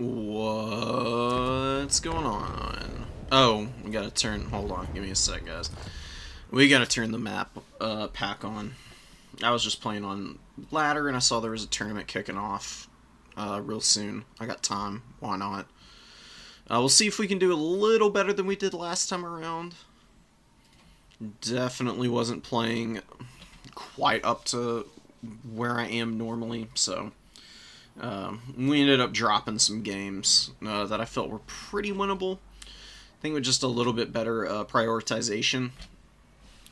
What's going on? Oh, we gotta turn. Hold on, give me a sec, guys. We gotta turn the map pack on. I was just playing on ladder and I saw there was a tournament kicking off real soon. I got time. Why not? We'll see if we can do a little better than we did last time around. Definitely wasn't playing quite up to where I am normally, so we ended up dropping some games that I felt were pretty winnable. I think with just a little bit better prioritization,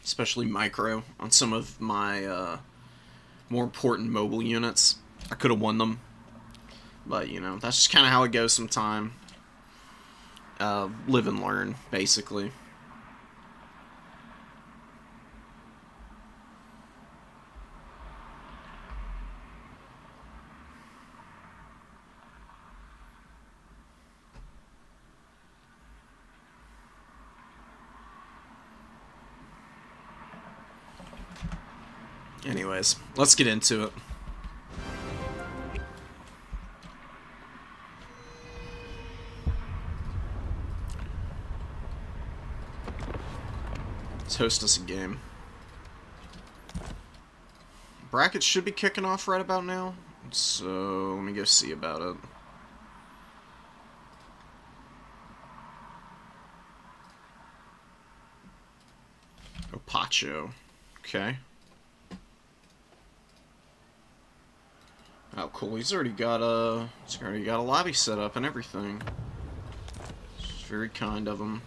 especially micro, on some of my more important mobile units, I could have won them. But, you know, that's just kind of how it goes sometime. Live and learn, basically. Anyways, let's get into it. Let's host us a game. Brackets should be kicking off right about now, so let me go see about it. Opacho. Okay. Oh, cool. He's already got a lobby set up and everything. It's very kind of him.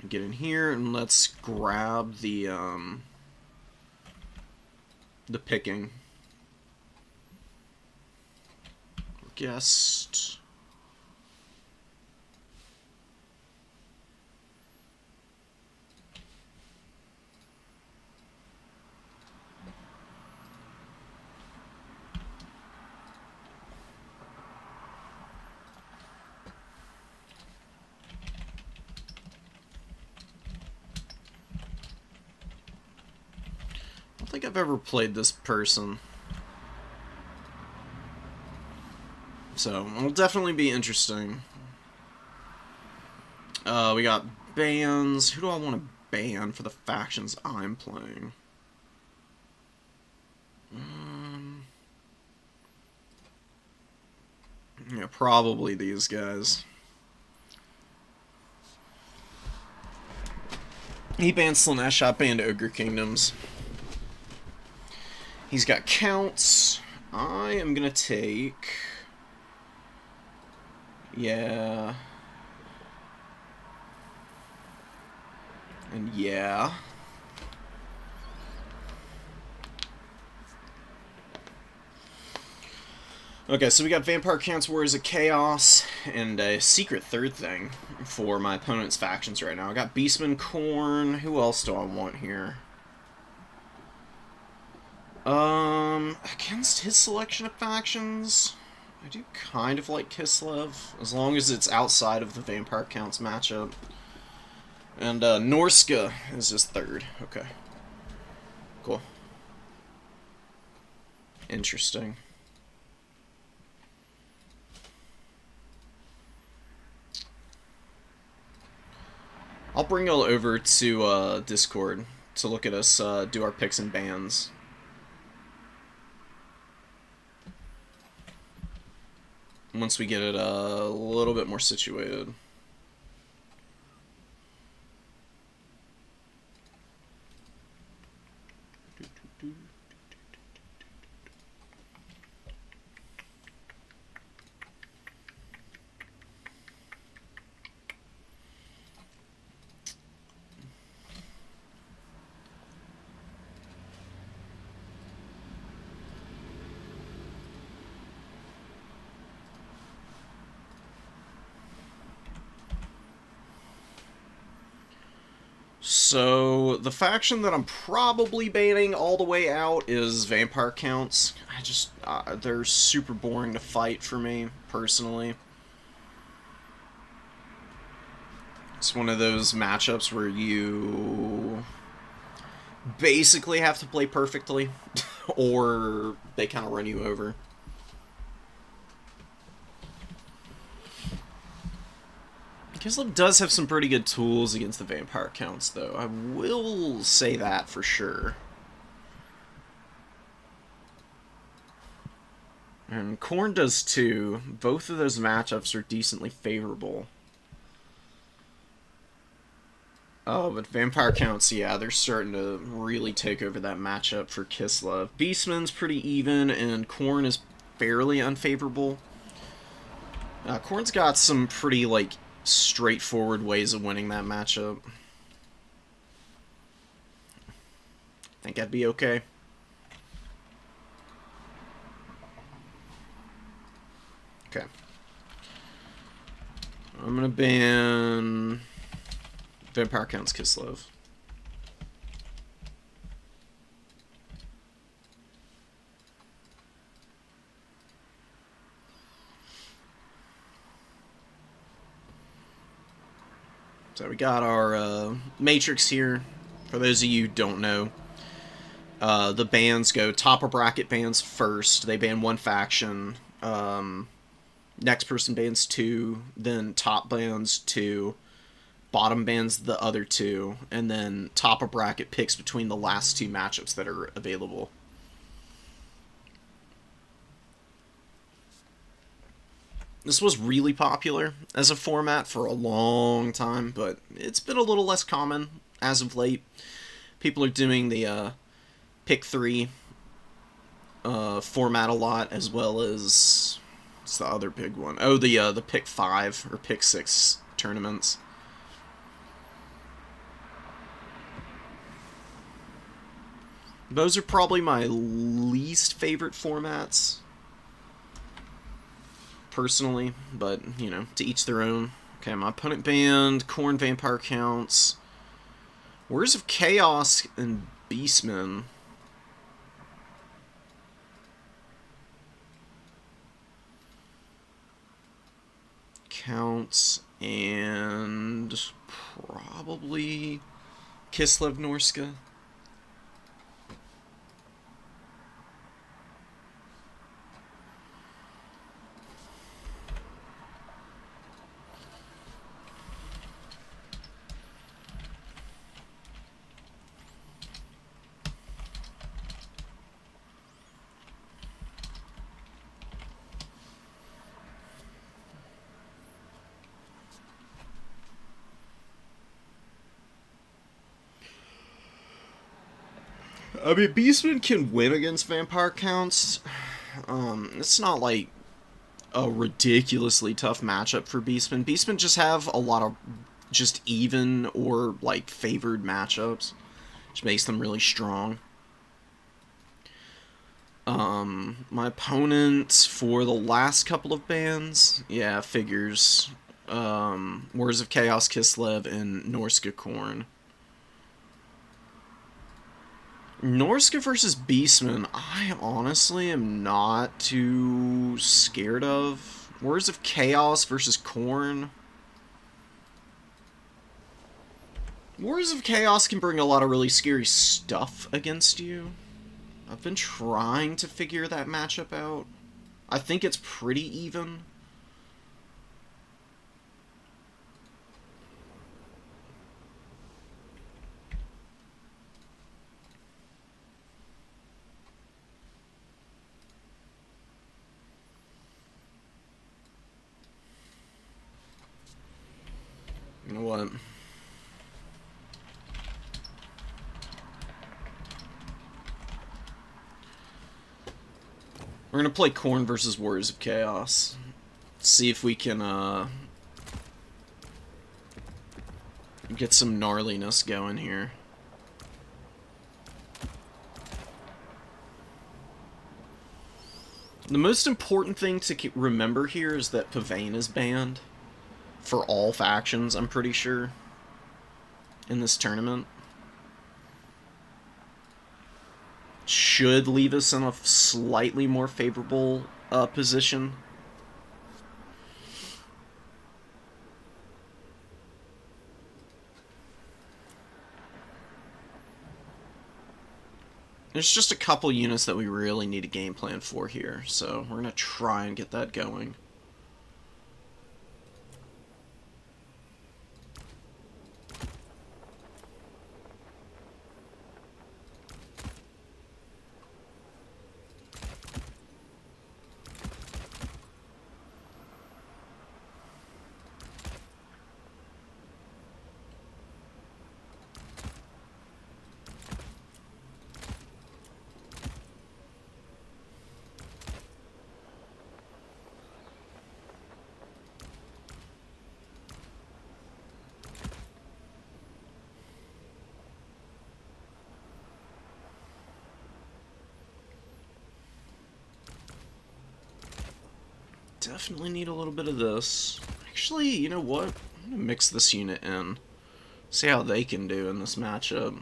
Get in here and let's grab the picking. Guest. I don't think I've ever played this person. So, it'll definitely be interesting. We got bans. Who do I want to ban for the factions I'm playing? Yeah, probably these guys. He banned Slaanesh, I banned Ogre Kingdoms. He's got counts. I am gonna take... Yeah. And yeah. Okay, so we got Vampire Counts, Warriors of Chaos, and a secret third thing for my opponent's factions right now. I got Beastman Khorne. Who else do I want here? Against his selection of factions, I do kind of like Kislev, as long as it's outside of the Vampire Counts matchup. And, Norska is his third. Okay. Cool. Interesting. I'll bring y'all over to, Discord to look at us, do our picks and bans. Once we get it a little bit more situated. So, the faction that I'm probably banning all the way out is Vampire Counts. They're super boring to fight for me, personally. It's one of those matchups where you basically have to play perfectly, or they kind of run you over. Kislev does have some pretty good tools against the vampire counts, though. I will say that for sure. And Khorne does too. Both of those matchups are decently favorable. Oh, but vampire counts, yeah, they're starting to really take over that matchup for Kislev. Beastman's pretty even, and Khorne is fairly unfavorable. Khorne's got some pretty, like, straightforward ways of winning that matchup. Think I'd be okay. Okay. I'm gonna ban Vampire Counts Kislev. So we got our matrix here. For those of you who don't know, the bans go top of bracket bans first. They ban one faction. Next person bans two. Then top bans two. Bottom bans the other two. And then top of bracket picks between the last two matchups that are available. This was really popular as a format for a long time, but it's been a little less common as of late. People are doing the pick 3 format a lot, as well as what's the other big one? Oh, the pick 5 or pick 6 tournaments. Those are probably my least favorite formats, personally, but, you know, to each their own. Okay, my opponent banned Khorne Vampire Counts, Warriors of Chaos, and Beastmen. Counts, and probably Kislev Norska. I mean, Beastman can win against Vampire Counts. It's not like a ridiculously tough matchup for Beastman. Beastman just have a lot of just even or like favored matchups, which makes them really strong. My opponent for the last couple of bans, yeah, figures. Warriors of Chaos, Kislev, and Norska Khorne. Norska versus Beastman, I honestly am not too scared of. Warriors of Chaos versus Khorne. Warriors of Chaos can bring a lot of really scary stuff against you. I've been trying to figure that matchup out. I think it's pretty even. You know what? We're gonna play Khorne versus Warriors of Chaos. See if we can get some gnarliness going here. The most important thing to remember here is that Pavane is banned for all factions, I'm pretty sure, in this tournament. Should leave us in a slightly more favorable position. There's just a couple units that we really need a game plan for here, so we're going to try and get that going. Definitely need a little bit of this. Actually, you know what? I'm gonna mix this unit in. See how they can do in this matchup.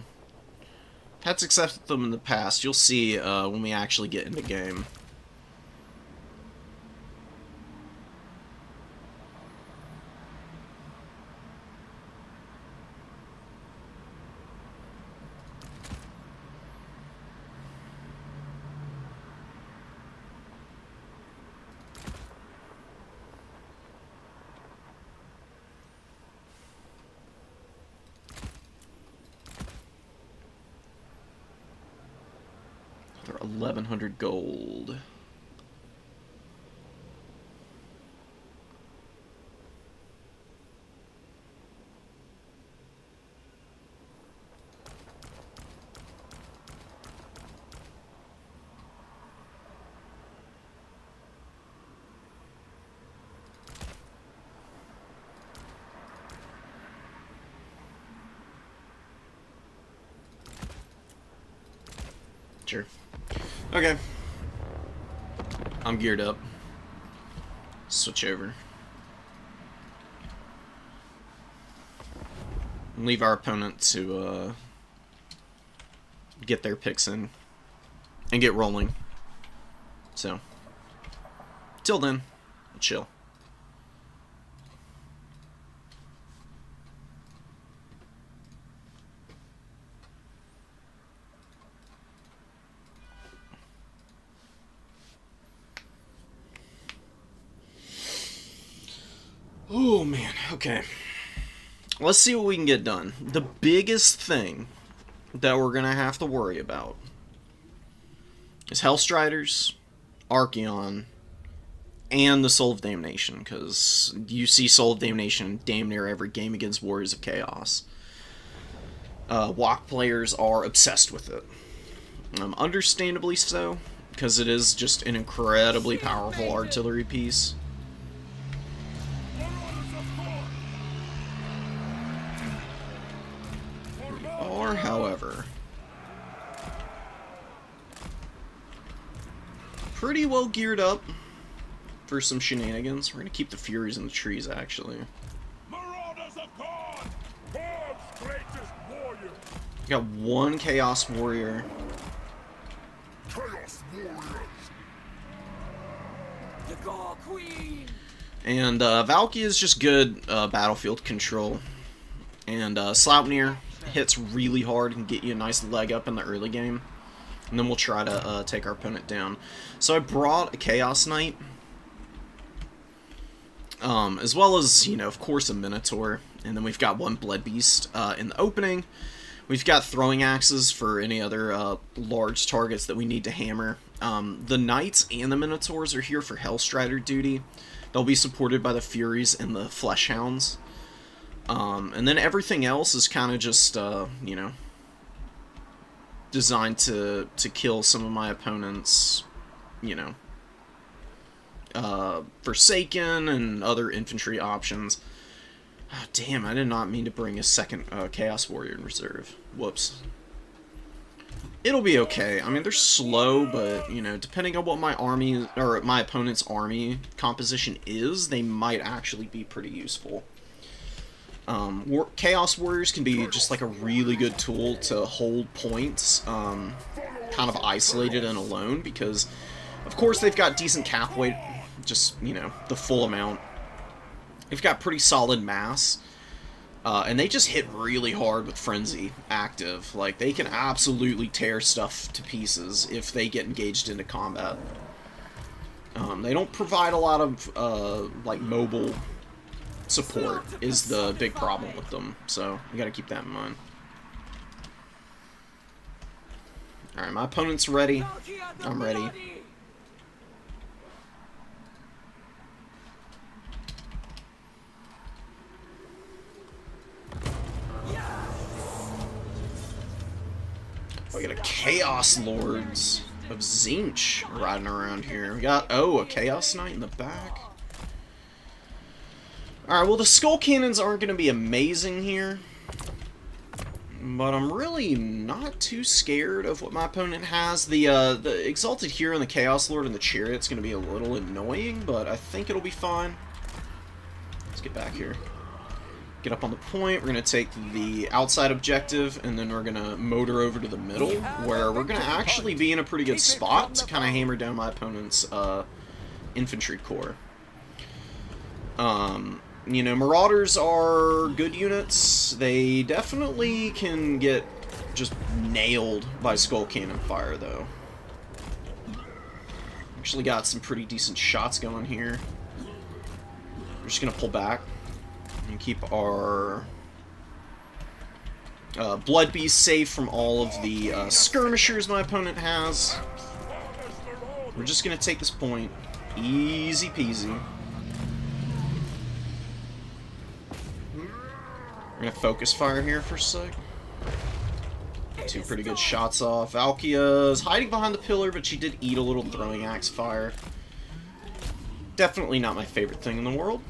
Had success with them in the past. You'll see when we actually get into game. They're 1,100 gold. Sure. Okay. I'm geared up. Switch over. Leave our opponent to get their picks in and get rolling. So, till then, chill. Oh man, okay. Let's see what we can get done. The biggest thing that we're gonna have to worry about is Hellstriders, Archaon, and the Soul of Damnation, because you see Soul of Damnation damn near every game against Warriors of Chaos. WoC players are obsessed with it. Understandably so, because it is just an incredibly powerful artillery piece. Or, however, pretty well geared up for some shenanigans. We're gonna keep the Furies in the trees, actually. Got one Chaos Warrior. And Valky is just good battlefield control. And Sleipnir hits really hard and get you a nice leg up in the early game. And then we'll try to take our opponent down. So I brought a Chaos Knight. As well as, you know, of course, a Minotaur. And then we've got one Blood Beast in the opening. We've got throwing axes for any other large targets that we need to hammer. The Knights and the Minotaurs are here for Hellstrider duty. They'll be supported by the Furies and the Fleshhounds. And then everything else is kind of just, you know, designed to kill some of my opponents, you know, Forsaken and other infantry options. Oh, damn, I did not mean to bring a second Chaos Warrior in reserve. Whoops. It'll be okay. I mean, they're slow, but, you know, depending on what my army, or my opponent's army composition is, they might actually be pretty useful. Chaos Warriors can be just like a really good tool to hold points, kind of isolated and alone, because, of course, they've got decent cap weight, just, you know, the full amount. They've got pretty solid mass, and they just hit really hard with Frenzy active. Like, they can absolutely tear stuff to pieces if they get engaged into combat. They don't provide a lot of, like, mobile support is the big problem with them, so we gotta keep that in mind. Alright, my opponent's ready. I'm ready. We got a Chaos Lords of Tzeentch riding around here. We got, oh, a Chaos Knight in the back. Alright, well, the Skull Cannons aren't going to be amazing here. But I'm really not too scared of what my opponent has. The Exalted Hero and the Chaos Lord and the Chariot's going to be a little annoying, but I think it'll be fine. Let's get back here. Get up on the point. We're going to take the outside objective, and then we're going to motor over to the middle, where we're going to actually be in a pretty good spot to kind of hammer down my opponent's infantry corps. You know, Marauders are good units. They definitely can get just nailed by Skull Cannon fire, though. Actually got some pretty decent shots going here. We're just going to pull back and keep our Blood Beast safe from all of the skirmishers my opponent has. We're just going to take this point. Easy peasy. We're going to focus fire here for a sec. Two pretty good shots off. Valkia's hiding behind the pillar, but she did eat a little throwing axe fire. Definitely not my favorite thing in the world.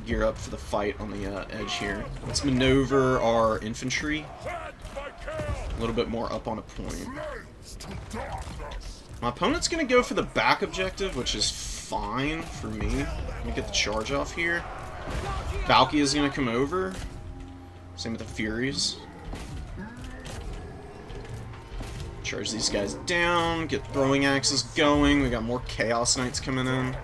Gear up for the fight on the edge here. Let's maneuver our infantry a little bit more up on a point. My opponent's going to go for the back objective, which is fine for me. Let me get the charge off here. Valkia is going to come over. Same with the Furies. Charge these guys down. Get throwing axes going. We got more Chaos Knights coming in.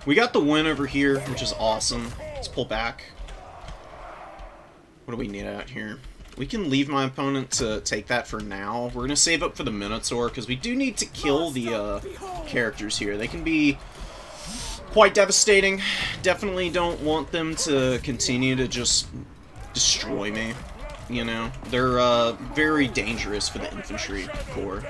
We got the win over here, which is awesome. Let's pull back. What do we need out here? We can leave my opponent to take that for now. We're going to save up for the Minotaur, because we do need to kill the characters here. They can be quite devastating. Definitely don't want them to continue to just destroy me. You know, they're very dangerous for the infantry corps.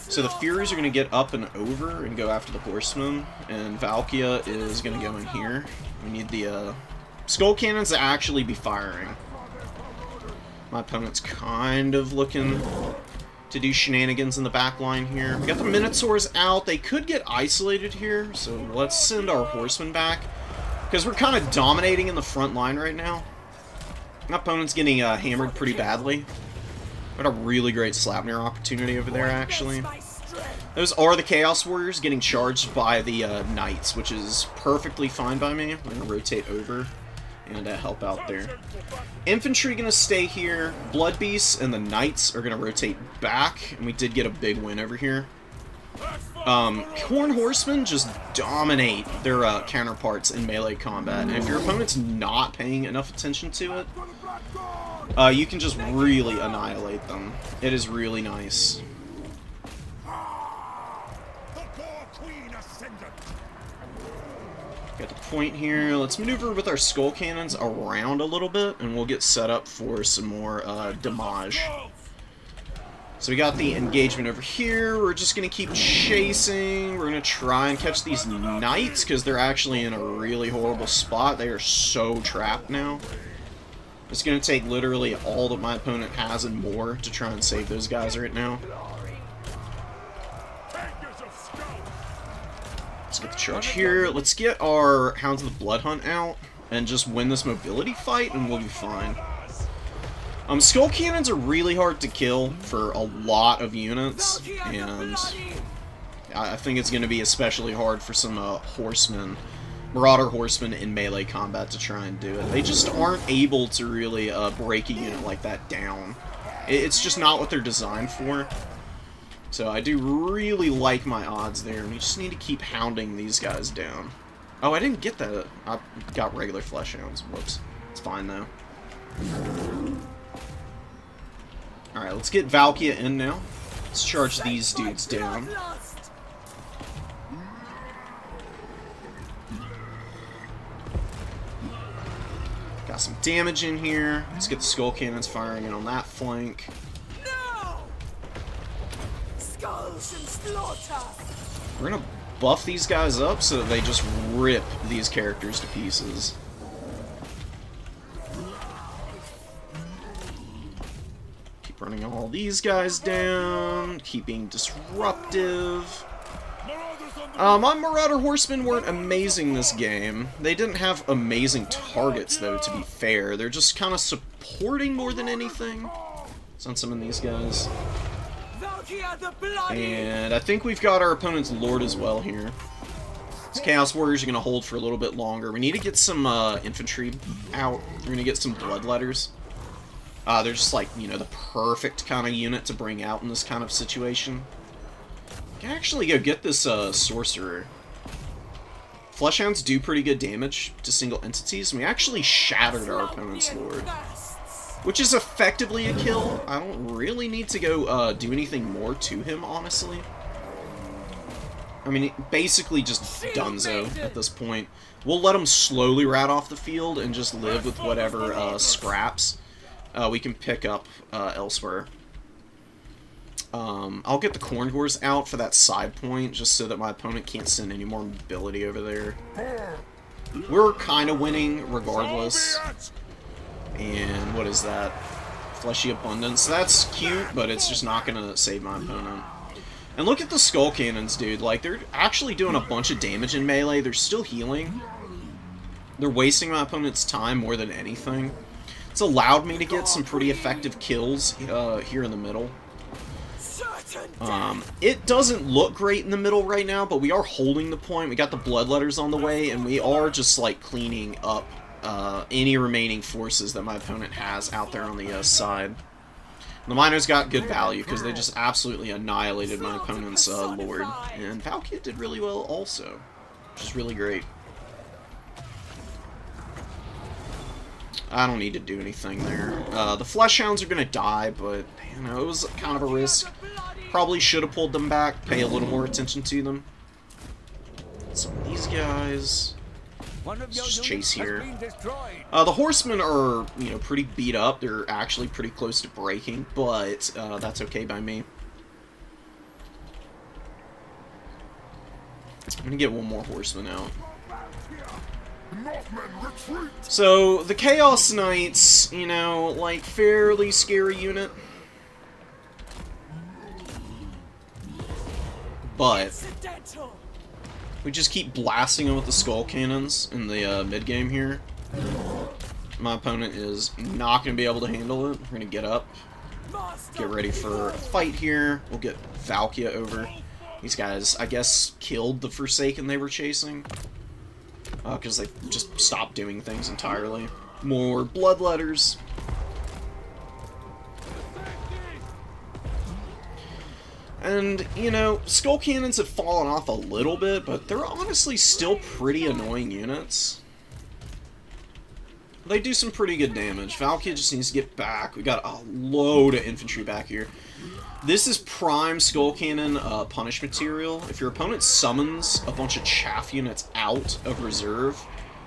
So the Furies are going to get up and over and go after the Horsemen, and Valkia is going to go in here. We need the Skull Cannons to actually be firing. My opponent's kind of looking to do shenanigans in the back line here. We got the Minotaurs out. They could get isolated here, so let's send our Horsemen back, because we're kind of dominating in the front line right now. My opponent's getting hammered pretty badly. Got a really great Slapnir opportunity over there, actually. Those are the Chaos Warriors getting charged by the Knights, which is perfectly fine by me. We're going to rotate over and help out there. Infantry going to stay here. Blood Beasts and the Knights are going to rotate back, and we did get a big win over here. Horn Horsemen just dominate their counterparts in melee combat, and if your opponent's not paying enough attention to it, you can just really annihilate them. It is really nice. Got the point here. Let's maneuver with our Skull Cannons around a little bit, and we'll get set up for some more damage. So we got the engagement over here. We're just going to keep chasing. We're going to try and catch these Knights, because they're actually in a really horrible spot. They are so trapped now. It's going to take literally all that my opponent has and more to try and save those guys right now. Let's get the charge here. Let's get our Hounds of the Blood Hunt out and just win this mobility fight, and we'll be fine. Skull Cannons are really hard to kill for a lot of units, and I think it's going to be especially hard for some Horsemen, Marauder Horsemen in melee combat to try and do it. They just aren't able to really break a unit like that down. It's just not what they're designed for. So I do really like my odds there, and we just need to keep hounding these guys down. Oh, I didn't get that. I got regular Flesh Hounds. Whoops. It's fine, though. Alright, let's get Valkia in now. Let's charge these dudes down. Got some damage in here. Let's get the Skull Cannons firing in on that flank. We're gonna buff these guys up so that they just rip these characters to pieces. Keep running all these guys down, keep being disruptive. My Marauder Horsemen weren't amazing this game. They didn't have amazing targets, though, to be fair. They're just kind of supporting more than anything. Let's unsummon these guys. And I think we've got our opponent's Lord as well here. These Chaos Warriors are going to hold for a little bit longer. We need to get some infantry out. We're going to get some Bloodletters. They're just like, you know, the perfect kind of unit to bring out in this kind of situation. I can actually go get this Sorcerer. Fleshhounds do pretty good damage to single entities, and we actually shattered our opponent's Lord. Which is effectively a kill. I don't really need to go do anything more to him, honestly. I mean, basically just donezo at this point. We'll let him slowly rat off the field and just live with whatever scraps we can pick up elsewhere. I'll get the Khorngors out for that side point, just so that my opponent can't send any more mobility over there. We're kind of winning regardless. And what is that? Fleshy Abundance. That's cute, but it's just not going to save my opponent. And look at the Skull Cannons, dude. Like, they're actually doing a bunch of damage in melee. They're still healing. They're wasting my opponent's time more than anything. It's allowed me to get some pretty effective kills here in the middle. It doesn't look great in the middle right now, but we are holding the point. We got the Bloodletters on the way, and we are just, like, cleaning up any remaining forces that my opponent has out there on the side. The Miners got good value because they just absolutely annihilated my opponent's Lord. And Valkia did really well also, which is really great. I don't need to do anything there. The Fleshhounds are going to die, but, you know, it was kind of a risk. Probably should have pulled them back, pay a little more attention to them. Some of these guys... Let's just chase here. The Horsemen are, you know, pretty beat up. They're actually pretty close to breaking, but that's okay by me. I'm gonna get one more Horseman out. So, the Chaos Knights, you know, like, fairly scary unit. But we just keep blasting them with the Skull Cannons in the mid-game here. My opponent is not going to be able to handle it. We're going to get up, get ready for a fight here. We'll get Valkia over. These guys, I guess, killed the Forsaken they were chasing. Because they just stopped doing things entirely. More Bloodletters. And, you know, Skull Cannons have fallen off a little bit, but they're honestly still pretty annoying units. They do some pretty good damage. Valkia just needs to get back. We got a load of infantry back here. This is prime Skull Cannon punish material. If your opponent summons a bunch of chaff units out of reserve,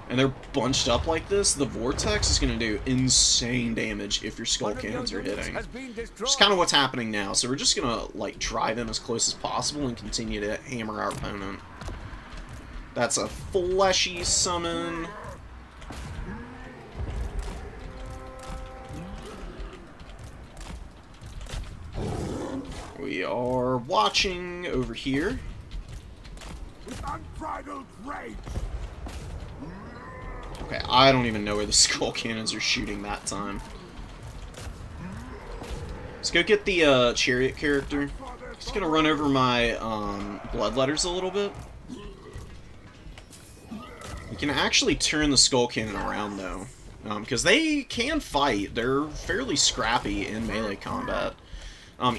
and they're bunched up like this, the Vortex is going to do insane damage if your Skull Cannons are hitting. Which is kind of what's happening now. So we're just going to, like, drive in as close as possible and continue to hammer our opponent. That's a fleshy summon. We are watching over here. With unbridled rage. Okay, I don't even know where the Skull Cannons are shooting that time. Let's go get the Chariot character. Just gonna run over my Bloodletters a little bit. You can actually turn the Skull Cannon around, though. Because they can fight. They're fairly scrappy in melee combat.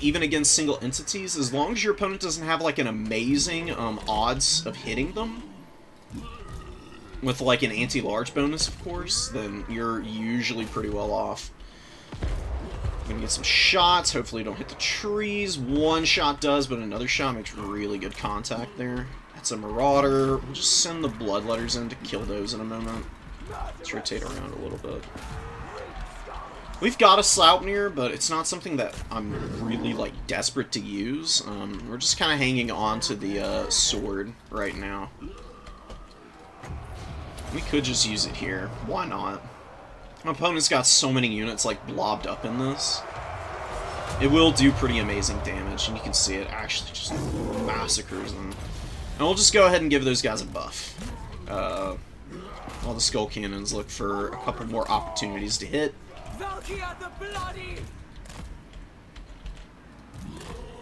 Even against single entities, as long as your opponent doesn't have, like, an amazing odds of hitting them, with, like, an anti-large bonus, of course, then you're usually pretty well off. I'm gonna get some shots. Hopefully don't hit the trees. One shot does, but another shot makes really good contact there. That's a Marauder. We'll just send the Bloodletters in to kill those in a moment. Let's rotate around a little bit. We've got a Sleipnir, but it's not something that I'm really, like, desperate to use. We're just kind of hanging on to the sword right now. We could just use it here. Why not? My opponent's got so many units, like, blobbed up in this. It will do pretty amazing damage, and you can see it actually just massacres them. And we'll just go ahead and give those guys a buff. While the Skull Cannons look for a couple more opportunities to hit.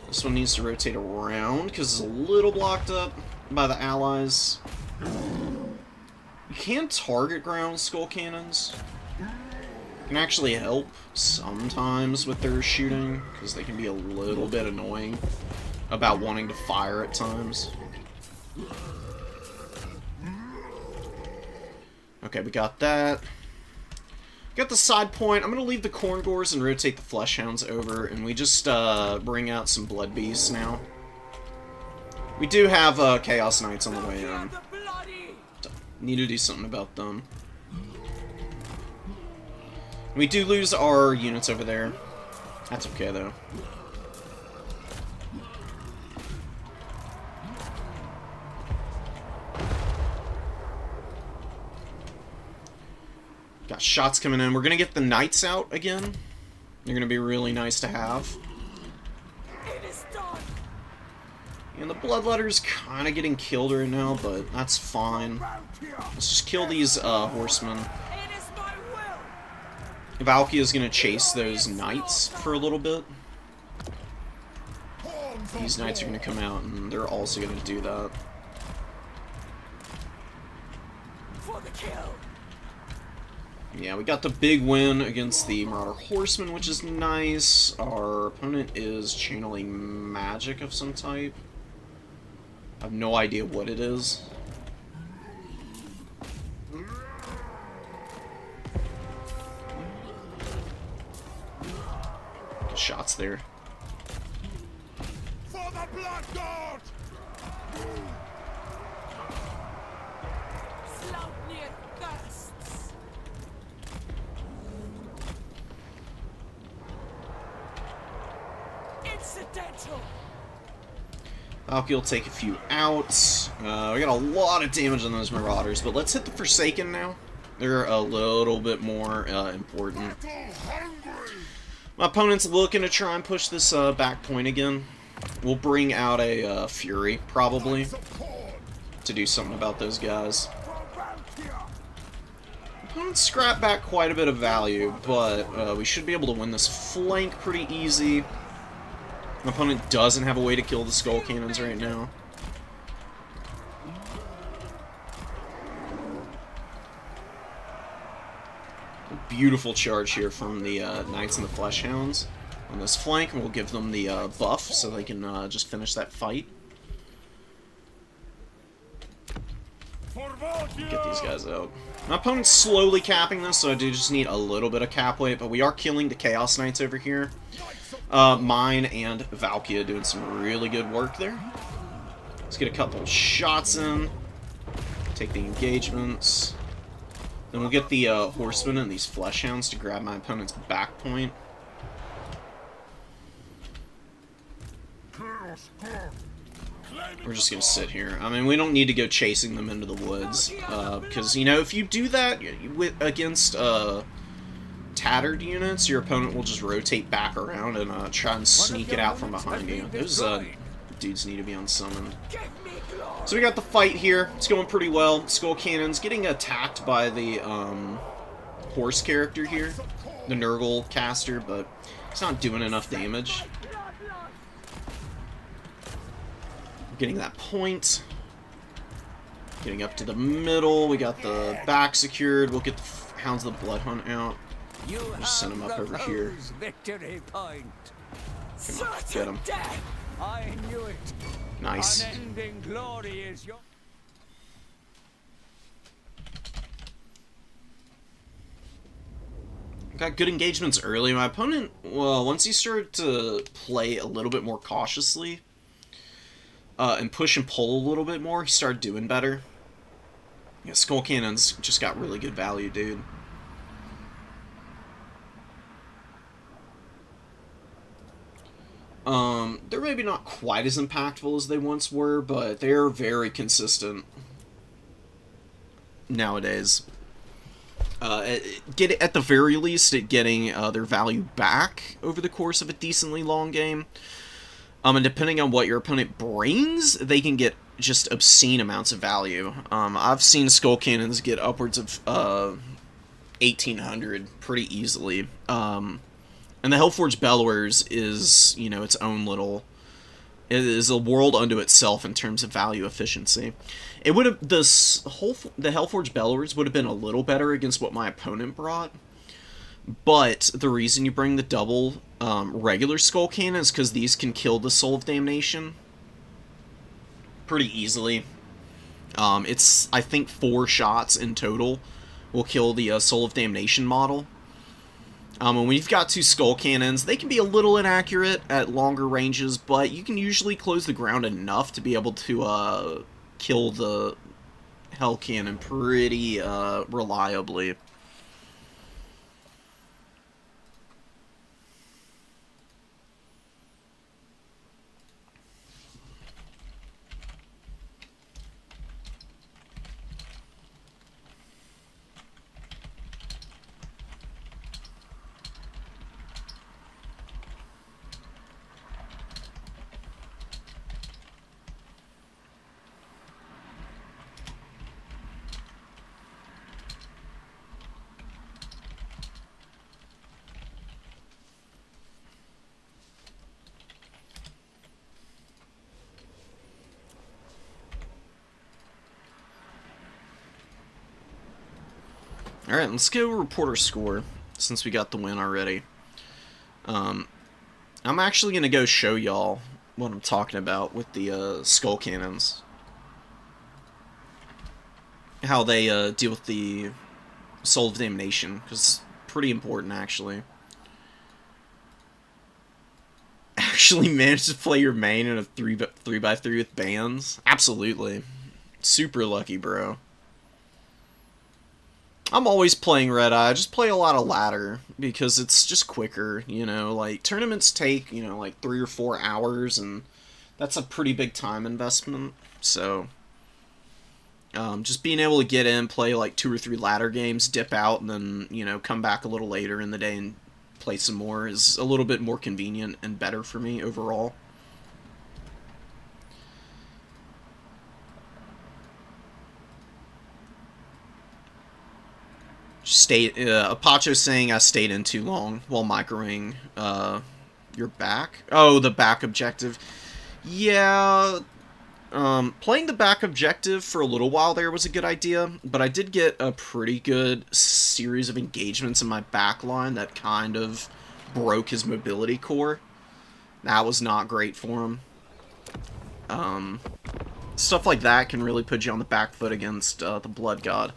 This one needs to rotate around because it's a little blocked up by the allies. You can target ground Skull Cannons. Can actually help sometimes with their shooting because they can be a little bit annoying about wanting to fire at times. Okay, we got that. Got the side point. I'm going to leave the Khorngors and rotate the Fleshhounds over, and we just bring out some Blood Beasts now. We do have Chaos Knights on the way in. Need to do something about them. We do lose our units over there. That's okay, though. Got shots coming in. We're going to get the Knights out again. They're going to be really nice to have. And the Bloodletter's kind of getting killed right now, but that's fine. Let's just kill these horsemen. Valkyria's going to chase those Knights for a little bit. These Knights are going to come out, and they're also going to do that. For the kill. Yeah, we got the big win against the Marauder Horsemen, which is nice. Our opponent is channeling magic of some type. I have no idea what it is. Good shots there. For the Blood God! Valky will take a few outs. We got a lot of damage on those Marauders, but let's hit the Forsaken now. They're a little bit more important. My opponent's looking to try and push this back point again. We'll bring out a Fury, probably, to do something about those guys. Opponents scrap back quite a bit of value, but we should be able to win this flank pretty easy. My opponent doesn't have a way to kill the Skull Cannons right now. A beautiful charge here from the Knights and the Fleshhounds on this flank, and we'll give them the buff so they can just finish that fight. Get these guys out. My opponent's slowly capping this, so I do just need a little bit of cap weight, but we are killing the Chaos Knights over here. Mine and Valkyria doing some really good work there. Let's get a couple shots in. Take the engagements. Then we'll get the Horsemen and these Fleshhounds to grab my opponent's back point. We're just going to sit here. I mean, we don't need to go chasing them into the woods. Because, you know, if you do that against tattered units, your opponent will just rotate back around and try and sneak it out from behind you. Those dudes need to be unsummoned. So we got the fight here. It's going pretty well. Skull Cannon's getting attacked by the horse character here, the Nurgle caster, but it's not doing enough damage. Getting that point. Getting up to the middle. We got the back secured. We'll get the Hounds of the Blood Hunt out. Just send him up over here. Come on, get him. Nice. Got good engagements early. My opponent, well, once he started to play a little bit more cautiously and push and pull a little bit more, he started doing better. Yeah, Skull Cannons just got really good value, dude. They're maybe not quite as impactful as they once were, but they're very consistent nowadays. At the very least, at getting their value back over the course of a decently long game. And depending on what your opponent brings, they can get just obscene amounts of value. I've seen skull cannons get upwards of 1800 pretty easily. And the Hellforge Bellowers is, you know, its own little. It is a world unto itself in terms of value efficiency. It would have the Hellforge Bellowers would have been a little better against what my opponent brought, but the reason you bring the double regular skull cannon is because these can kill the Soul of Damnation pretty easily. It's, I think, 4 shots in total will kill the Soul of Damnation model. And when you've got 2 skull cannons, they can be a little inaccurate at longer ranges, but you can usually close the ground enough to be able to kill the Hell Cannon pretty reliably. Alright, let's go report our score, since we got the win already. I'm actually going to go show y'all what I'm talking about with the skull cannons. How they deal with the Soul of Damnation, because it's pretty important, actually. Actually managed to play your main in a 3x3 with bands? Absolutely. Super lucky, bro. I'm always playing Red Eye. I just play a lot of ladder because it's just quicker, you know. Like, tournaments take, you know, like 3 or 4 hours, and that's a pretty big time investment. So, just being able to get in, play like 2 or 3 ladder games, dip out, and then, you know, come back a little later in the day and play some more is a little bit more convenient and better for me overall. Apacho's saying I stayed in too long while microing your back. Oh, the back objective. Yeah, playing the back objective for a little while there was a good idea, but I did get a pretty good series of engagements in my back line that kind of broke his mobility core. That was not great for him. Stuff like that can really put you on the back foot against the Blood God.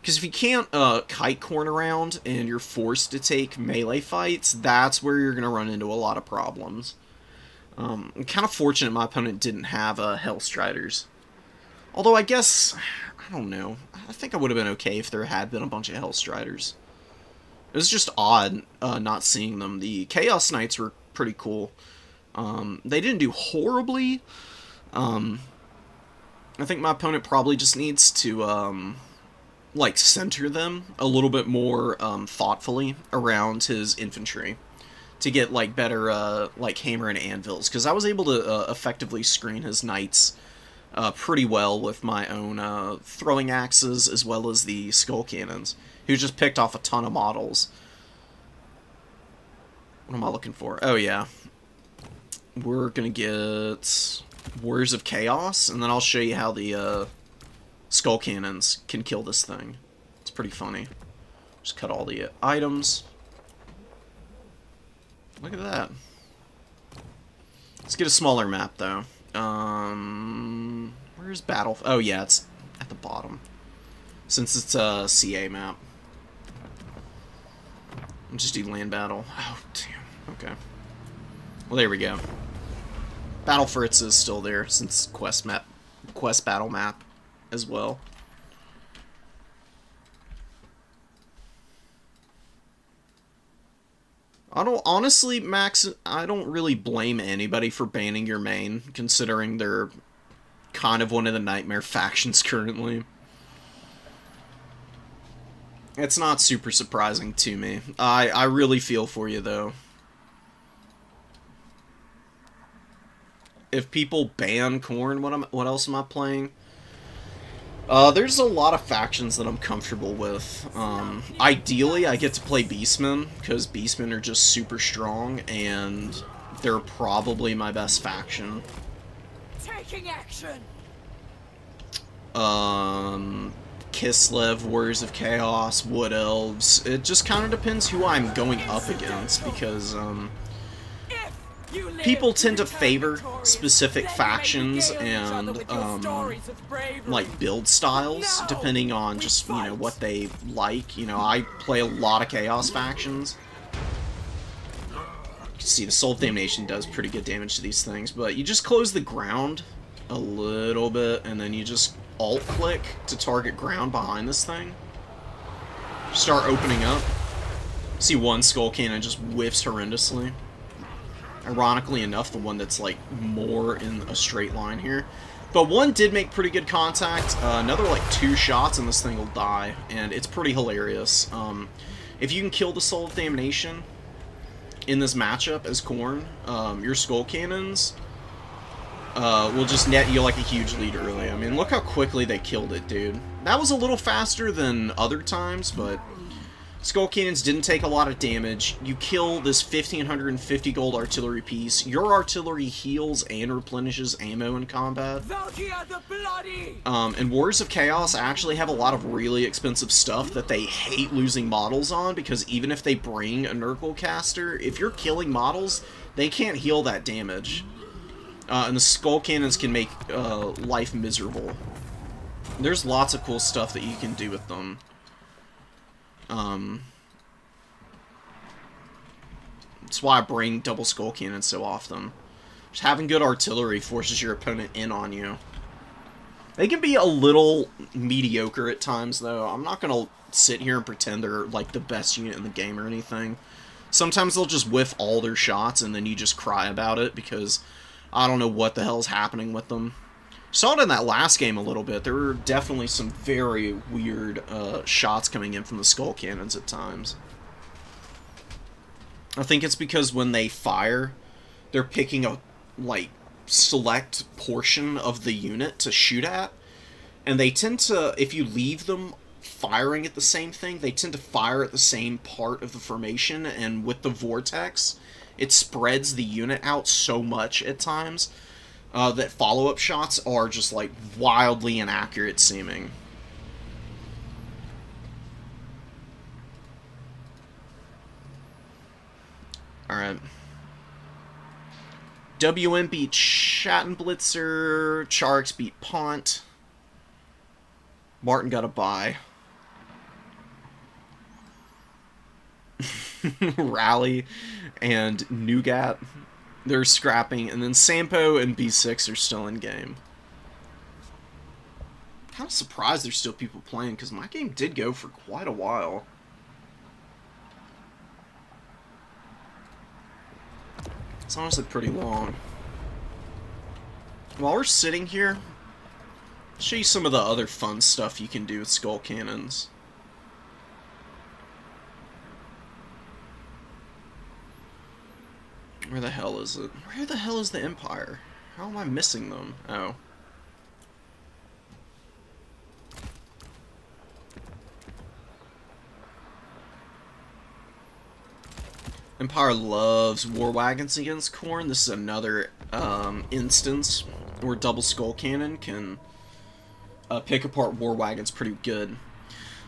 Because if you can't kite corn around and you're forced to take melee fights, that's where you're going to run into a lot of problems. I'm kind of fortunate my opponent didn't have Hellstriders. Although I guess, I don't know, I think I would have been okay if there had been a bunch of Hellstriders. It was just odd not seeing them. The Chaos Knights were pretty cool. They didn't do horribly. I think my opponent probably just needs to like center them a little bit more thoughtfully around his infantry to get like better like hammer and anvils, because I was able to effectively screen his knights pretty well with my own throwing axes as well as the skull cannons, who just picked off a ton of models. What am I looking for? Oh yeah, we're gonna get Warriors of Chaos, and then I'll show you how the skull cannons can kill this thing. It's pretty funny. Just cut all the items. Look at that. Let's get a smaller map, though. Where's Battle? Oh, yeah, it's at the bottom. Since it's a CA map. I'll just do land battle. Oh, damn. Okay. Well, there we go. Battle Fritz is still there, since quest battle map as well. Honestly, Max, I don't really blame anybody for banning your main, considering they're kind of one of the nightmare factions currently. It's not super surprising to me. I really feel for you, though. if people ban Khorne, what else am I playing? There's a lot of factions that I'm comfortable with. Ideally, I get to play Beastmen, because Beastmen are just super strong, and they're probably my best faction. Taking action. Kislev, Warriors of Chaos, Wood Elves. It just kind of depends who I'm going up against, because, people tend to favor specific factions and, like, build styles, depending on just, you know, what they like. You know, I play a lot of Chaos factions. You can see the Soul of Damnation does pretty good damage to these things, but you just close the ground a little bit, and then you just alt-click to target ground behind this thing. Start opening up. See one Skull Cannon just whiffs horrendously. Ironically enough, the one that's, like, more in a straight line here. But one did make pretty good contact. Another, like, 2 shots and this thing will die. And it's pretty hilarious. If you can kill the Soul of Damnation in this matchup as Khorne, your Skull Cannons will just net you, like, a huge lead early. I mean, look how quickly they killed it, dude. That was a little faster than other times, but Skull Cannons didn't take a lot of damage. You kill this 1,550 gold artillery piece. Your artillery heals and replenishes ammo in combat. And Warriors of Chaos actually have a lot of really expensive stuff that they hate losing models on, because even if they bring a Nurgle caster, if you're killing models, they can't heal that damage. And the Skull Cannons can make life miserable. There's lots of cool stuff that you can do with them. That's why I bring double Skull Cannons so often. Just having good artillery forces your opponent in on you. They can be a little mediocre at times, though. I'm not gonna sit here and pretend they're, like, the best unit in the game or anything. Sometimes they'll just whiff all their shots, and then you just cry about it, because I don't know what the hell's happening with them. Saw it in that last game a little bit. There were definitely some very weird shots coming in from the Skull Cannons at times. I think it's because when they fire, they're picking a, like, select portion of the unit to shoot at, and they tend to, if you leave them firing at the same thing, they tend to fire at the same part of the formation, and with the vortex, it spreads the unit out so much at times that follow-up shots are just, like, wildly inaccurate seeming. Alright. WM beat Schattenblitzer. Charix beat Pont. Martin got a bye. Rally and Nougat, they're scrapping, and then Sampo and B6 are still in game. Kind of surprised there's still people playing, because my game did go for quite a while. It's honestly pretty long. While we're sitting here, I'll show you some of the other fun stuff you can do with Skull Cannons. Where the hell is it? Where the hell is the Empire? How am I missing them? Oh. Empire loves war wagons against Khorne. This is another instance where double Skull Cannon can pick apart war wagons pretty good.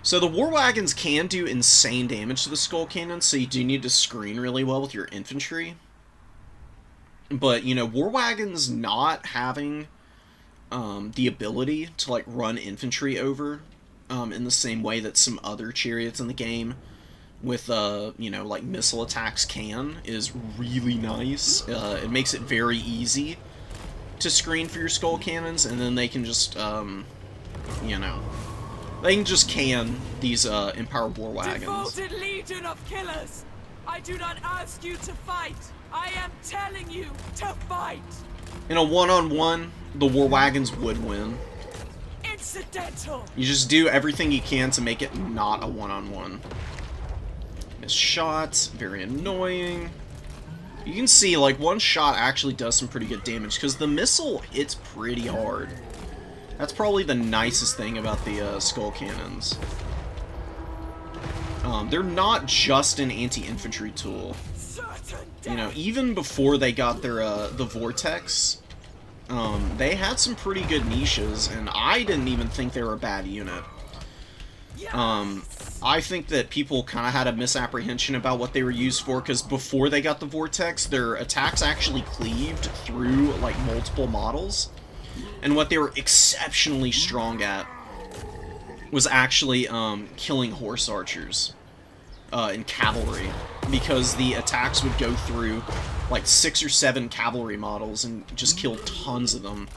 So the war wagons can do insane damage to the Skull Cannon, so you do need to screen really well with your infantry. But, you know, war wagons not having the ability to, like, run infantry over in the same way that some other chariots in the game with, you know, like, missile attacks can is really nice. It makes it very easy to screen for your Skull Cannons, and then they can just, you know, they can just can these Empire war wagons. Devoted legion of killers! I do not ask you to fight! I am telling you to fight! In a one-on-one, the war wagons would win. Incidental! You just do everything you can to make it not a one-on-one. Missed shots, very annoying. You can see, like, one shot actually does some pretty good damage, because the missile hits pretty hard. That's probably the nicest thing about the Skull Cannons. They're not just an anti-infantry tool. You know, even before they got their, the Vortex, they had some pretty good niches, and I didn't even think they were a bad unit. I think that people kind of had a misapprehension about what they were used for, because before they got the Vortex, their attacks actually cleaved through, like, multiple models. And what they were exceptionally strong at was actually killing horse archers and cavalry, because the attacks would go through, like, 6 or 7 cavalry models and just kill tons of them.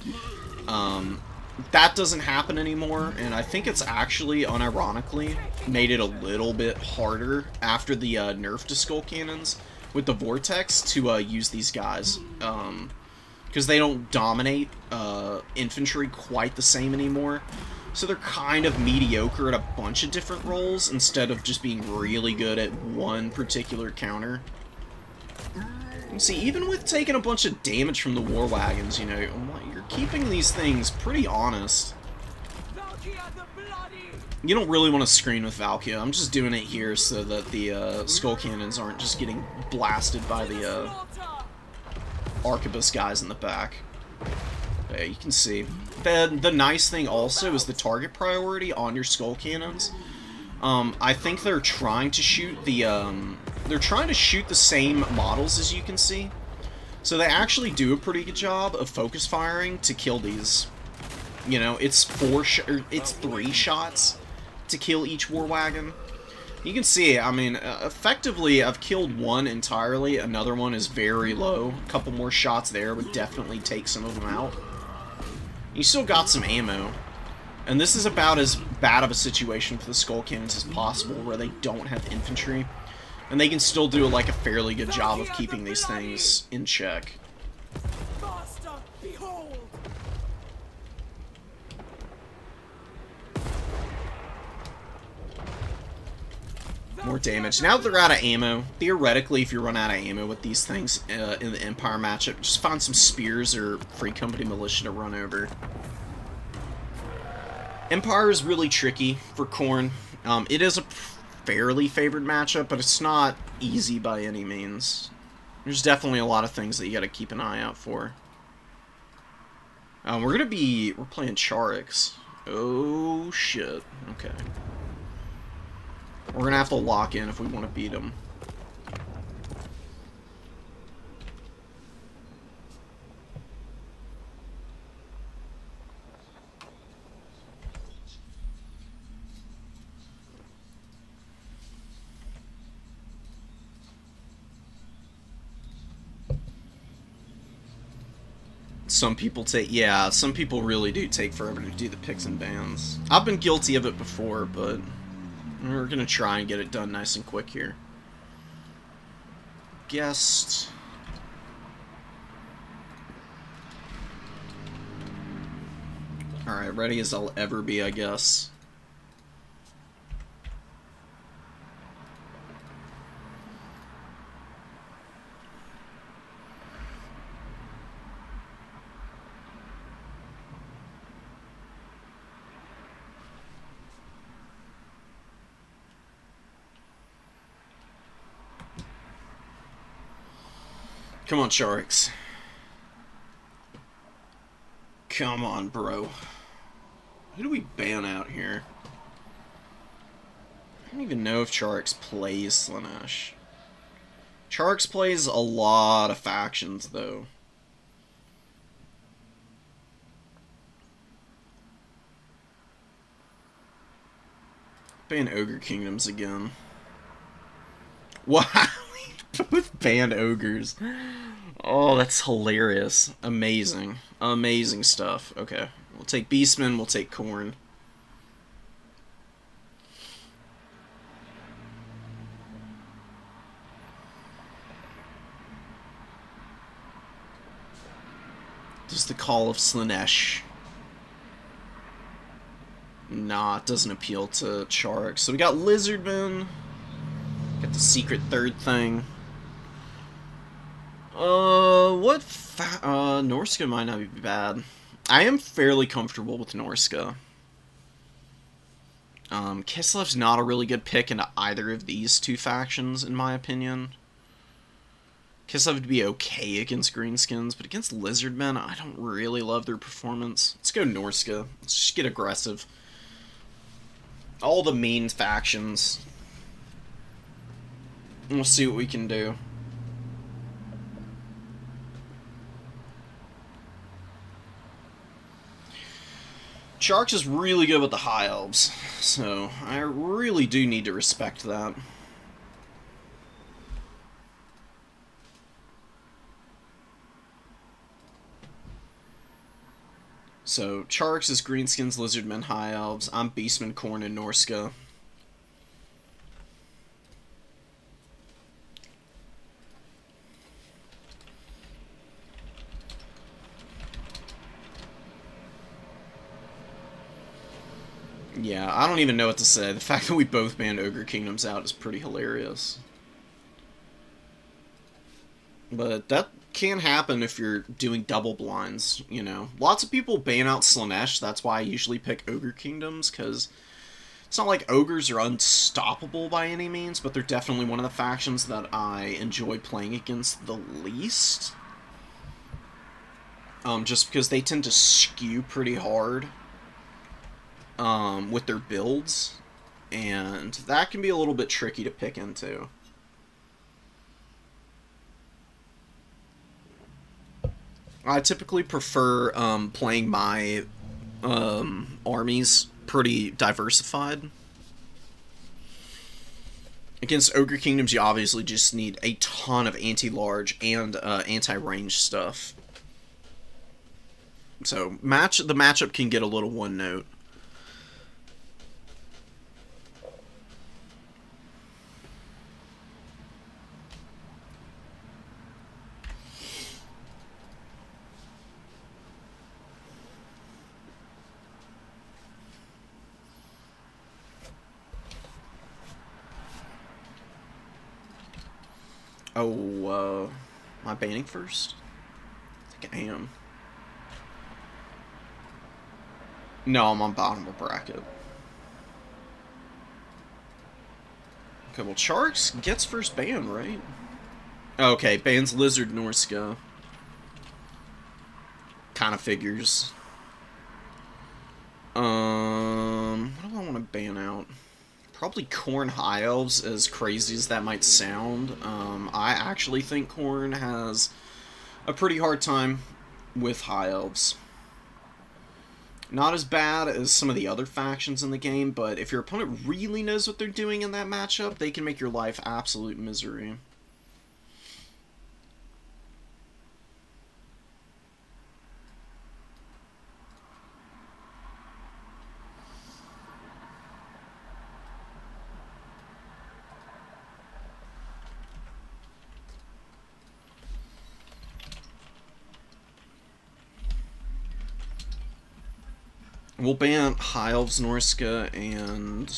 That doesn't happen anymore, and I think it's actually, unironically, made it a little bit harder after the nerf to Skull Cannons with the Vortex to use these guys. Because they don't dominate infantry quite the same anymore. So they're kind of mediocre at a bunch of different roles instead of just being really good at one particular counter. You see, even with taking a bunch of damage from the War Wagons, you know, you're keeping these things pretty honest. You don't really want to screen with Valkia. I'm just doing it here so that the Skull Cannons aren't just getting blasted by the Arquebus guys in the back. Yeah, you can see. The nice thing also is the target priority on your Skull Cannons. I think they're trying to shoot the same models, as you can see. So they actually do a pretty good job of focus firing to kill these. You know, it's 3 shots to kill each War Wagon. You can see, I mean, effectively, I've killed one entirely. Another one is very low. A couple more shots there would definitely take some of them out. You still got some ammo. And this is about as bad of a situation for the Skull Cannons as possible, where they don't have infantry. And they can still do, like, a fairly good job of keeping these things in check. Master, behold! More damage. Now that they're out of ammo, theoretically, if you run out of ammo with these things in the Empire matchup, just find some spears or Free Company Militia to run over. Empire is really tricky for Khorne. It is a fairly favored matchup, but it's not easy by any means. There's definitely a lot of things that you gotta keep an eye out for. We're playing Charax. Oh, shit. Okay. We're gonna have to lock in if we want to beat him. Some people some people really do take forever to do the picks and bans. I've been guilty of it before, but we're gonna try and get it done nice and quick here. Guest. Alright, ready as I'll ever be, I guess. Come on, Charax. Come on, bro. Who do we ban out here? I don't even know if Charax plays Slaanesh. Charax plays a lot of factions, though. Ban Ogre Kingdoms again. Wow! Both banned ogres. Oh, that's hilarious. Amazing. Amazing stuff. Okay. We'll take Beastmen, we'll take Khorne. Just the Call of Slaanesh. Nah, it doesn't appeal to Charax. So we got Lizardmen. Got the secret third thing. Norska might not be bad. I am fairly comfortable with Norska. Kislev's not a really good pick into either of these two factions, in my opinion. Kislev would be okay against Greenskins, but against Lizardmen, I don't really love their performance. Let's go Norska. Let's just get aggressive. All the mean factions. We'll see what we can do. Sharks is really good with the High Elves, so I really do need to respect that. So, Charks is Greenskins, Lizardmen, High Elves. I'm Beastmen, Khorne, and Norska. Yeah, I don't even know what to say. The fact that we both banned Ogre Kingdoms out is pretty hilarious. But that can happen if you're doing double blinds, you know. Lots of people ban out Slaanesh, that's why I usually pick Ogre Kingdoms, because it's not like Ogres are unstoppable by any means, but they're definitely one of the factions that I enjoy playing against the least. Just because they tend to skew pretty hard with their builds, and that can be a little bit tricky to pick into. I typically prefer playing my armies pretty diversified. Against Ogre Kingdoms, you obviously just need a ton of anti-large and anti-range stuff. So the matchup can get a little one note. Oh, am I banning first? I think I am. No, I'm on bottom of bracket. Okay, well, Sharks gets first ban, right? Okay, bans Lizard Norska. Kind of figures. What do I want to ban out? Probably Khorne High Elves, as crazy as that might sound. I actually think Khorne has a pretty hard time with High Elves. Not as bad as some of the other factions in the game, but if your opponent really knows what they're doing in that matchup, they can make your life absolute misery. We'll ban High Elves, Norska, and...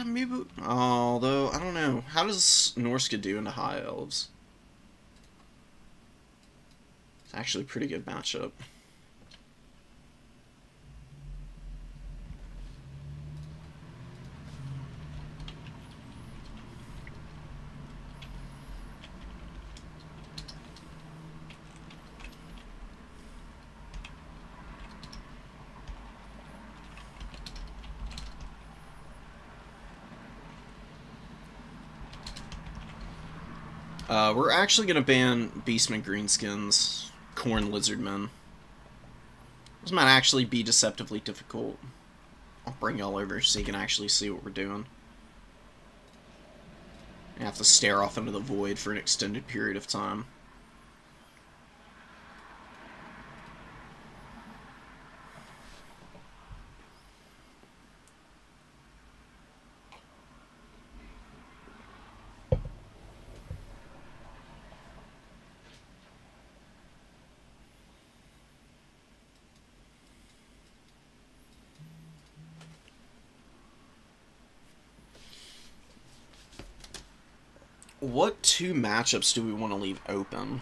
maybe... Although, I don't know. How does Norska do into High Elves? It's actually a pretty good matchup. We're actually going to ban Beastmen, Greenskins, Khorne, Lizardmen. This might actually be deceptively difficult. I'll bring y'all over so you can actually see what we're doing. You have to stare off into the void for an extended period of time. What two matchups do we want to leave open?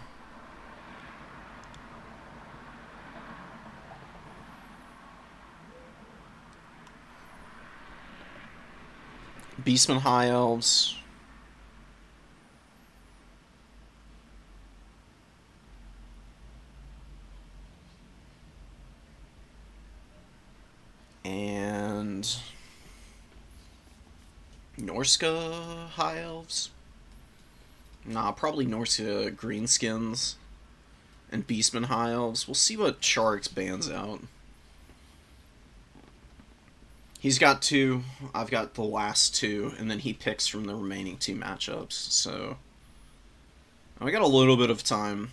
Beastmen High Elves. And Norska High Elves? Nah, probably Norska Greenskins and Beastmen High Elves. We'll see what Sharks bans out. He's got two, I've got the last two, and then he picks from the remaining two matchups, so... We got a little bit of time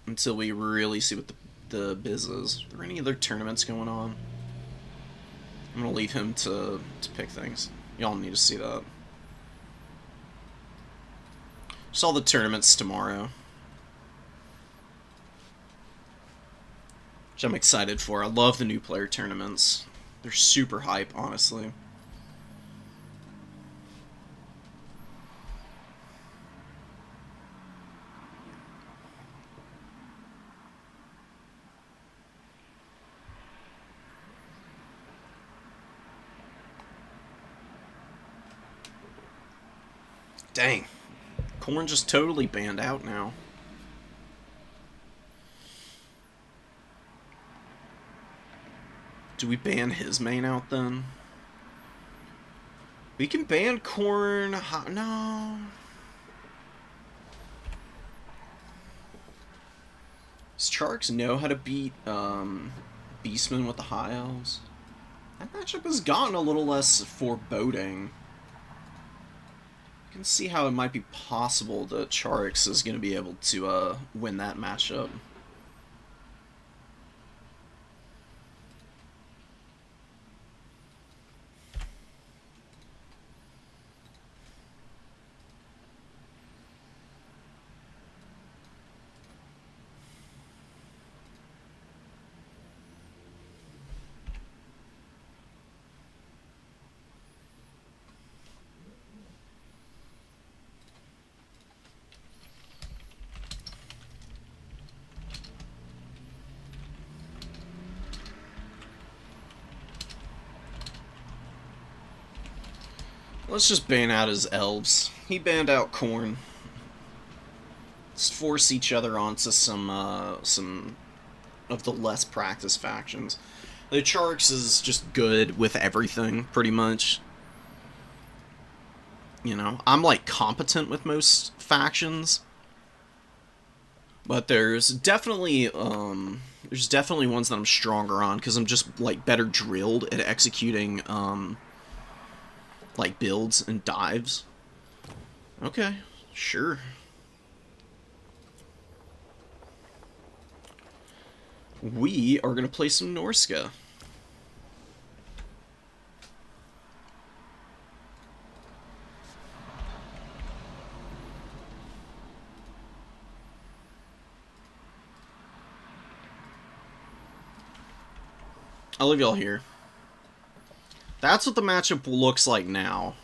until we really see what the biz is. Are there any other tournaments going on? I'm gonna leave him to pick things. Y'all need to see that. Just all the tournaments tomorrow, which I'm excited for. I love the new player tournaments. They're super hype, honestly. Dang. Corn just totally banned out now. Do we ban his main out then? We can ban Corn. No. Does Charks know how to beat Beastmen with the High Elves? That matchup has gotten a little less foreboding. You can see how it might be possible that Charix is going to be able to win that matchup. Let's just ban out his elves. He banned out Corn. Let's force each other onto some of the less practiced factions. The Charks is just good with everything, pretty much. You know, I'm like competent with most factions, but there's definitely ones that I'm stronger on because I'm just like better drilled at executing like builds and dives. Okay, sure. We are gonna play some Norska. I'll leave y'all here. That's what the matchup looks like now.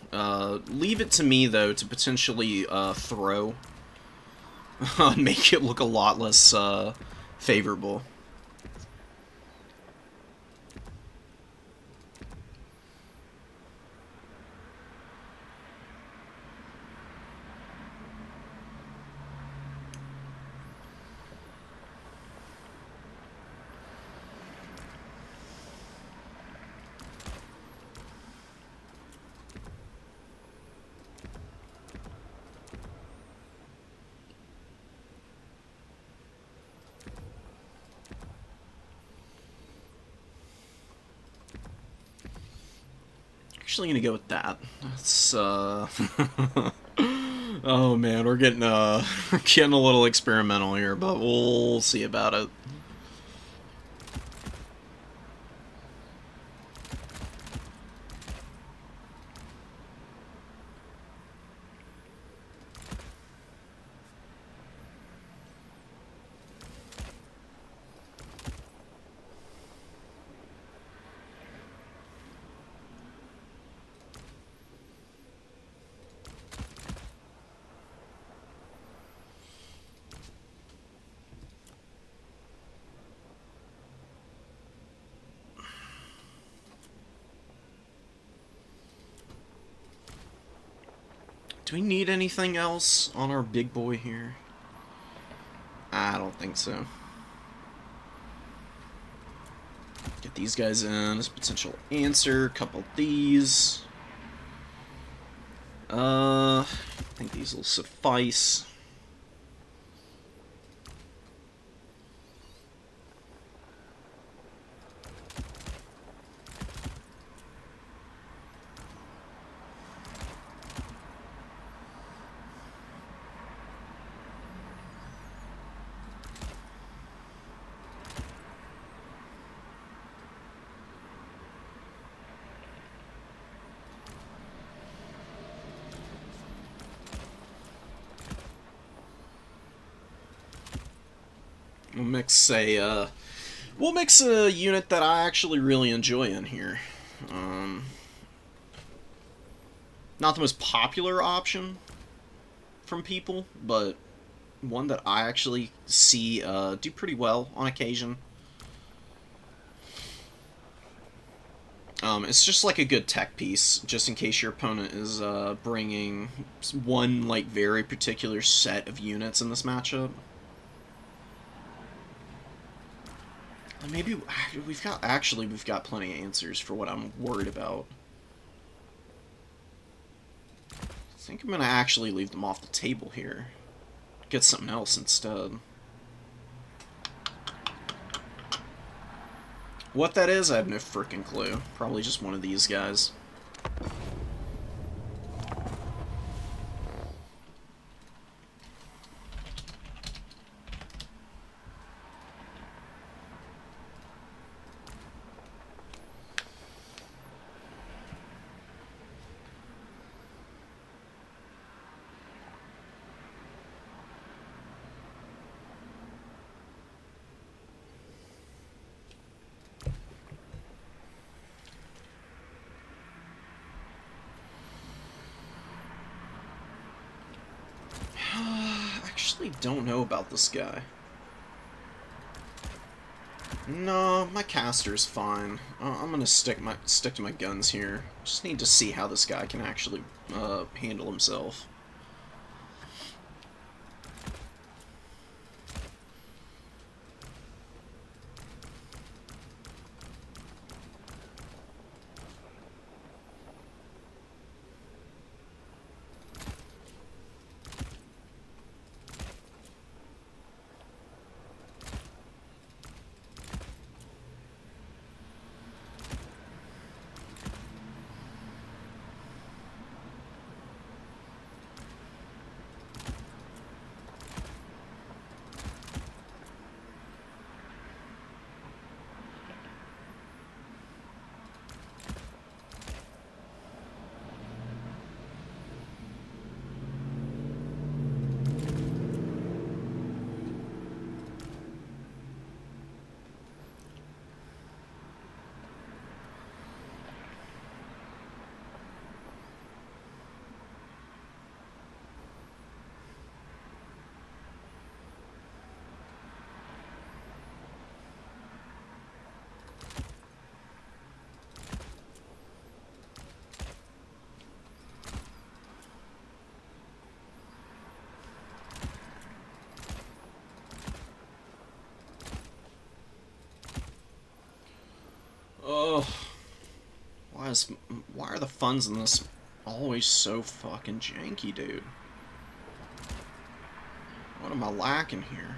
Leave it to me, though, to potentially throw. Make it look a lot less favorable. Actually gonna go with that. That's oh man, we're getting getting a little experimental here, but we'll see about it. Do we need anything else on our big boy here? I don't think so. Get these guys in as potential answer. Couple of these. I think these will suffice. We'll mix a unit that I actually really enjoy in here. Not the most popular option from people, but one that I actually see do pretty well on occasion. It's just like a good tech piece, just in case your opponent is bringing one like very particular set of units in this matchup. Maybe we've got plenty of answers for what I'm worried about. I think I'm gonna actually leave them off the table here. Get something else instead. What that is, I have no freaking clue. Probably just one of these guys. Actually don't know about this guy. No, my caster's fine. I'm gonna stick to my guns here. Just need to see how this guy can actually handle himself. Oh, why are the funds in this always so fucking janky, dude? What am I lacking here?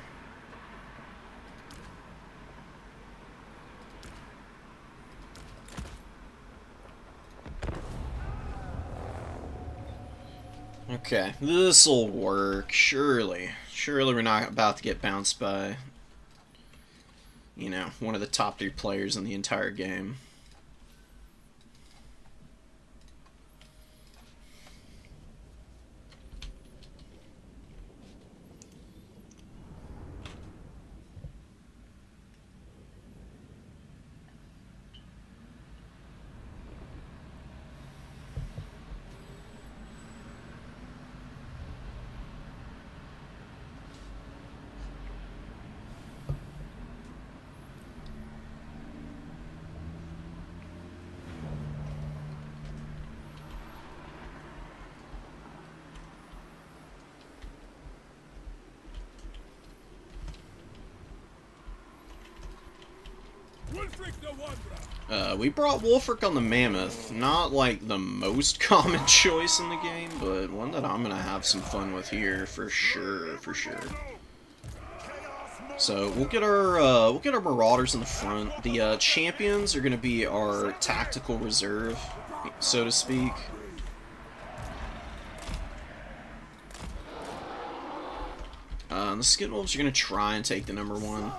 Okay, this'll work, surely. Surely we're not about to get bounced by, you know, one of the top 3 players in the entire game. We brought Wulfric on the Mammoth. Not, like, the most common choice in the game, but one that I'm gonna have some fun with here, for sure, for sure. So, we'll get our Marauders in the front. The, champions are gonna be our tactical reserve, so to speak. The Skinwolves are gonna try and take the #1.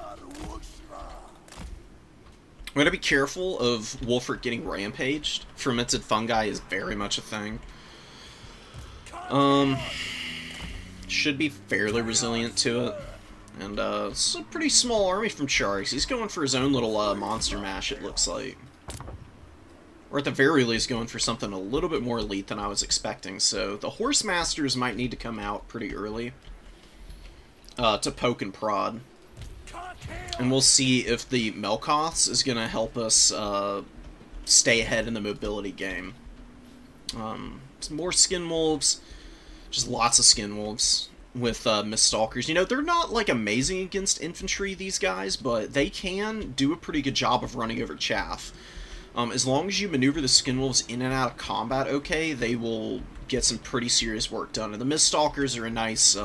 I'm gonna be careful of Wulfric getting rampaged. Fermented fungi is very much a thing. Should be fairly resilient to it. And, it's a pretty small army from Charx. He's going for his own little, monster mash, it looks like. Or at the very least, going for something a little bit more elite than I was expecting. So, the Horse Masters might need to come out pretty early. To poke and prod. And we'll see if the Melkoths is going to help us stay ahead in the mobility game. Some more Skinwolves. Just lots of Skinwolves with Miststalkers. You know, they're not, like, amazing against infantry, these guys, but they can do a pretty good job of running over chaff. As long as you maneuver the Skinwolves in and out of combat okay, they will get some pretty serious work done. And the Miststalkers are a nice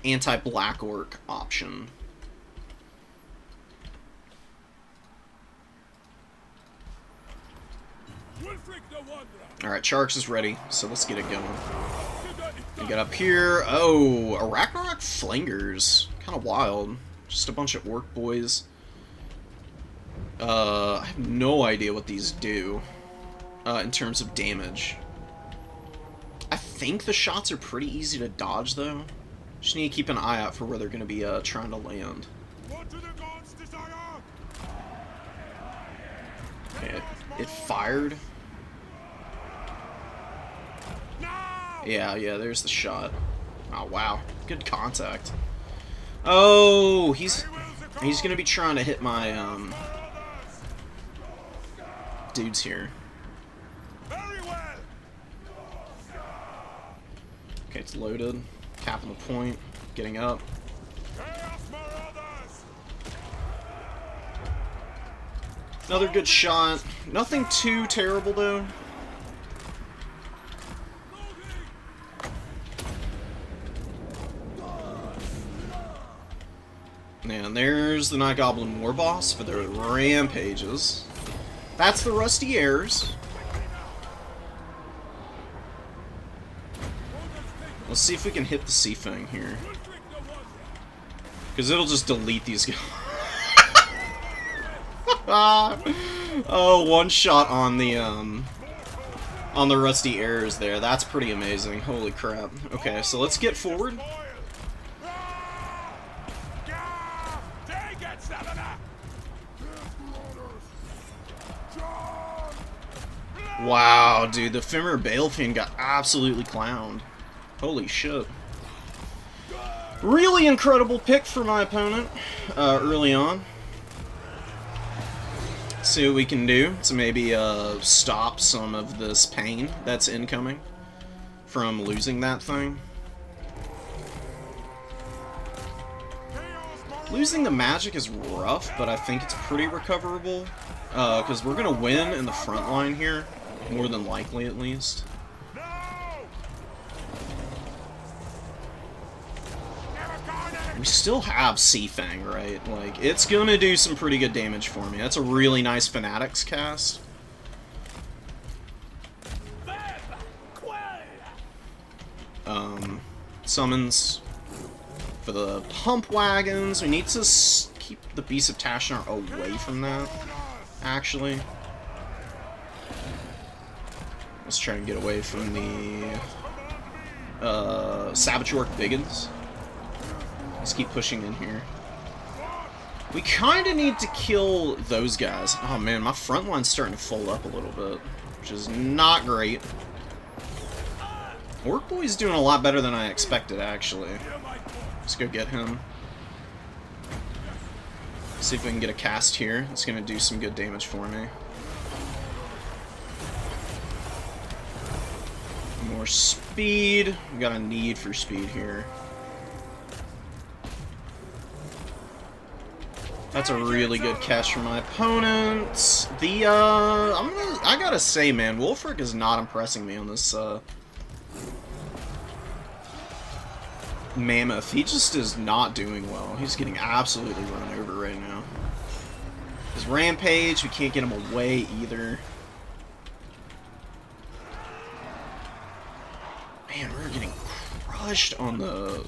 anti-Black Orc option. Alright, Charx is ready, so let's get it going. We get up here. Oh, Arachnarok Flangers. Kind of wild. Just a bunch of orc boys. I have no idea what these do in terms of damage. I think the shots are pretty easy to dodge, though. Just need to keep an eye out for where they're going to be trying to land. Okay, it fired. Yeah, there's the shot. Oh, wow. Good contact. Oh, he's going to be trying to hit my, dudes here. Okay, it's loaded. Capping the point. Getting up. Another good shot. Nothing too terrible, though. And there's the Night Goblin War Boss for their rampages. That's the Rusty Heirs. Let's see if we can hit the Sea Fang here. Because it'll just delete these guys. Oh, one shot on the Rusty Heirs there. That's pretty amazing. Holy crap. Okay, so let's get forward. Wow, dude, the Fimir Balefin got absolutely clowned. Holy shit. Really incredible pick for my opponent early on. See what we can do to maybe stop some of this pain that's incoming from losing that thing. Losing the magic is rough, but I think it's pretty recoverable. Because we're going to win in the front line here. More than likely, at least. We still have Sea Fang, right? Like, it's going to do some pretty good damage for me. That's a really nice Fanatics cast. Summons for the pump wagons. We need to keep the Beast of Tashnar away from that, actually. Let's try and get away from the Savage Orc Biggins. Let's keep pushing in here. We kind of need to kill those guys. Oh man, my front line's starting to fold up a little bit, which is not great. Orc Boy's doing a lot better than I expected, actually. Let's go get him. See if we can get a cast here. It's going to do some good damage for me. More speed. We got a need for speed here. That's a really good catch from my opponent. I gotta say, man, Wulfric is not impressing me on this, Mammoth. He just is not doing well. He's getting absolutely run over right now. His Rampage, we can't get him away either. Man, we're getting crushed on the,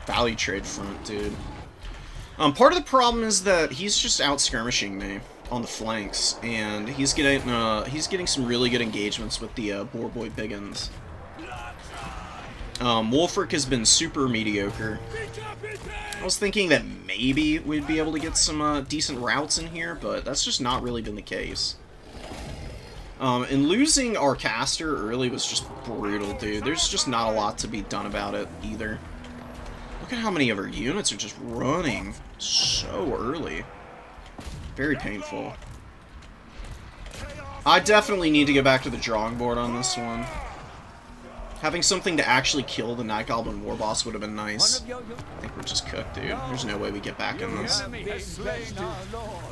value trade front, dude. Part of the problem is that he's just out skirmishing me on the flanks, and he's getting some really good engagements with the Boarboy Biggins. Wulfric has been super mediocre. I was thinking that maybe we'd be able to get some decent routes in here, but that's just not really been the case. And losing our caster early was just brutal, dude. There's just not a lot to be done about it either. Look at how many of our units are just running so early. Very painful. I definitely need to get back to the drawing board on this one. Having something to actually kill the Night Goblin War Boss would have been nice. I think we're just cooked, dude. There's no way we get back in this.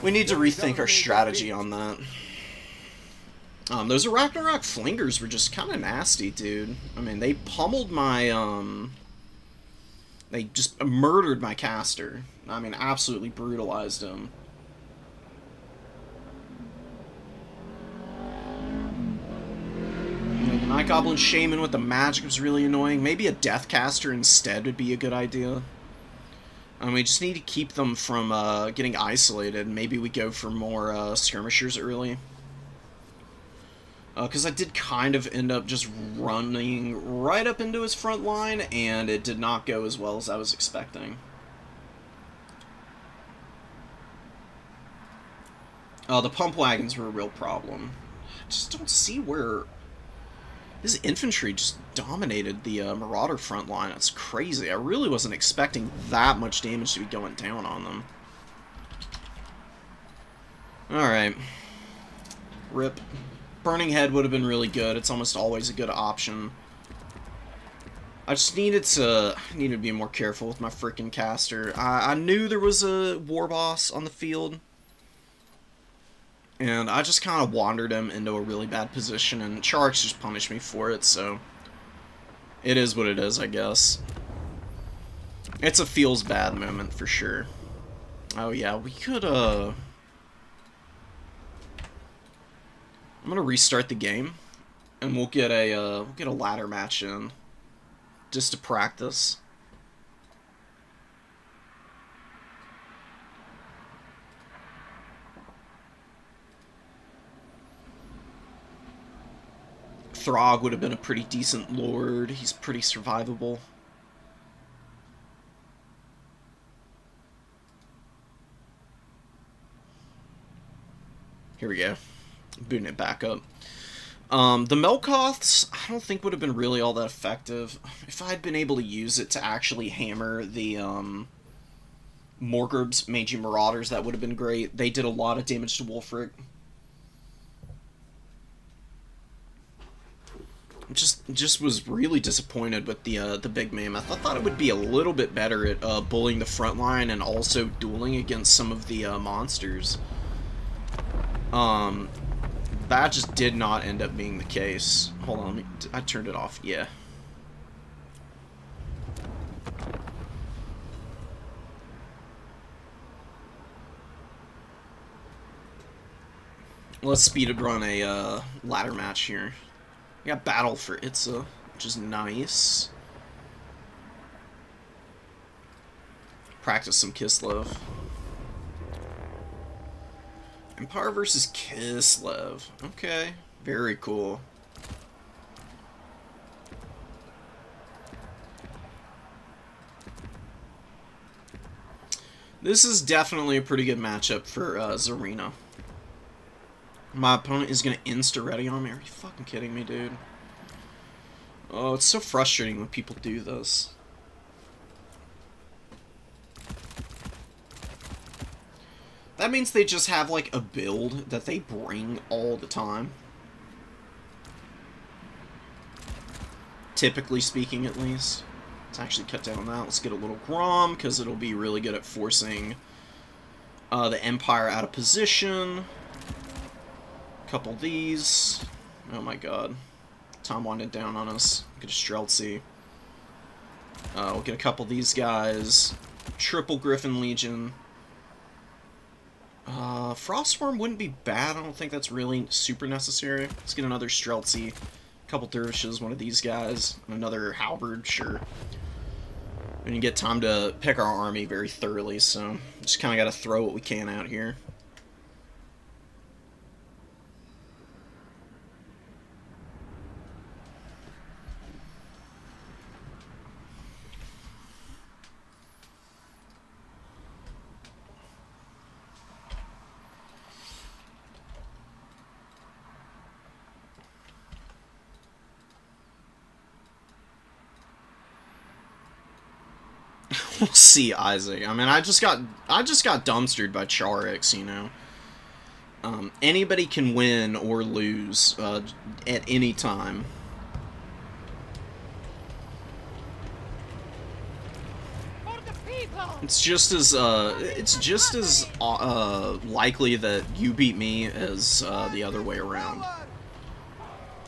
We need to rethink our strategy on that. Those Ragnarok Flingers were just kind of nasty, dude. I mean, they pummeled my, they just murdered my caster. I mean, absolutely brutalized him. The Night Goblin Shaman with the magic was really annoying. Maybe a Deathcaster instead would be a good idea. We just need to keep them from getting isolated. Maybe we go for more skirmishers early. Because I did kind of end up just running right up into his front line, and it did not go as well as I was expecting. The pump wagons were a real problem. I just don't see where... His infantry just dominated the Marauder front line. It's crazy. I really wasn't expecting that much damage to be going down on them. Alright. Rip. Burning Head would have been really good. It's almost always a good option. I just needed to be more careful with my freaking caster. I knew there was a war boss on the field, and I just kind of wandered him into a really bad position, and Charx just punished me for it, so it is what it is, I guess. It's a feels bad moment for sure. Oh yeah, we could I'm gonna restart the game, and we'll get a ladder match in, just to practice. Throg would have been a pretty decent lord. He's pretty survivable. Here we go. Booting it back up. The Melkoths, I don't think would have been really all that effective. If I had been able to use it to actually hammer the Morgrb's Mangy Marauders, that would have been great. They did a lot of damage to Wulfric. Just was really disappointed with the Big Mammoth. I thought it would be a little bit better at bullying the front line and also dueling against some of the monsters. That just did not end up being the case. Hold on, I turned it off. Yeah. Let's speed run a ladder match here. We got Battle for Itza, which is nice. Practice some Kislev. Empire versus Kislev. Okay, very cool. This is definitely a pretty good matchup for Zarina. My opponent is going to insta-ready on me. Are you fucking kidding me, dude? Oh, it's so frustrating when people do this. That means they just have, like, a build that they bring all the time. Typically speaking, at least. Let's actually cut down on that. Let's get a little Grom, because it'll be really good at forcing the Empire out of position. Couple of these. Oh my god. Tom wanted down on us. Get a Streltsy. We'll get a couple of these guys. Triple Griffin Legion. Frostworm wouldn't be bad. I don't think that's really super necessary. Let's get another Streltsy. A couple Dervishes, one of these guys. Another Halberd, sure. And you get time to pick our army very thoroughly, so just kind of got to throw what we can out here. We'll see, Isaac. I mean, I just got dumpstered by Charix, you know. Anybody can win or lose at any time. It's just as likely that you beat me as the other way around.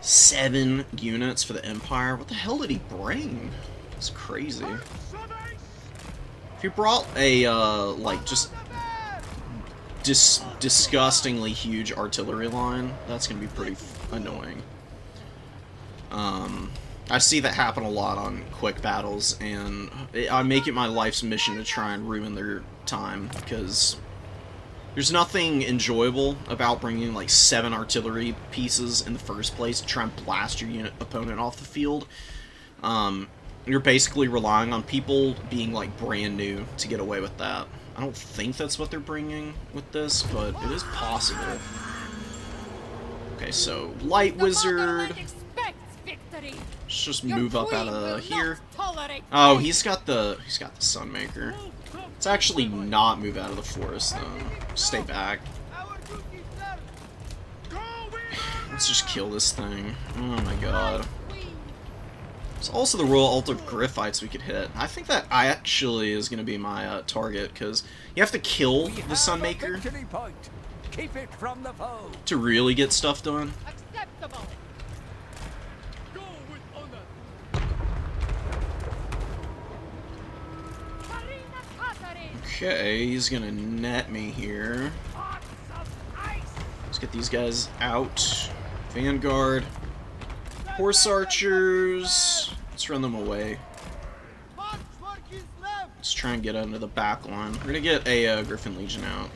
7 units for the Empire. What the hell did he bring? It's crazy. If you brought a like just disgustingly huge artillery line, that's gonna be pretty annoying. I see that happen a lot on quick battles, and I make it my life's mission to try and ruin their time, because there's nothing enjoyable about bringing like 7 artillery pieces in the first place to try and blast your opponent off the field. You're basically relying on people being like brand new to get away with that. I don't think that's what they're bringing with this, but it is possible. Okay, so Light Wizard. Let's just move up out of here. Oh, he's got the Sunmaker. Let's actually not move out of the forest though. Stay back. Let's just kill this thing. Oh my god. It's also the Royal Altar of Gryphites we could hit. I think that actually is going to be my target, because you have to kill the Sunmaker to really get stuff done. Okay, he's going to net me here. Let's get these guys out. Vanguard. Horse archers. Let's run them away. Let's try and get under the back line. We're gonna get a Griffin Legion out.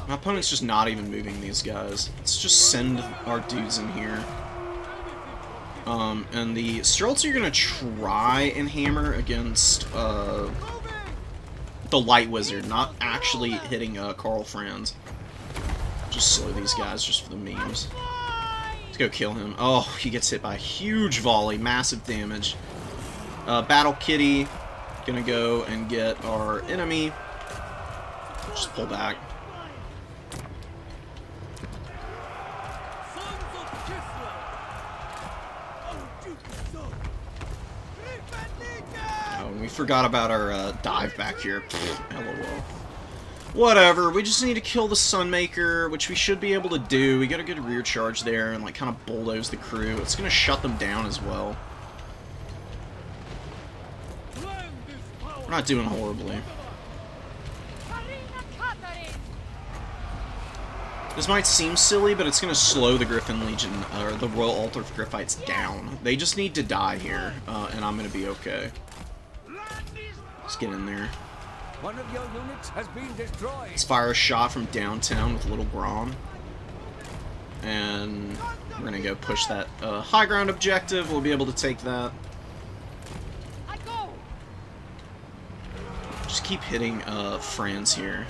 My opponent's just not even moving these guys. Let's just send our dudes in here. And the Streltsy are gonna try and hammer against the Light Wizard, not actually hitting Karl Franz. Just slow these guys just for the memes. Let's go kill him. Oh, he gets hit by a huge volley, massive damage. Battle Kitty, gonna go and get our enemy. Just pull back. Oh, and we forgot about our dive back here. LOL. Whatever, we just need to kill the Sunmaker, which we should be able to do. We got a good rear charge there and like kind of bulldoze the crew. It's gonna shut them down as well. We're not doing horribly. This might seem silly, but it's gonna slow the Griffin Legion, or the Royal Altar of Gryphites down. They just need to die here, and I'm gonna be okay. Let's get in there. One of your units has been destroyed. Let's fire a shot from downtown with Little Grom. And we're gonna go push that high ground objective. We'll be able to take that. Just keep hitting Franz here.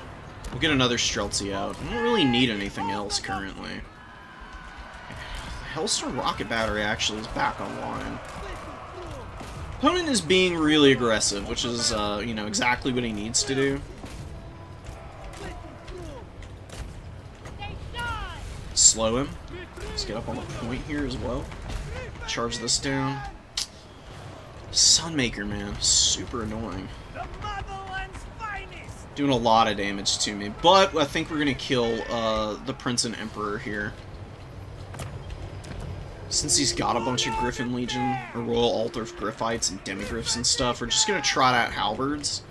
We'll get another Streltsy out. I don't really need anything else currently. Hellstorm Rocket Battery actually is back online. Opponent is being really aggressive, which is, you know, exactly what he needs to do. Slow him. Let's get up on the point here as well. Charge this down. Sunmaker, man. Super annoying. Doing a lot of damage to me. But I think we're going to kill the Prince and Emperor here. Since he's got a bunch of Griffin Legion, or Royal Altar of Griffites and Demigriffs and stuff, we're just going to trot out Halberds.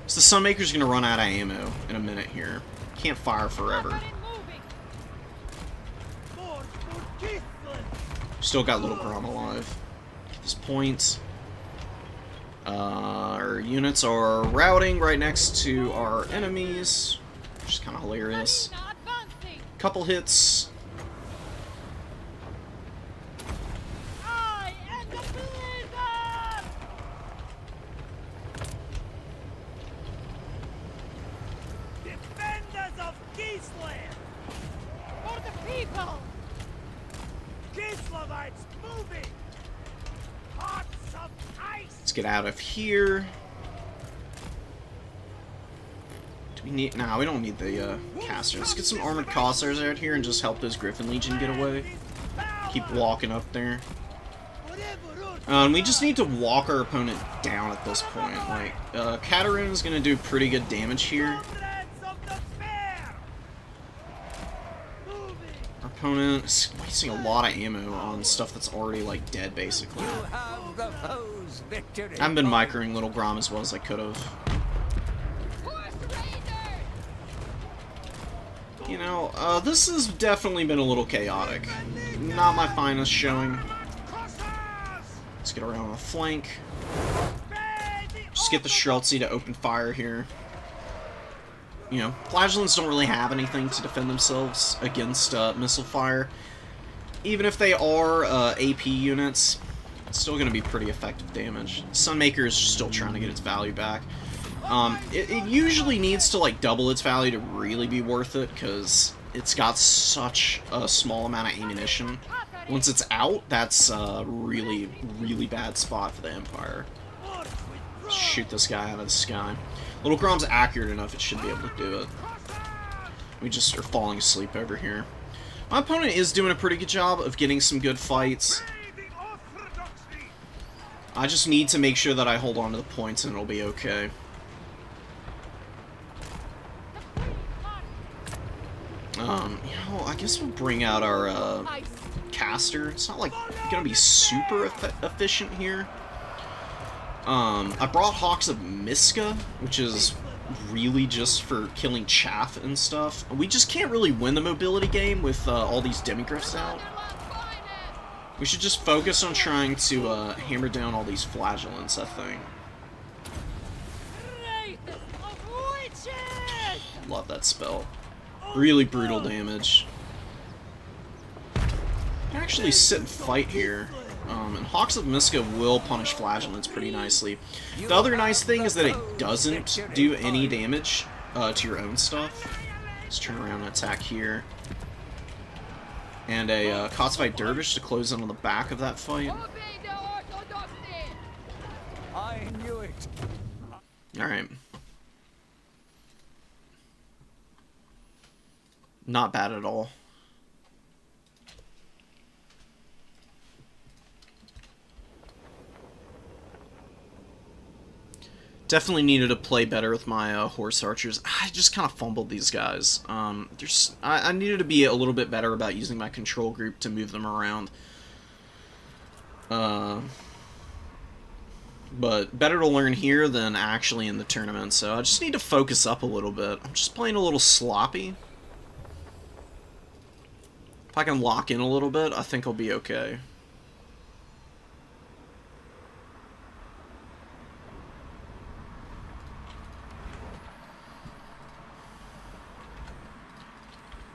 So the Sunmaker's going to run out of ammo in a minute here. Can't fire forever. Still got Little Grom alive. At this point, our units are routing right next to our enemies, which is kind of hilarious. Couple hits. Defenders of Gisland! For the people! Gislavites moving! Hearts of ice! Let's get out of here. Do we need... Nah, we don't need the casters. Let's get some armored cossars out here and just help those Griffin Legion get away. Keep walking up there. We just need to walk our opponent down at this point. Like, Katarina's gonna do pretty good damage here. Our opponent is wasting a lot of ammo on stuff that's already, like, dead, basically. I haven't been microing Little Grom as well as I could have. You know, this has definitely been a little chaotic. Not my finest showing. Let's get around on the flank. Just get the Streltsy to open fire here. You know, Flagellants don't really have anything to defend themselves against missile fire. Even if they are AP units, it's still going to be pretty effective damage. Sunmaker is still trying to get its value back. It usually needs to like double its value to really be worth it, because it's got such a small amount of ammunition. Once it's out, that's a really, really bad spot for the Empire. Shoot this guy out of the sky. Little Grom's accurate enough, it should be able to do it. We just are falling asleep over here. My opponent is doing a pretty good job of getting some good fights. I just need to make sure that I hold on to the points and it'll be okay. You know, I guess we'll bring out our, caster. It's not, like, gonna be super efficient here. I brought Hawks of Miska, which is really just for killing chaff and stuff. We just can't really win the mobility game with, all these Demigriffs out. We should just focus on trying to, hammer down all these Flagellants, I think. Love that spell. Really brutal damage. I can actually sit and fight here. And Hawks of Miska will punish Flagellants pretty nicely. The other nice thing is that it doesn't do any damage to your own stuff. Let's turn around and attack here. And a Kotzvite Dervish to close in on the back of that fight. I knew it. Alright. Not bad at all. Definitely needed to play better with my horse archers. I just kind of fumbled these guys. I needed to be a little bit better about using my control group to move them around. But better to learn here than actually in the tournament, so I just need to focus up a little bit. I'm just playing a little sloppy. If I can lock in a little bit, I think I'll be okay.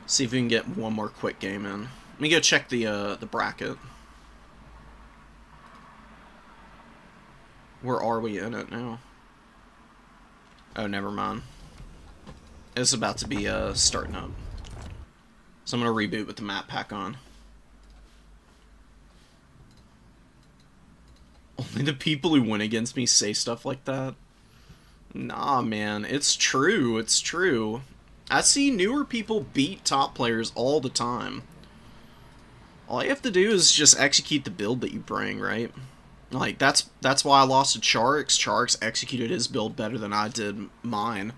See if we can get one more quick game in. Let me go check the bracket. Where are we in it now? Oh, never mind. It's about to be starting up. So I'm gonna reboot with the map pack on. Only the people who win against me say stuff like that? Nah, man. It's true. It's true. I see newer people beat top players all the time. All you have to do is just execute the build that you bring, right? Like, that's why I lost to Charix. Charix executed his build better than I did mine.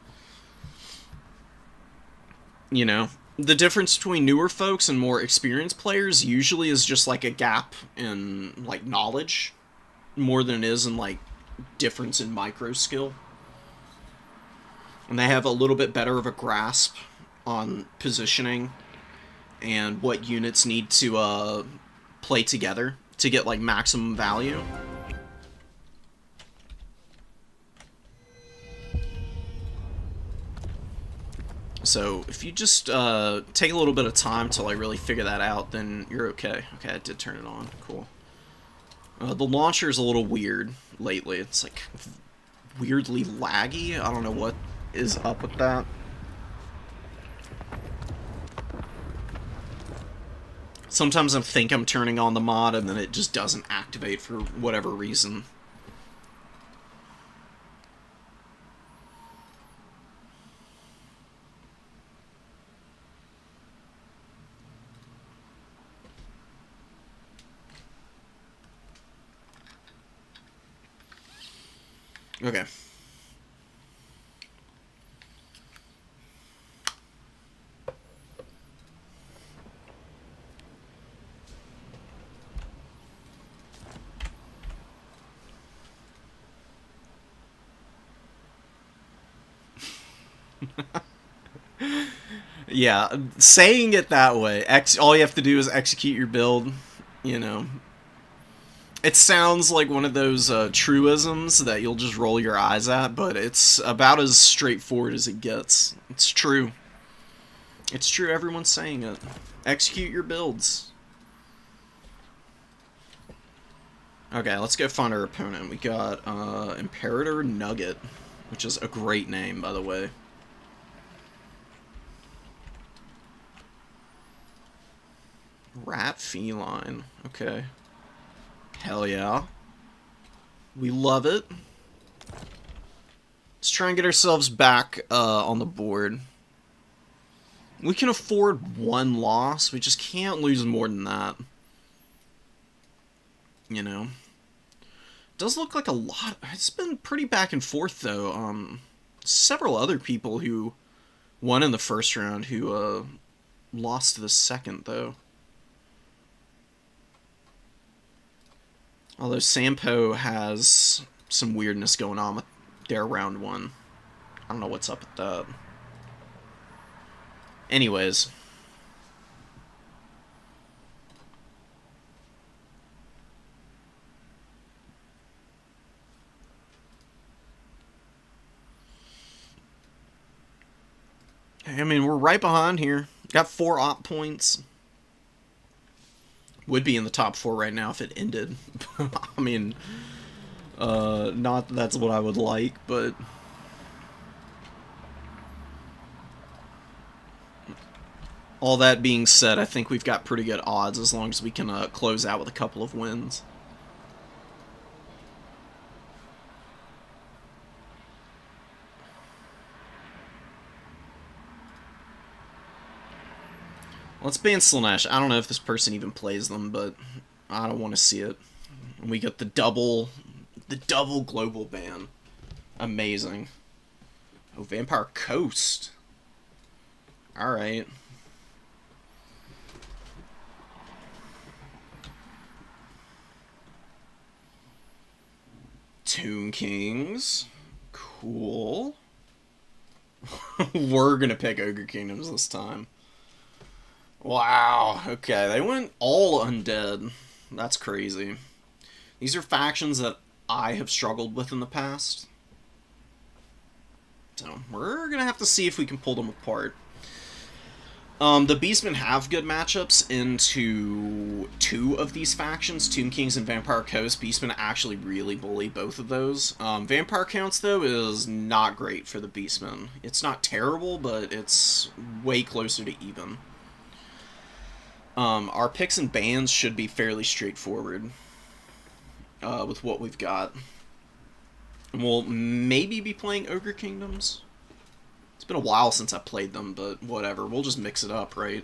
You know, the difference between newer folks and more experienced players usually is just like a gap in, like, knowledge more than it is in, like, difference in micro skill. And they have a little bit better of a grasp on positioning and what units need to play together to get, like, maximum value. So, if you just take a little bit of time to, like, really figure that out, then you're okay. Okay, I did turn it on. Cool. The launcher is a little weird lately. It's, like, weirdly laggy. I don't know what is up with that. Sometimes I think I'm turning on the mod, and then it just doesn't activate for whatever reason. Okay. Yeah, saying it that way, all you have to do is execute your build, you know. It sounds like one of those truisms that you'll just roll your eyes at, but it's about as straightforward as it gets. It's true. It's true, everyone's saying it. Execute your builds. Okay, let's go find our opponent. We got Imperator Nugget, which is a great name, by the way. Rat Feline. Okay. Hell yeah. We love it. Let's try and get ourselves back on the board. We can afford one loss. We just can't lose more than that. You know. Does look like a lot. It's been pretty back and forth, though. Several other people who won in the first round who lost the second, though. Although Sampo has some weirdness going on with their round one. I don't know what's up with that. Anyways. I mean, we're right behind here. Got 4 op points. Would be in the top 4 right now if it ended. I mean, not that that's what I would like, but all that being said, I think we've got pretty good odds as long as we can close out with a couple of wins. Let's ban Slaanesh. I don't know if this person even plays them, but I don't want to see it. And we get the double global ban. Amazing. Oh, Vampire Coast. Alright. Tomb Kings. Cool. We're gonna pick Ogre Kingdoms this time. Wow, okay, they went all undead. That's crazy. These are factions that I have struggled with in the past. So, we're gonna have to see if we can pull them apart. The Beastmen have good matchups into 2 of these factions, Tomb Kings and Vampire Coast. Beastmen actually really bully both of those. Vampire Counts, though, is not great for the Beastmen. It's not terrible, but it's way closer to even. Our picks and bans should be fairly straightforward with what we've got. And we'll maybe be playing Ogre Kingdoms. It's been a while since I played them, but whatever. We'll just mix it up, right?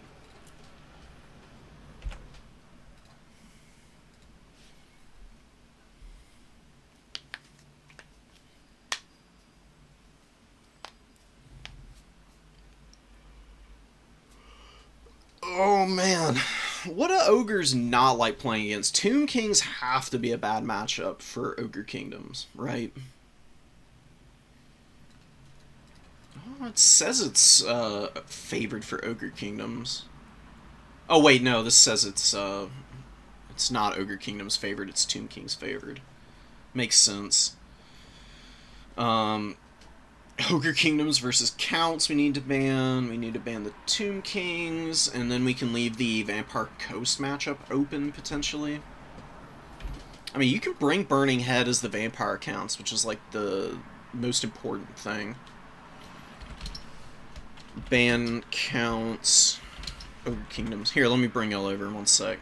Oh man, what do ogres not like playing against? Tomb Kings have to be a bad matchup for Ogre Kingdoms, right? Oh, it says it's favored for Ogre Kingdoms. Oh wait, no, this says it's not Ogre Kingdoms favored, it's Tomb Kings favored. Makes sense. Ogre Kingdoms versus Counts we need to ban. We need to ban the Tomb Kings, and then we can leave the Vampire Coast matchup open, potentially. I mean, you can bring Burning Head as the Vampire Counts, which is, like, the most important thing. Ban Counts. Ogre Kingdoms. Here, let me bring y'all over in one sec.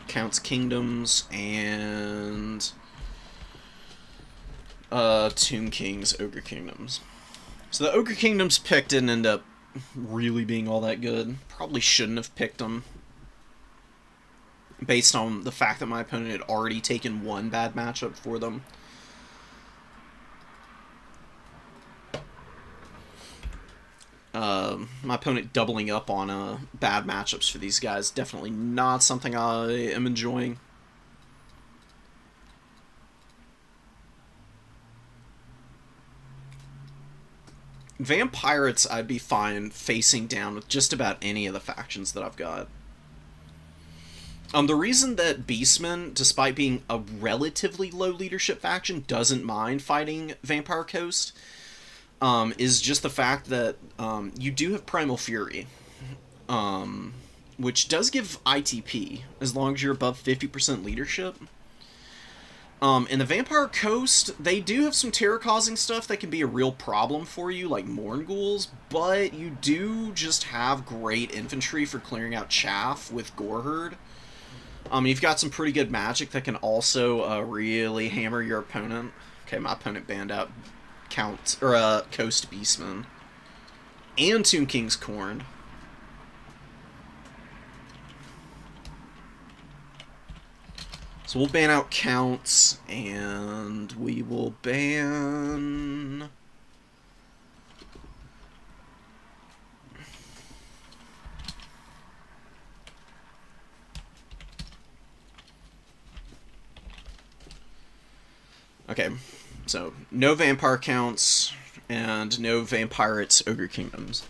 Counts Kingdoms and Tomb Kings, Ogre Kingdoms. So the Ogre Kingdoms pick didn't end up really being all that good. Probably shouldn't have picked them, based on the fact that my opponent had already taken one bad matchup for them. My opponent doubling up on bad matchups for these guys, definitely not something I am enjoying. Vampirates, I'd be fine facing down with just about any of the factions that I've got. The reason that Beastmen, despite being a relatively low leadership faction, doesn't mind fighting Vampire Coast is just the fact that you do have Primal Fury, which does give ITP, as long as you're above 50% leadership. In the Vampire Coast, they do have some terror-causing stuff that can be a real problem for you, like Mournghouls, but you do just have great infantry for clearing out chaff with Goreherd. You've got some pretty good magic that can also really hammer your opponent. Okay, my opponent banned out Coast Beastmen and Tomb King's Corn. So we'll ban out Counts, and we will ban... Okay, so no Vampire Counts, and no Vampirates Ogre Kingdoms.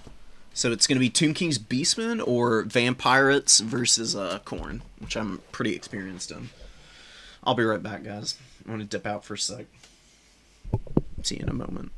So it's going to be Tomb King's Beastmen or Vampirates versus Corn, which I'm pretty experienced in. I'll be right back, guys. I'm going to dip out for a sec. See you in a moment.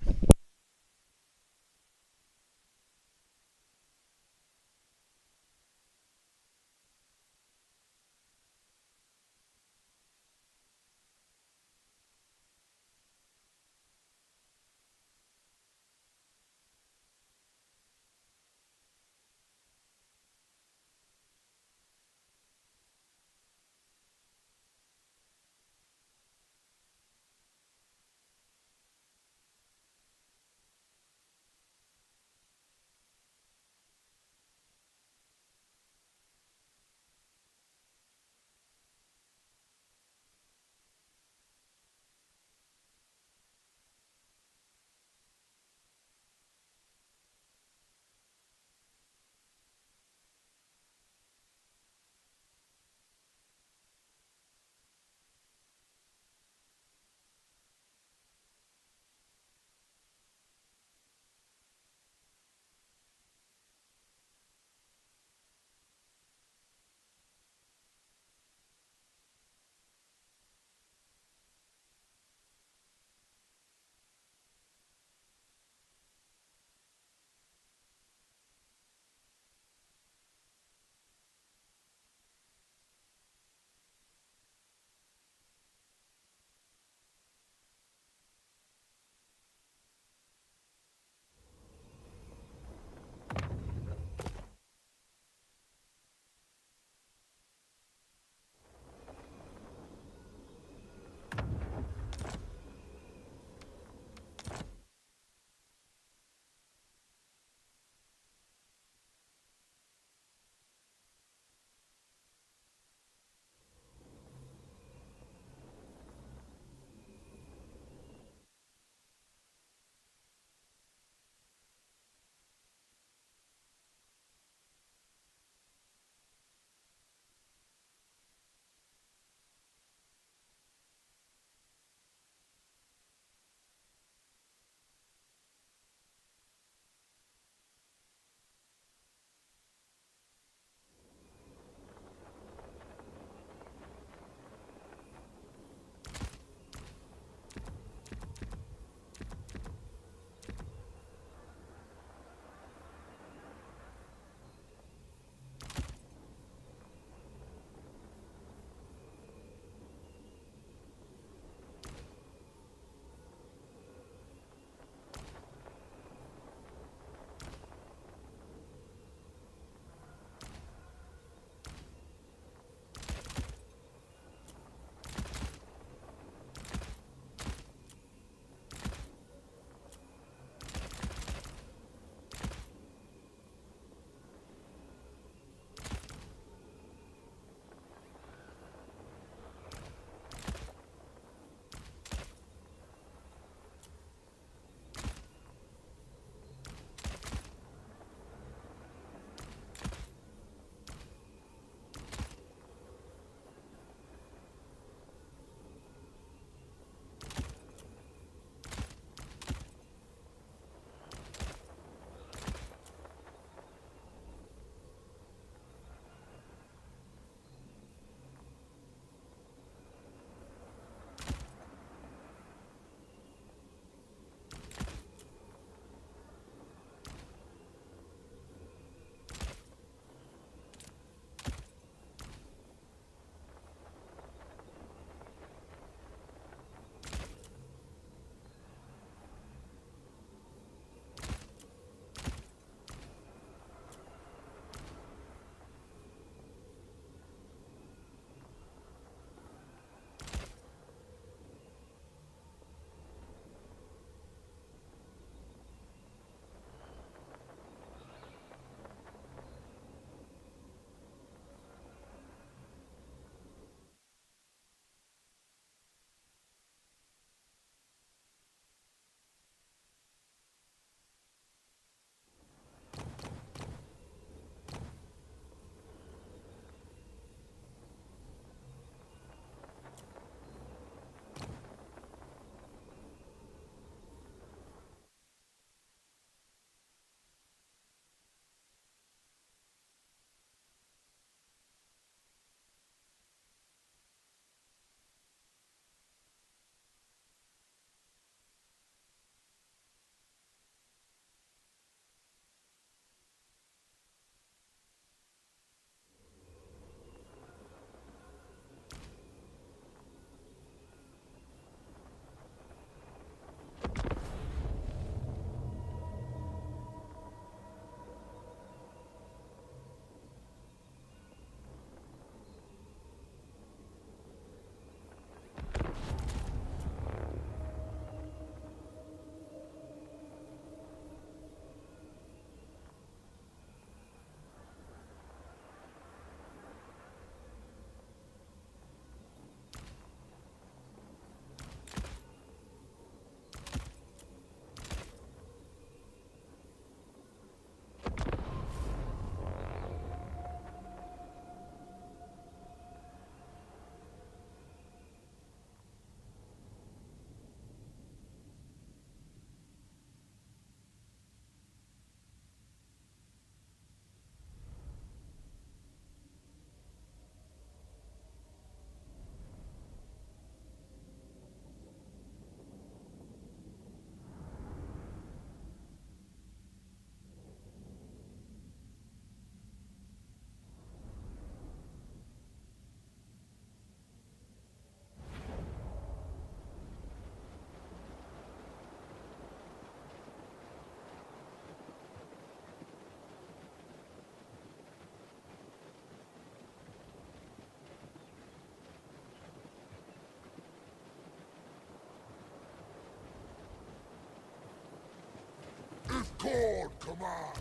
Cord commands!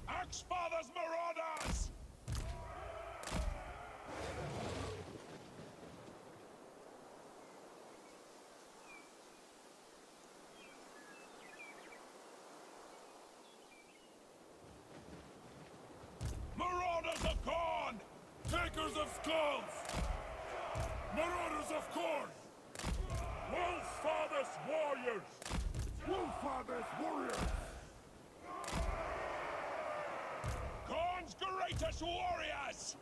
Axfather's Marauders! Marauders of Khorne! Takers of Skulls! Marauders of Khorne! Wolffather's Warriors! Wolffather's warriors! Khorne's greatest warriors!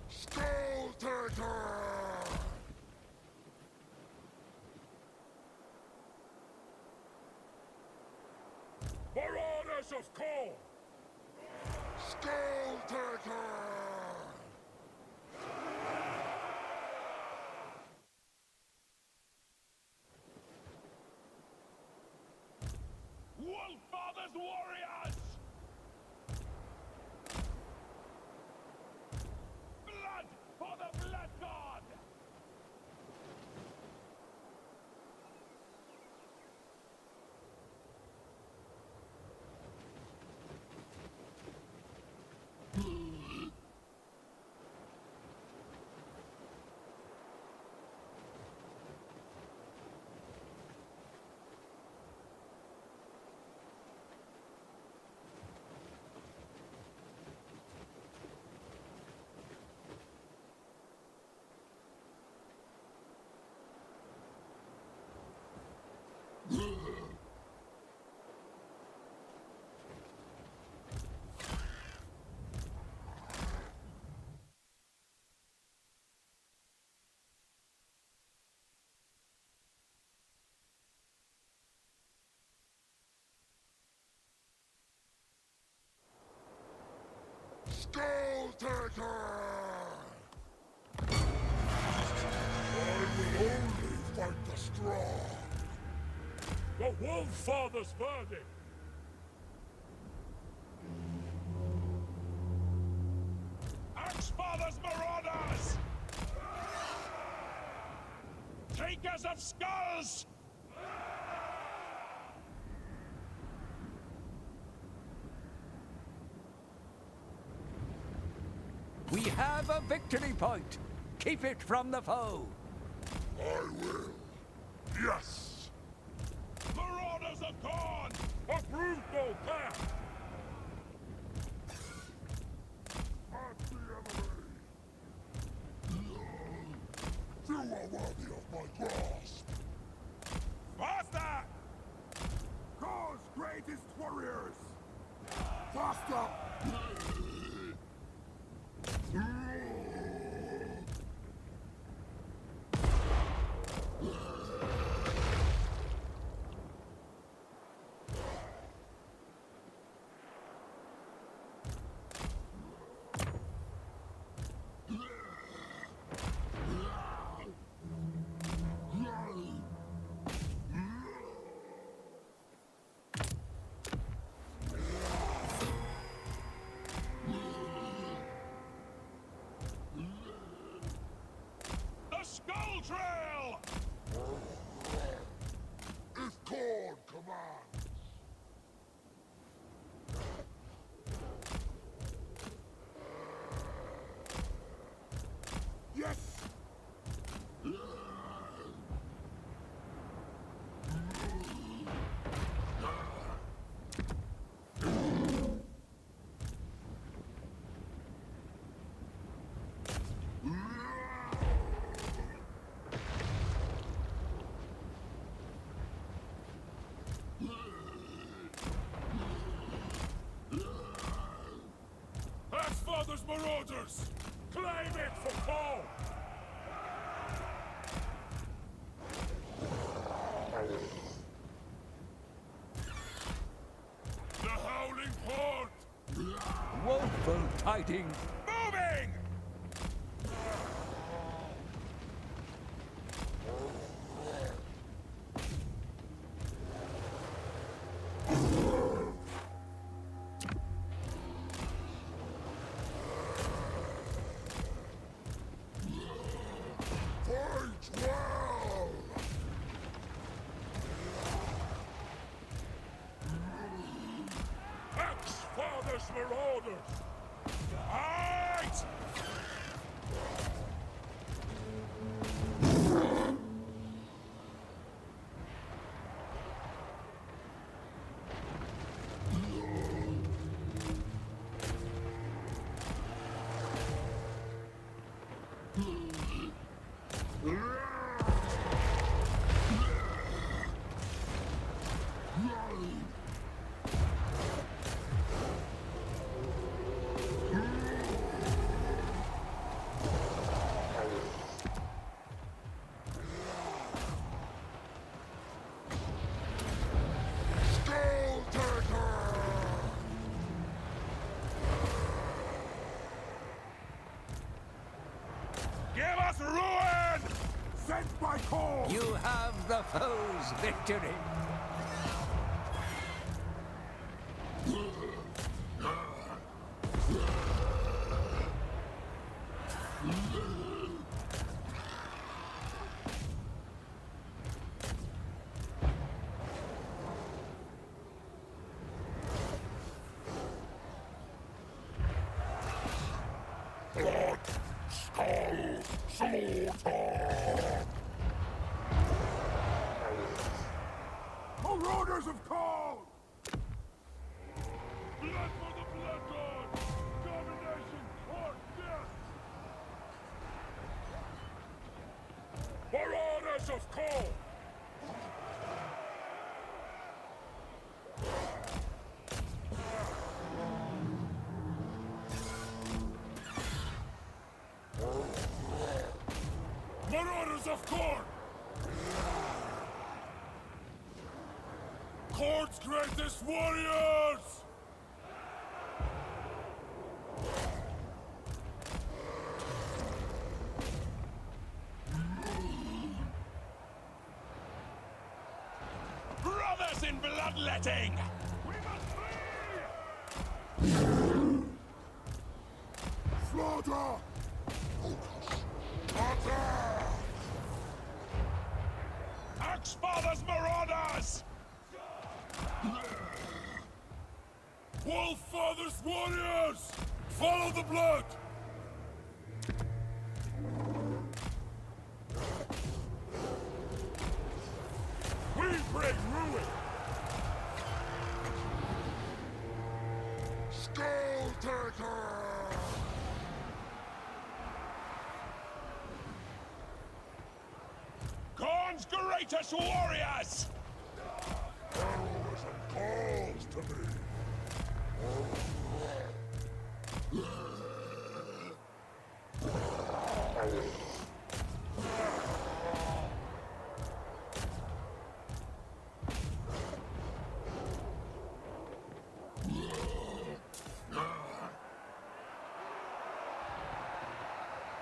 Skull Taker! Marauders of Khorne! Skull Taker! Wolffather's Warriors! Blood for the Blood God! Skull Taker! I will only fight the strong! The Wolffather's verdict! Axfather's Marauders! Takers of Skulls! We have a victory point. Keep it from the foe. I will. Yes! Marauders of Khorne! A brutal path! At the enemy! You are worthy of my grasp! Faster! God's greatest warriors! Faster! The Skull Trail! If Khorne commands! Yes! Axfather's Marauders! Claim it for Khorne! The Howling Horde! Woeful tidings. Moving! Marauders! Fight! Give us ruin! Sent by call! You have the foe's victory. Blood, skull, slaughter! Marauders of Khal! Blood for the Blood God! Domination or death! Marauders of Khal! Marauders of Khorne! Khorne's greatest warriors! Brothers in bloodletting! We must flee! Slaughter! Attack! Axfather's Marauders! Wolffather's warriors! Follow the blood! We bring ruin! Skull Taker! Khorne's greatest warriors! Heroism calls to me!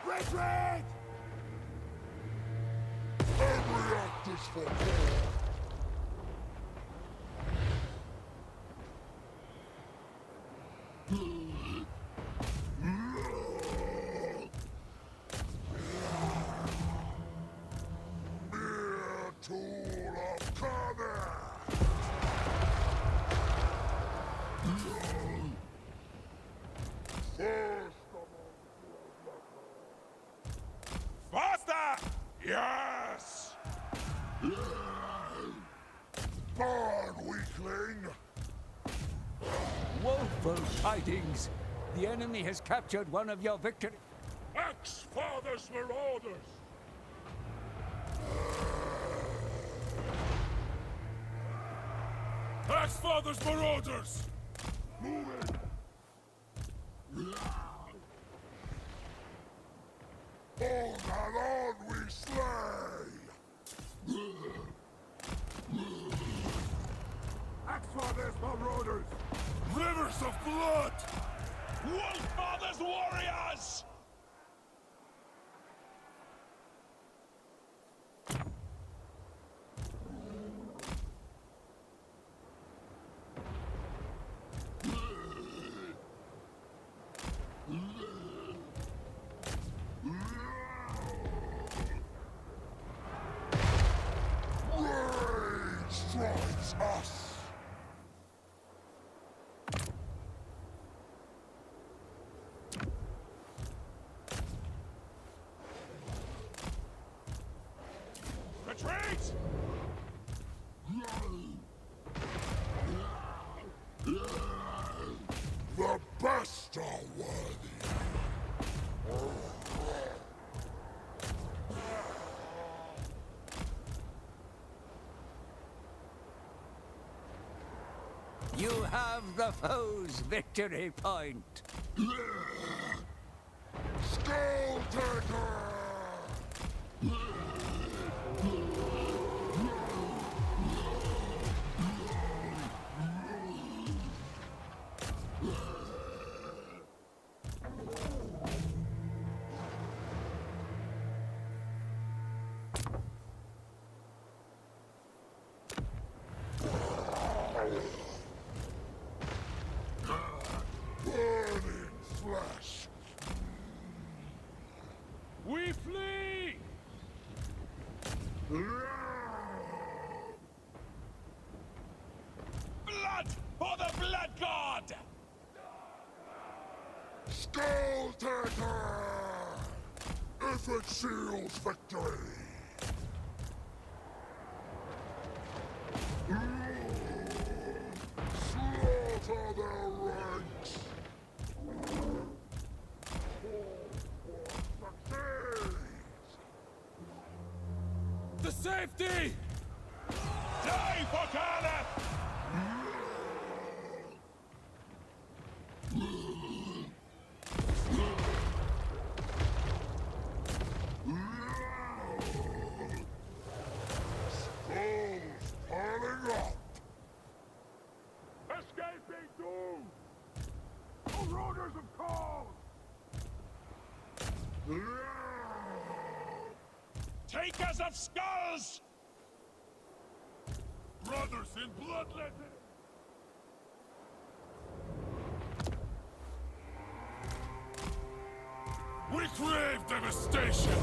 Retreat! Every act is for war! Mere tool of combat! First faster! Yes! Burn, weakling! Woeful tidings. The enemy has captured one of your victory. Axfather's Marauders! Axfather's Marauders! Move in! On and on we slay! Axfather's Marauders! Rivers of blood! Wolffather's warriors! Rage strikes us! You have the foe's victory point. Skull Taker! Burning flesh! We flee! Blood for the Blood God! Skull Taker! If it seals victory! Slaughter their ranks! The safety! Die for Carla! Skulls piling up! Escaping doom! Marauders of Call! Takers of skulls! Brothers in bloodletting! We crave devastation!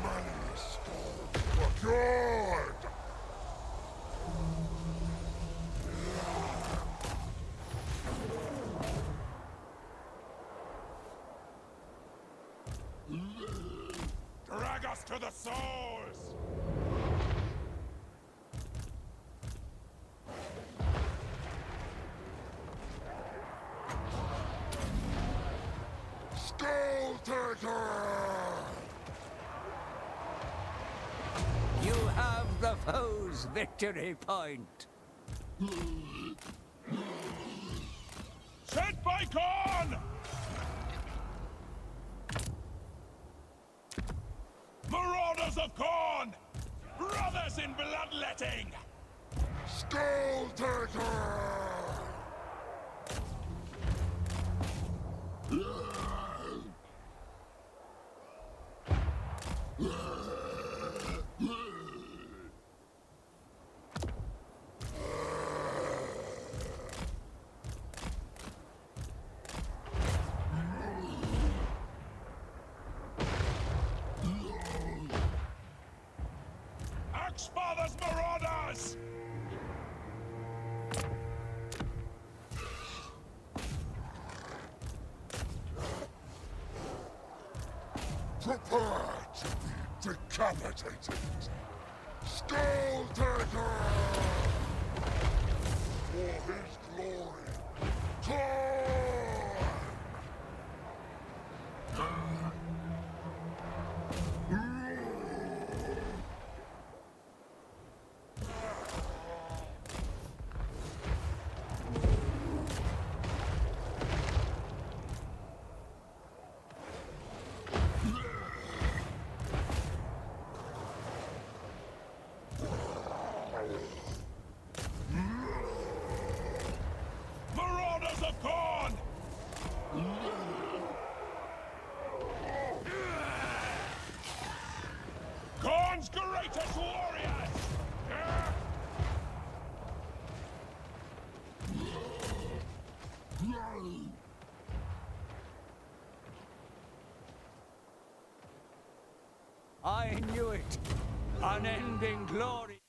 Many skulls procured! Drag us to the source! Skull Taker! You have the foe's victory point. Sent by Khan! Marauders of Khorne! Brothers in bloodletting! Skull Taker! Axfather's Marauders! Prepare to be decapitated! Skull Taker! For his glory! Time! Marauders of Khorne! Khorne's greatest warriors! I knew it. Unending glory.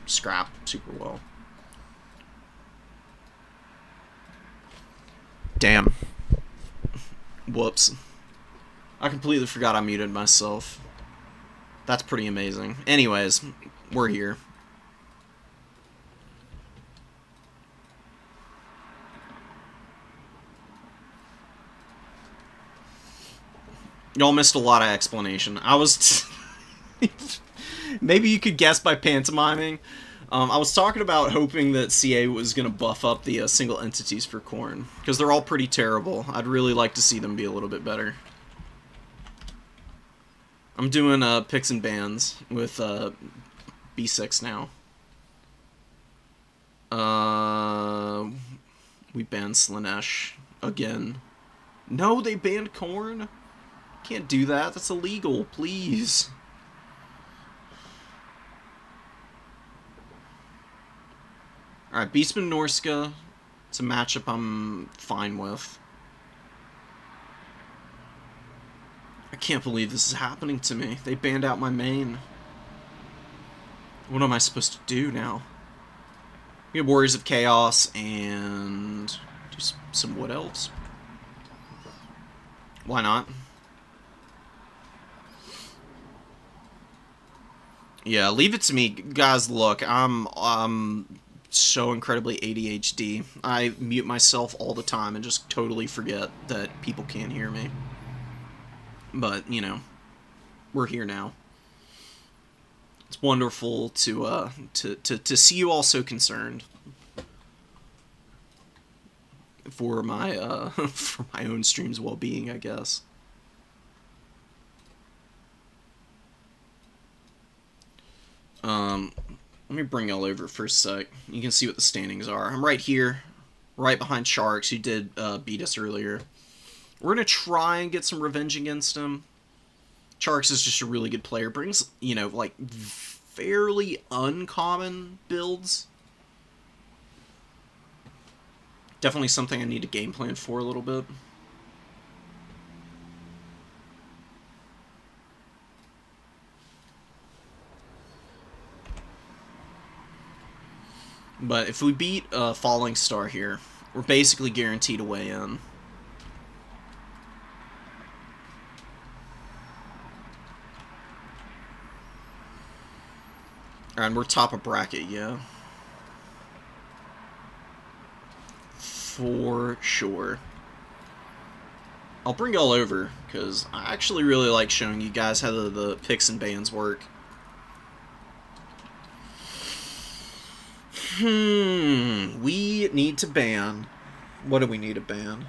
scrap super well. Damn. Whoops. I completely forgot I muted myself. That's pretty amazing. Anyways, we're here. Y'all missed a lot of explanation. I was... Maybe you could guess by pantomiming. I was talking about hoping that CA was going to buff up the single entities for Khorne, because they're all pretty terrible. I'd really like to see them be a little bit better. I'm doing picks and bans with B6 now. We banned Slaanesh again. No, they banned Khorne? Can't do that. That's illegal. Please. Alright, Beastman Norska. It's a matchup I'm fine with. I can't believe this is happening to me. They banned out my main. What am I supposed to do now? We have Warriors of Chaos and do some Wood Elves. Why not? Yeah, leave it to me. Guys, look, I'm so incredibly ADHD. I mute myself all the time and just totally forget that people can't hear me. But, you know, we're here now. It's wonderful to see you all so concerned for my for my own stream's well-being, I guess. Let me bring y'all over for a sec. You can see what the standings are. I'm right here, right behind Sharks, who did beat us earlier. We're going to try and get some revenge against him. Sharks is just a really good player. Brings, you know, like, fairly uncommon builds. Definitely something I need to game plan for a little bit. But if we beat Falling Star here, we're basically guaranteed a way in. And we're top of bracket, yeah. For sure. I'll bring y'all over, because I actually really like showing you guys how the picks and bans work. We need to ban... What do we need to ban?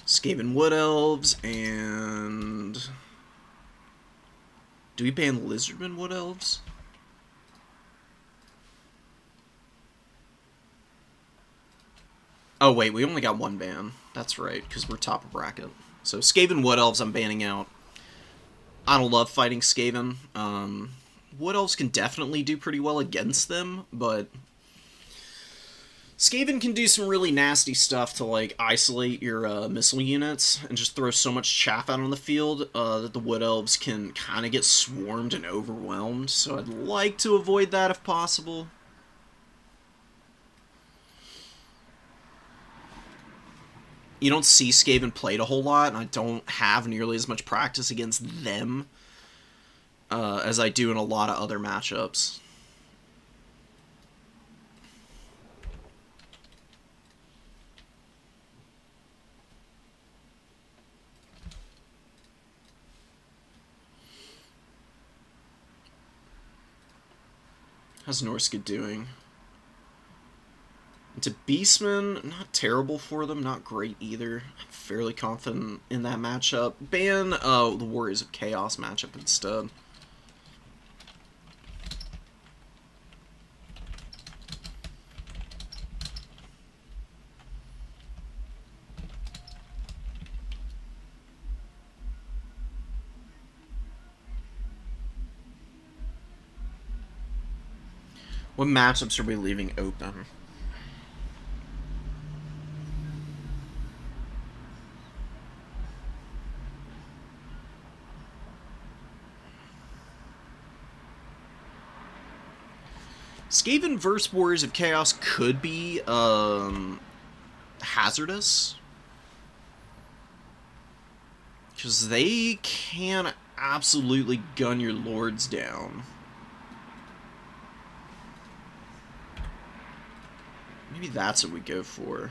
Skaven Wood Elves, and... Do we ban Lizardman Wood Elves? Oh wait, we only got one ban. That's right, because we're top of bracket. So Skaven Wood Elves I'm banning out. I don't love fighting Skaven. Wood Elves can definitely do pretty well against them, but... Skaven can do some really nasty stuff to, like, isolate your missile units and just throw so much chaff out on the field that the Wood Elves can kind of get swarmed and overwhelmed, so I'd like to avoid that if possible. You don't see Skaven played a whole lot, and I don't have nearly as much practice against them as I do in a lot of other matchups. How's Norska doing? Into Beastman, not terrible for them, not great either. I'm fairly confident in that matchup. Ban the Warriors of Chaos matchup instead. What matchups are we leaving open? Skaven vs. Warriors of Chaos could be hazardous. Because they can absolutely gun your lords down. Maybe that's what we go for.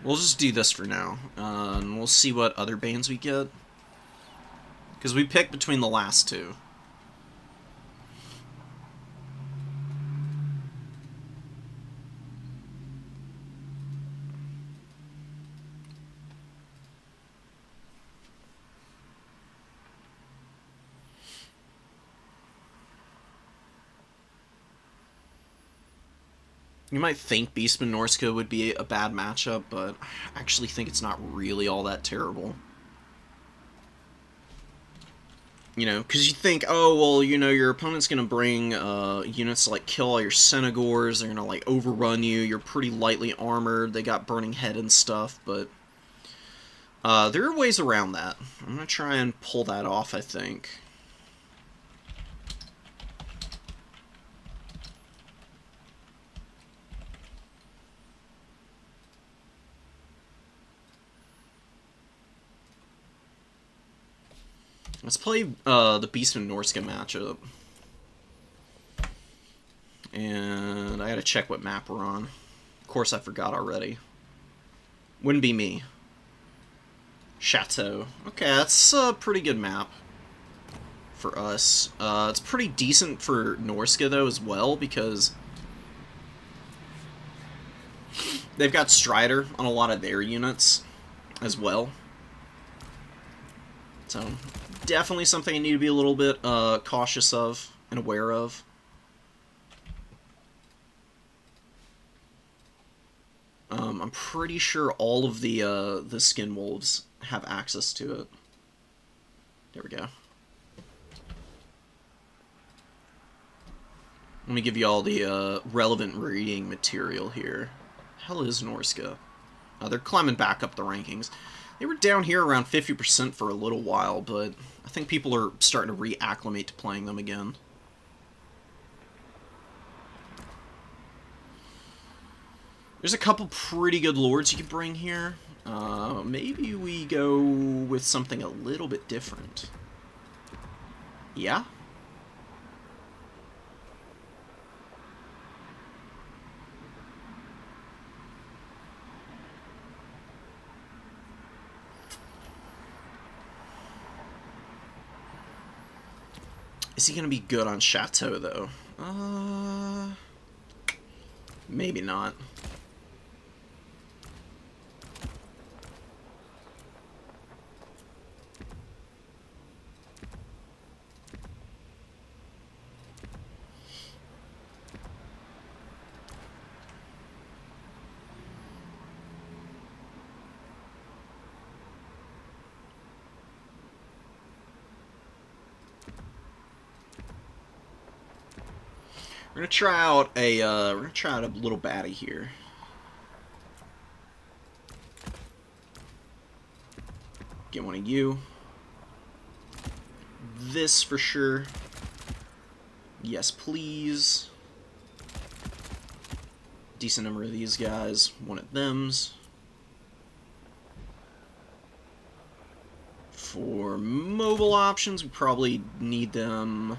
We'll just do this for now, and we'll see what other Banes we get. Because we picked between the last two. You might think Beastman Norska would be a bad matchup, but I actually think it's not really all that terrible. You know, because you think, oh, well, you know, your opponent's going to bring units to, like, kill all your Senegors, they're going to, like, overrun you, you're pretty lightly armored, they got Burning Head and stuff, but there are ways around that. I'm going to try and pull that off, I think. Let's play the Beastman Norska matchup. And I gotta check what map we're on. Of course I forgot already. Wouldn't be me. Chateau. Okay, that's a pretty good map for us. It's pretty decent for Norska, though, as well, because they've got Strider on a lot of their units as well. So, definitely something I need to be a little bit cautious of and aware of. I'm pretty sure all of the Skin Wolves have access to it. There we go. Let me give you all the relevant reading material here. Hell is Norska? They're climbing back up the rankings. They were down here around 50% for a little while, but I think people are starting to reacclimate to playing them again. There's a couple pretty good lords you could bring here. Maybe we go with something a little bit different. Yeah? Is he going to be good on Chateau, though? Maybe not. We're gonna try out a little baddie here. Get one of you. This for sure. Yes, please. Decent number of these guys. One of them's. For mobile options, we probably need them.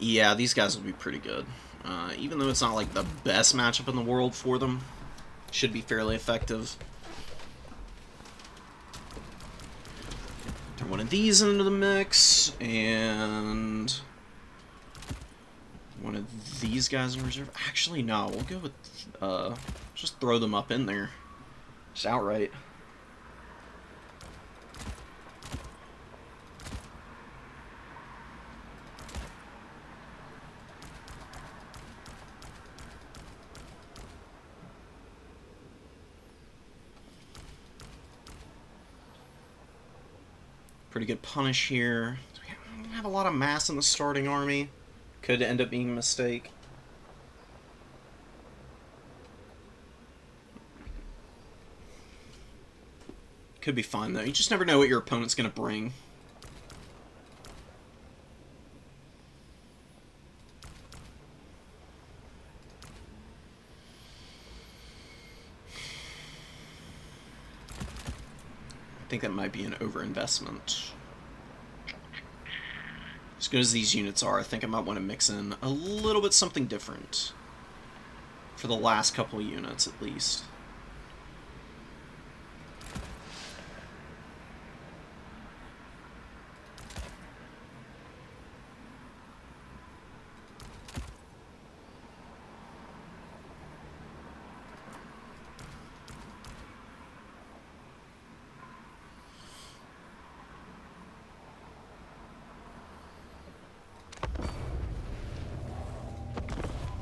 Yeah, these guys will be pretty good. Even though it's not like the best matchup in the world for them, should be fairly effective. Turn one of these into the mix, and one of these guys in reserve. Actually, no, we'll go with, just throw them up in there. Just outright. Pretty good punish here. We don't have a lot of mass in the starting army. Could end up being a mistake. Could be fine, though. You just never know what your opponent's going to bring. I think that might be an overinvestment. As good as these units are, I think I might want to mix in a little bit something different. For the last couple of units, at least.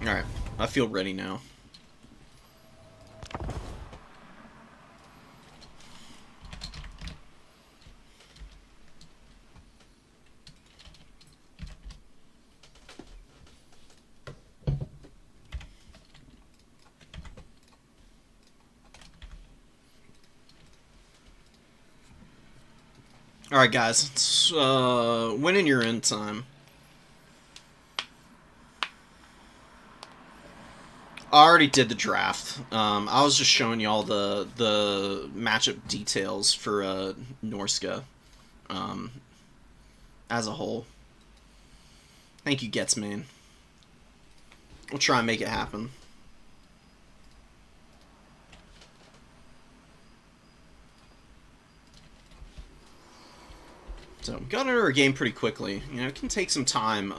Alright, I feel ready now. Alright guys, it's winning your end time. I already did the draft. I was just showing y'all the matchup details for Norska as a whole. Thank you, Getsman. We'll try and make it happen. So, got into our game pretty quickly. You know, it can take some time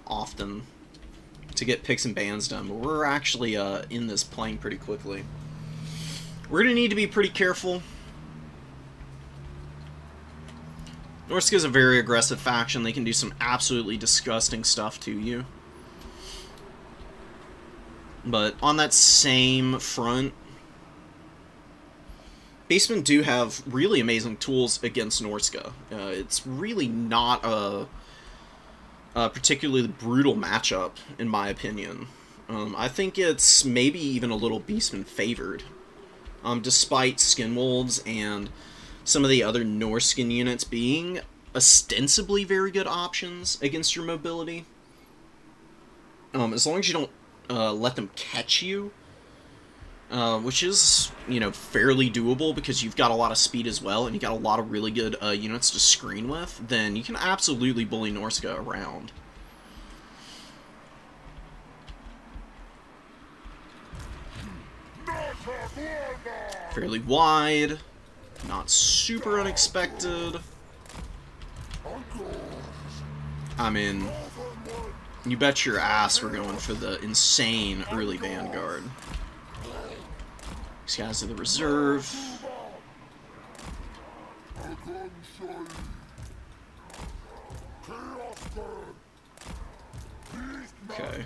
often to get picks and bans done, but we're actually in this playing pretty quickly. We're going to need to be pretty careful. Norska is a very aggressive faction. They can do some absolutely disgusting stuff to you. But on that same front, Basemen do have really amazing tools against Norska. It's really not a particularly brutal matchup, in my opinion. I think it's maybe even a little Beastman favored, despite Skinwolves and some of the other Norskin units being ostensibly very good options against your mobility. As long as you don't let them catch you, which is, you know, fairly doable because you've got a lot of speed as well, and you got a lot of really good units to screen with, then you can absolutely bully Norska around. Fairly wide, not super unexpected. I mean, you bet your ass we're going for the insane early Vanguard. These guys are the reserve. Okay.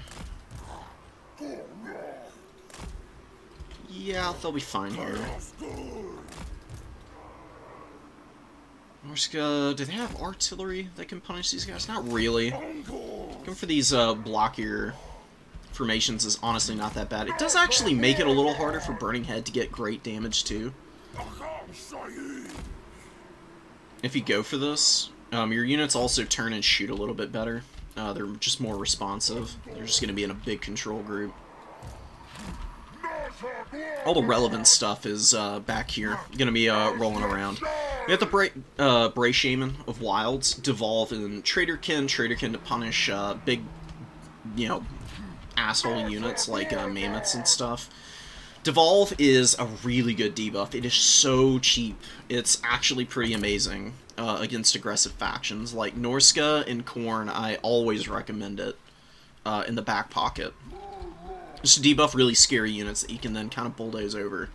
Yeah, they'll be fine here. Norska, do they have artillery that can punish these guys? Not really. Going for these blockier formations is honestly not that bad. It does actually make it a little harder for Burning Head to get great damage too. If you go for this, your units also turn and shoot a little bit better. They're just more responsive. They're just going to be in a big control group. All the relevant stuff is back here. Going to be rolling around. We have the Bray Shaman of Wilds devolve in Traderkin. Traderkin to punish big, you know, asshole units like mammoths and stuff. Devolve is a really good debuff. It is so cheap. It's actually pretty amazing against aggressive factions. Like Norska and Khorne, I always recommend it in the back pocket. Just to debuff really scary units that you can then kind of bulldoze over.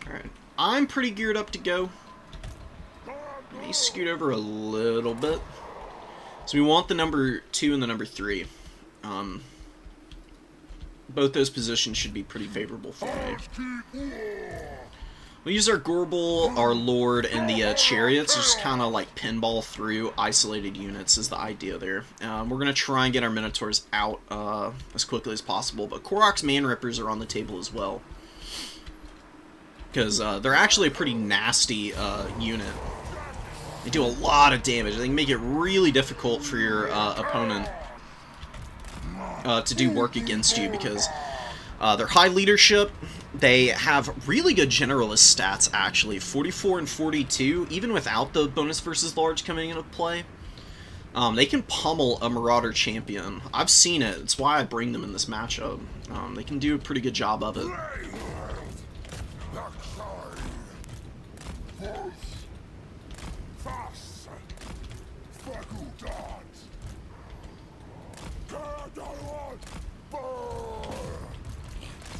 Alright, I'm pretty geared up to go. Let me scoot over a little bit. So we want the number 2 and the number 3. both those positions should be pretty favorable for me. We use our Gorbel, our Lord, and the Chariots to just kind of like pinball through isolated units is the idea there. We're going to try and get our Minotaurs out as quickly as possible, but Korok's Man Rippers are on the table as well. Because they're actually a pretty nasty unit. They do a lot of damage. They can make it really difficult for your opponent to do work against you because they're high leadership. They have really good generalist stats, actually. 44 and 42, even without the bonus versus large coming into play. They can pummel a Marauder champion. I've seen it. It's why I bring them in this matchup. They can do a pretty good job of it.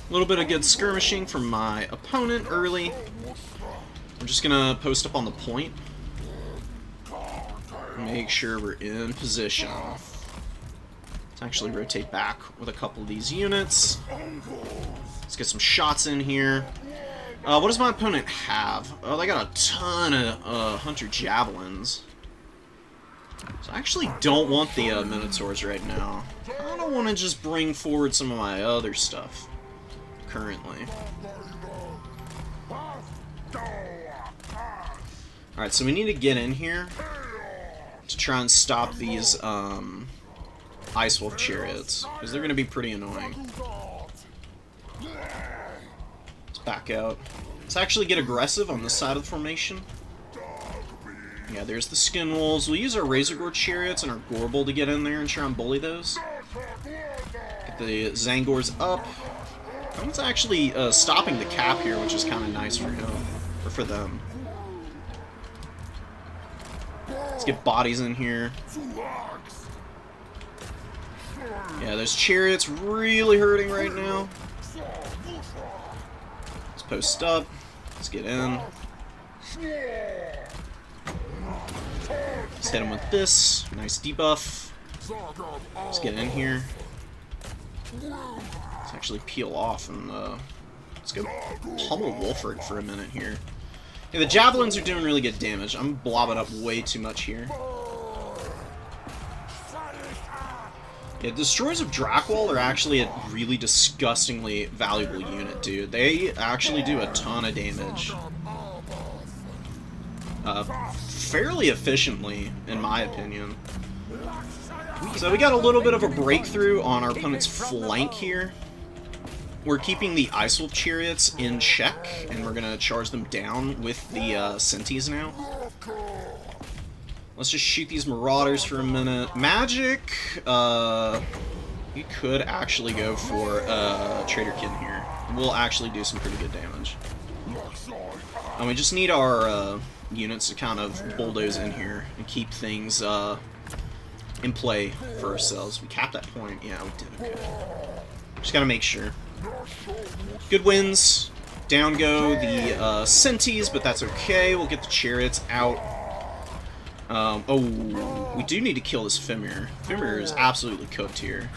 A little bit of good skirmishing from my opponent early. I'm just gonna post up on the point. Make sure we're in position. Let's actually rotate back with a couple of these units. Let's get some shots in here. What does my opponent have? Oh, they got a ton of Hunter Javelins. So I actually don't want the Minotaurs right now. I don't want to just bring forward some of my other stuff currently. Alright, so we need to get in here to try and stop these Ice Wolf Chariots, because they're going to be pretty annoying. Let's back out. Let's actually get aggressive on this side of the formation. Yeah, there's the Skin Wolves. We'll use our Razor Gore Chariots and our Gorbel to get in there and try and bully those. Get the Zangors up. Someone's actually stopping the cap here, which is kind of nice for him, or for them. Let's get bodies in here. Yeah, those Chariots really hurting right now. Let's post up. Let's get in. Let's hit him with this. Nice debuff. Let's get in here. Let's actually peel off and let's go pummel Wolford for a minute here. Yeah, the Javelins are doing really good damage. I'm blobbing up way too much here. Yeah, Destroyers of Drakwall are actually a really disgustingly valuable unit, dude. They actually do a ton of damage. Fairly efficiently, in my opinion. So we got a little bit of a breakthrough on our opponent's flank here. We're keeping the Ice Wolf Chariots in check, and we're going to charge them down with the Sentis now. Let's just shoot these Marauders for a minute. Magic, you could actually go for Traderkin here. We'll actually do some pretty good damage. And we just need our units to kind of bulldoze in here and keep things in play for ourselves. We capped that point. Yeah, we did. Okay. Just gotta make sure. Good wins. Down go the Sentis, but that's okay. We'll get the Chariots out. Oh, we do need to kill this Fimir. Fimir is absolutely cooked here.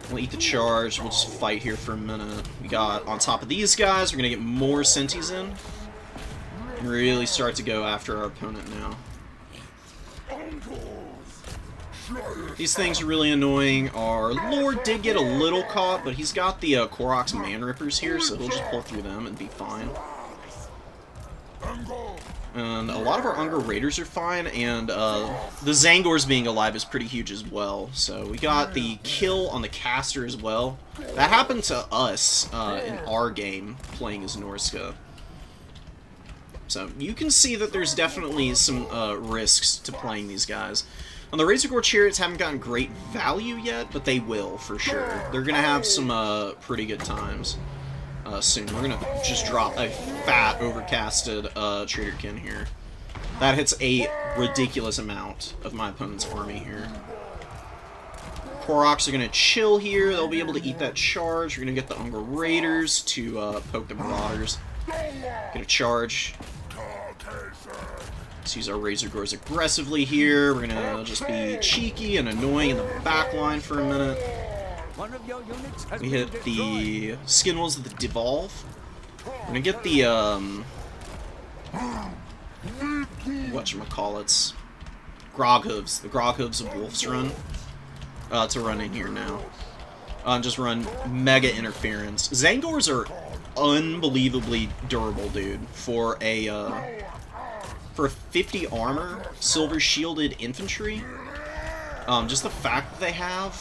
We'll eat the charge. We'll just fight here for a minute. We got on top of these guys. We're gonna get more Sentis in and really start to go after our opponent now. These things are really annoying. Our Lord did get a little caught, but he's got the Korok's Man Rippers here, so he'll just pull through them and be fine. And a lot of our Unger Raiders are fine, and the Zangors being alive is pretty huge as well. So we got the kill on the caster as well. That happened to us in our game, playing as Norska. So you can see that there's definitely some risks to playing these guys. And the Razor Gore Chariots haven't gotten great value yet, but they will, for sure. They're going to have some pretty good times soon. We're going to just drop a fat, overcasted Traderkin here. That hits a ridiculous amount of my opponent's army here. Koroks are going to chill here. They'll be able to eat that charge. We're going to get the Unger Raiders to poke the Marauders. Get a charge. Let's use our Razor Gores aggressively here. We're gonna just be cheeky and annoying in the back line for a minute. One of your units has We been hit destroyed. the skin wolves with the devolve. We're gonna get the whatchamacallits, Groghooves, the Groghooves of Wolf's Run, to run in here now. Just run Mega Interference. Zangors are unbelievably durable, dude. For a 50 armor, silver shielded infantry, just the fact that they have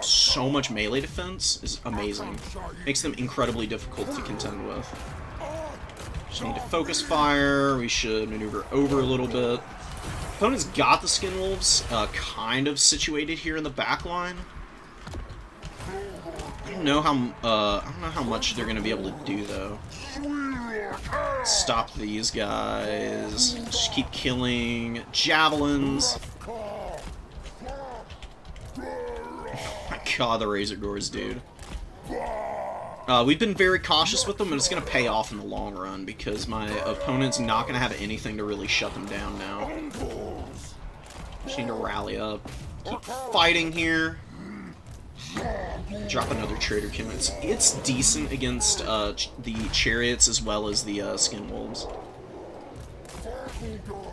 so much melee defense is amazing. Makes them incredibly difficult to contend with. Just need to focus fire. We should maneuver over a little bit. Opponent's got the Skin Wolves kind of situated here in the back line. I don't know how much they're gonna be able to do though. Stop these guys. Just keep killing javelins. Oh my god, the Razor Gores, dude. We've been very cautious with them, but it's going to pay off in the long run because my opponent's not going to have anything to really shut them down now. Just need to rally up. Keep fighting here. Drop another Trader Kin. It's decent against the Chariots as well as the Skin Wolves.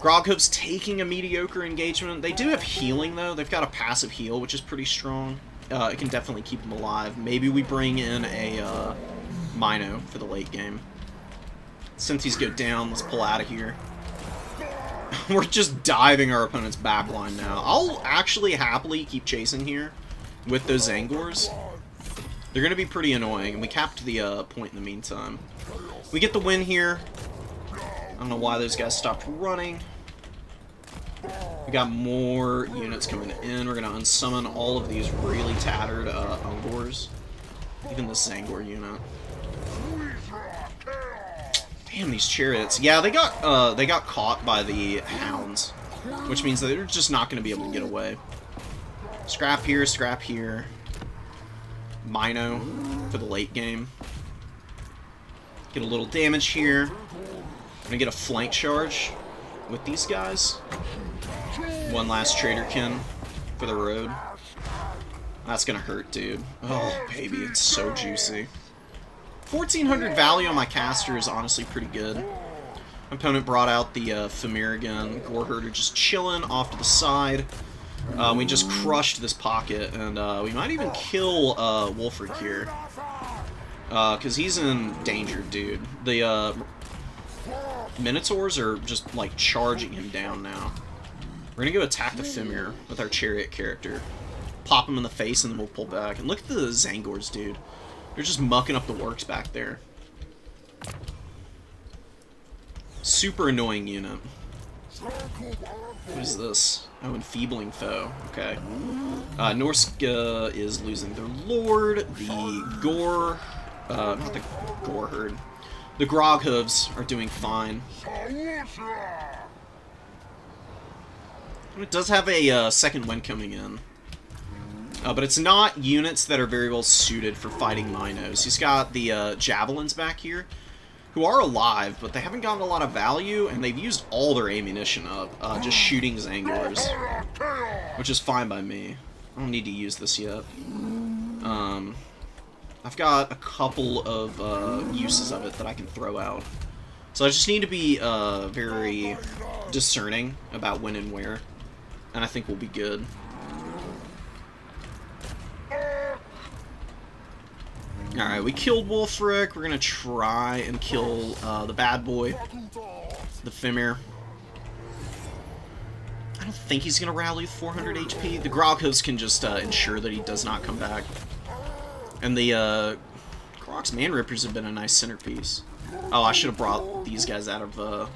Groghoof's taking a mediocre engagement. They do have healing, though. They've got a passive heal, which is pretty strong. It can definitely keep them alive. Maybe we bring in a Mino for the late game. Since these go down, let's pull out of here. We're just diving our opponent's backline now. I'll actually happily keep chasing here with those Zangors. They're going to be pretty annoying, and we capped the point in the meantime. We get the win here. I don't know why those guys stopped running. We got more units coming in. We're going to unsummon all of these really tattered Ungors. Even this Zangor unit. Damn, these Chariots. Yeah, they got caught by the Hounds, which means that they're just not going to be able to get away. Scrap here, scrap here. Mino for the late game. Get a little damage here. I'm going to get a flank charge with these guys. One last Traderkin for the road. That's gonna hurt, dude. Oh, baby, it's so juicy. 1400 value on my caster is honestly pretty good. My opponent brought out the Famirigan Goreherder just chilling off to the side. We just crushed this pocket, and we might even kill Wolfric here. Because he's in danger, dude. The Minotaurs are just, like, charging him down now. We're gonna go attack the Fimir with our Chariot character. Pop him in the face, and then we'll pull back. And look at the Zangors, dude. They're just mucking up the works back there. Super annoying unit. What is this? Oh, Enfeebling Foe. Okay. Norska is losing their lord. The not the Goreherd. The Groghooves are doing fine. It does have a second wind coming in. But it's not units that are very well suited for fighting Minos. He's got the Javelins back here, who are alive, but they haven't gotten a lot of value, and they've used all their ammunition up, just shooting Zangors, which is fine by me. I don't need to use this yet. I've got a couple of uses of it that I can throw out. So I just need to be very discerning about when and where, and I think we'll be good. Alright, we killed Wolfric. We're gonna try and kill the bad boy, the Fimir. I don't think he's gonna rally with 400 HP. The Groghooves can just ensure that he does not come back. And the Grog's Manrippers have been a nice centerpiece. Oh, I should have brought these guys out of the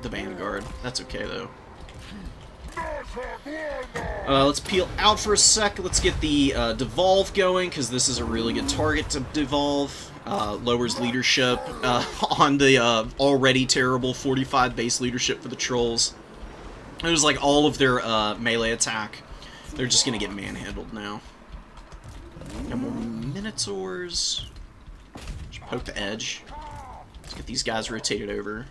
Vanguard. That's okay, though. Let's peel out for a sec. Let's get the Devolve going, because this is a really good target to Devolve. Lowers leadership on the already terrible 45 base leadership for the Trolls. It was like all of their melee attack. They're just going to get manhandled now. Got more Minotaurs. Just poke the edge. Let's get these guys rotated over.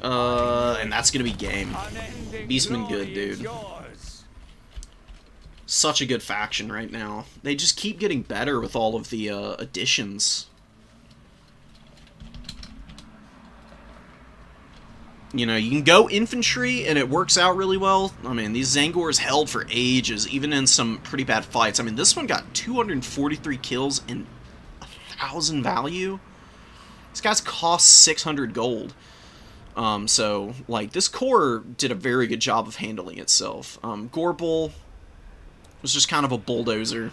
And that's gonna be game. Unending Beastman good, glory is dude. yours. Such a good faction right now. They just keep getting better with all of the additions. You know, you can go infantry, and it works out really well. I mean, these Zangors held for ages, even in some pretty bad fights. I mean, this one got 243 kills and 1,000 value. This guy's cost 600 gold. So, like, this core did a very good job of handling itself. Gorbel was just kind of a bulldozer.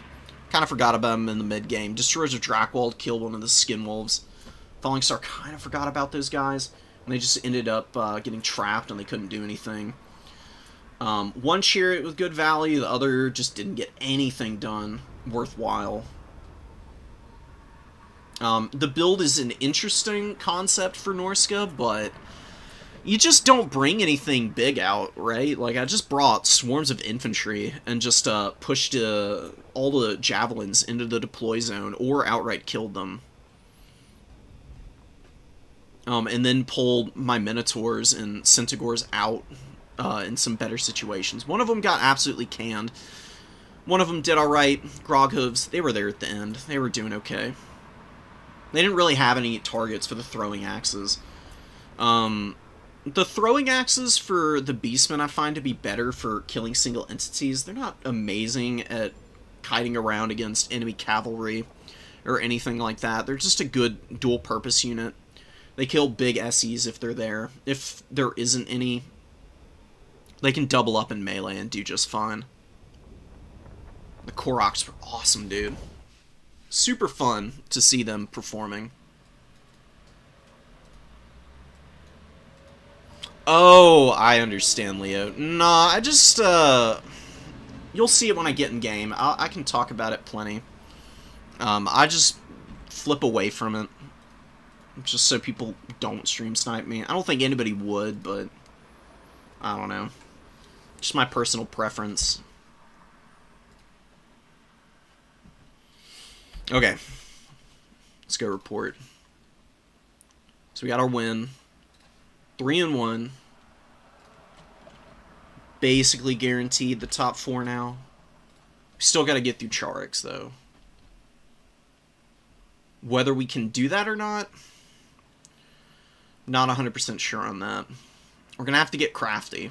Kind of forgot about him in the mid-game. Destroyers of Drakwold killed one of the Skinwolves. Falling Star kind of forgot about those guys. And they just ended up getting trapped and they couldn't do anything. One chariot with good value, the other just didn't get anything done worthwhile. The build is an interesting concept for Norska, but you just don't bring anything big out, right? Like, I just brought swarms of infantry and just pushed all the javelins into the deploy zone or outright killed them. And then pulled my Minotaurs and Centaurs out in some better situations. One of them got absolutely canned. One of them did alright. Groghooves, they were there at the end. They were doing okay. They didn't really have any targets for the throwing axes. The throwing axes for the Beastmen I find to be better for killing single entities. They're not amazing at kiting around against enemy cavalry or anything like that. They're just a good dual-purpose unit. They kill big SEs if they're there. If there isn't any, they can double up in melee and do just fine. The Koroks were awesome, dude. Super fun to see them performing. Oh, I understand, Leo. Nah, I just, you'll see it when I get in game. I can talk about it plenty. I just flip away from it. Just so people don't stream snipe me. I don't think anybody would, but I don't know. Just my personal preference. Okay. Let's go report. So we got our win. 3-1. Basically guaranteed the top 4 now. We still got to get through Charax, though. Whether we can do that or not, not 100% sure on that. We're going to have to get crafty.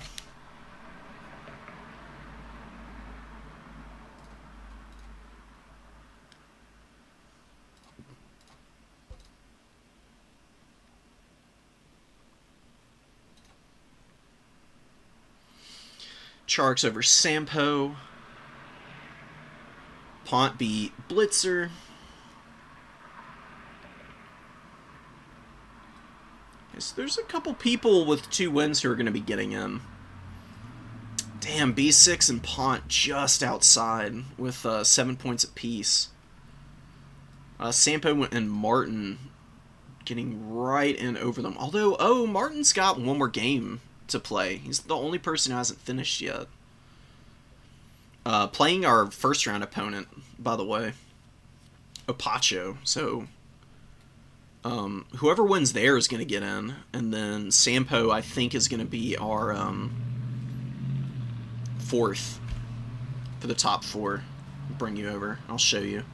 Charax over Sampo. Pont beat Blitzer. So there's a couple people with 2 wins who are going to be getting in. Damn, B6 and Pont just outside with 7 points apiece. Sampo and Martin getting right in over them. Although, oh, Martin's got one more game to play. He's the only person who hasn't finished yet. Playing our first round opponent, by the way. Opacho, so whoever wins there is going to get in, and then Sampo, I think, is going to be our 4th for the top 4. I'll bring you over. I'll show you.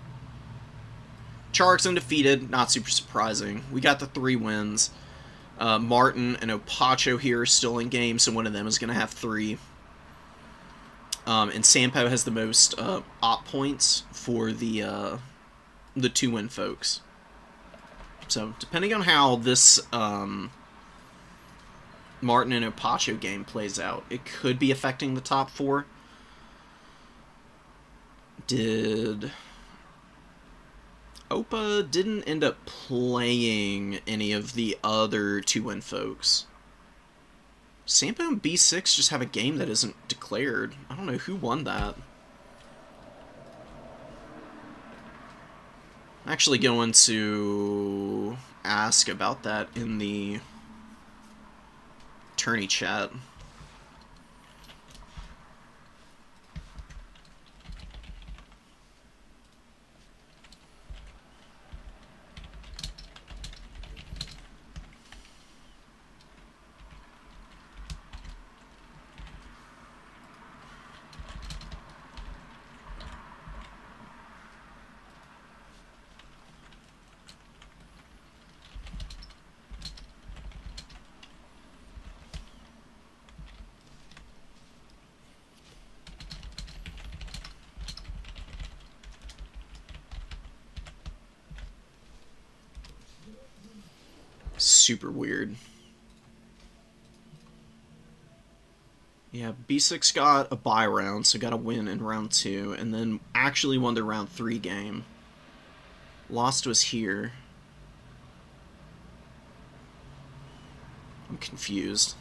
Charax undefeated, not super surprising. We got the 3 wins. Martin and Opacho here are still in game, so one of them is going to have 3. And Sampo has the most op points for the 2-win folks. So, depending on how this Martin and Opacho game plays out, it could be affecting the top 4. Opa didn't end up playing any of the other 2-win folks. Sampo and B6 just have a game that isn't declared. I don't know who won that. I'm actually going to ask about that in the tourney chat. super weird. Yeah, B6 got a bye round, so got a win in round 2, and then actually won the round 3 game. Lost was here. I'm confused.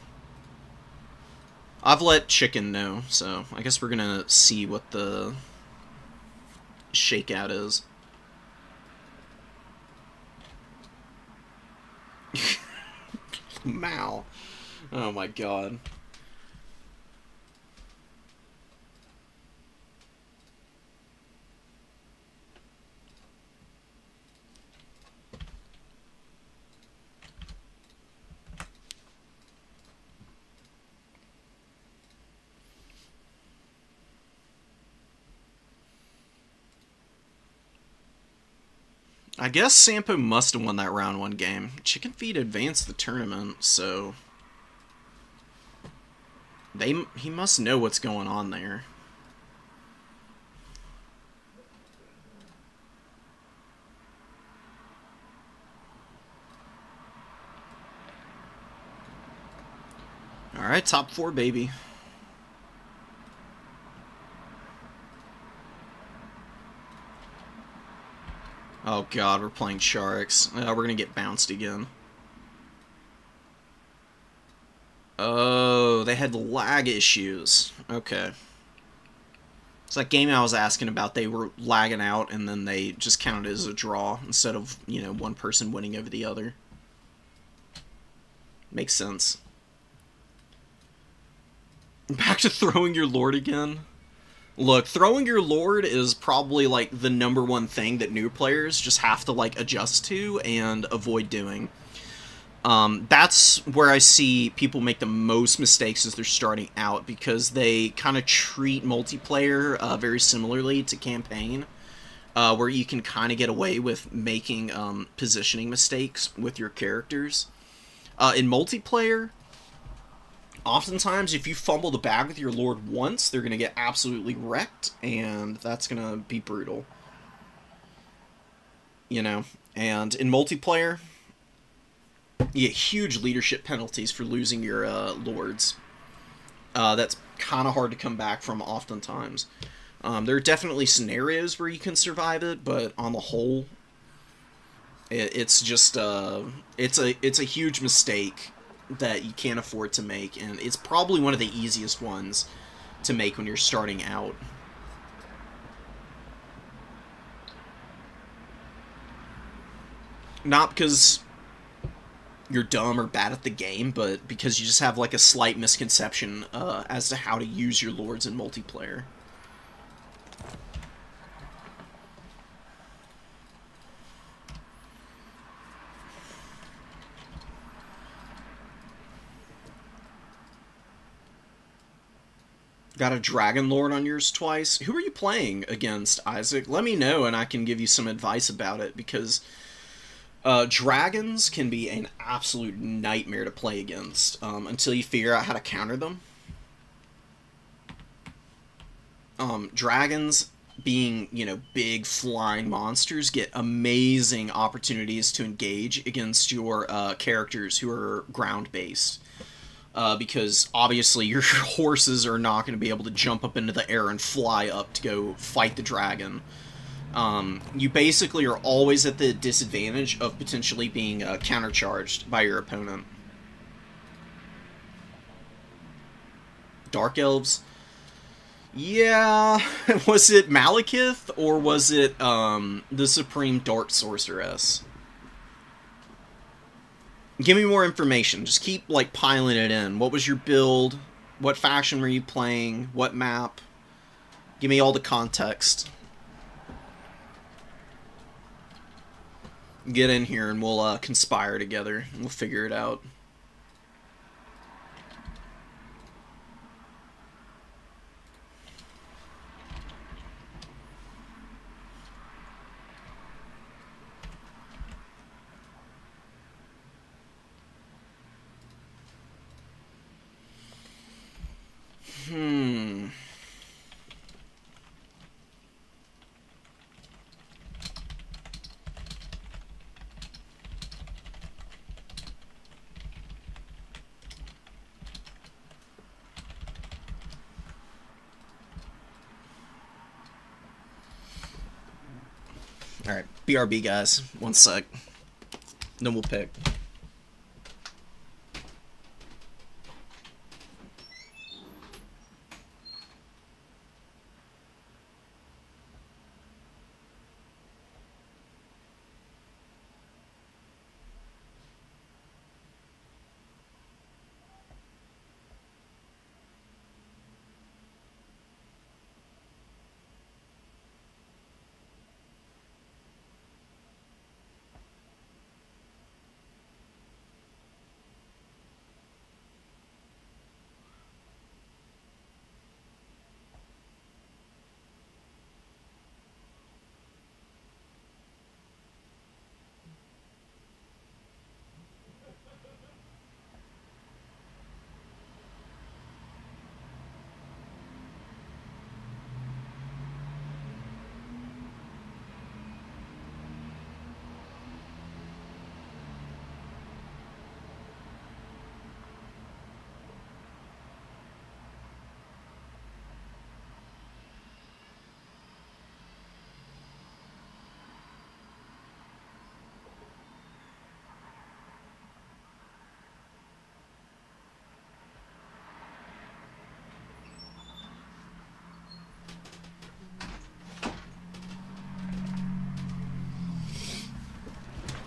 I've let Chicken know, so I guess we're gonna see what the shakeout is. Mal. Oh my god. I guess Sampo must have won that round 1 game. Chicken Feet advanced the tournament, so he must know what's going on there. Alright, top 4, baby. Oh god, we're playing Sharks. We're gonna get bounced again. Oh, they had lag issues. Okay. It's that game I was asking about. They were lagging out, and then they just counted it as a draw instead of, you know, one person winning over the other. Makes sense. Back to throwing your lord again. Look, throwing your lord is probably, like, the #1 thing that new players just have to, like, adjust to and avoid doing. That's where I see people make the most mistakes as they're starting out, because they kind of treat multiplayer very similarly to campaign, where you can kind of get away with making positioning mistakes with your characters. In multiplayer, oftentimes, if you fumble the bag with your lord once, they're going to get absolutely wrecked, and that's going to be brutal. You know? And in multiplayer, you get huge leadership penalties for losing your lords. That's kind of hard to come back from oftentimes. There are definitely scenarios where you can survive it, but on the whole, it's just it's a huge mistake that you can't afford to make, and it's probably one of the easiest ones to make when you're starting out. Not because you're dumb or bad at the game, but because you just have like a slight misconception as to how to use your lords in multiplayer. Got a Dragon Lord on yours twice. Who are you playing against, Isaac? Let me know and I can give you some advice about it, because dragons can be an absolute nightmare to play against until you figure out how to counter them. Dragons, being, you know, big flying monsters, get amazing opportunities to engage against your characters who are ground-based. Because obviously your horses are not going to be able to jump up into the air and fly up to go fight the dragon. You basically are always at the disadvantage of potentially being countercharged by your opponent. Dark Elves? Yeah, was it Malekith, or was it the Supreme Dark Sorceress? Give me more information. Just keep, like, piling it in. What was your build? What faction were you playing? What map? Give me all the context. Get in here and we'll conspire together. We'll figure it out. Alright, BRB guys. One sec. Then we'll pick.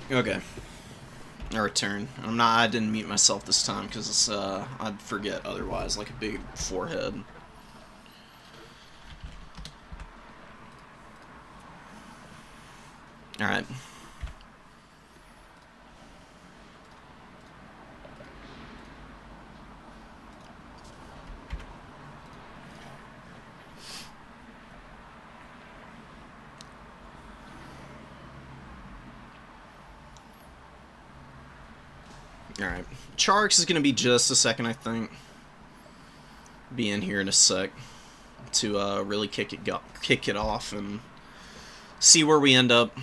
Okay. I return. I didn't mute myself this time because I'd forget otherwise, like a big forehead. Alright. Alright. Charx is going to be just a second, I think. Be in here in a sec to really kick it off and see where we end up.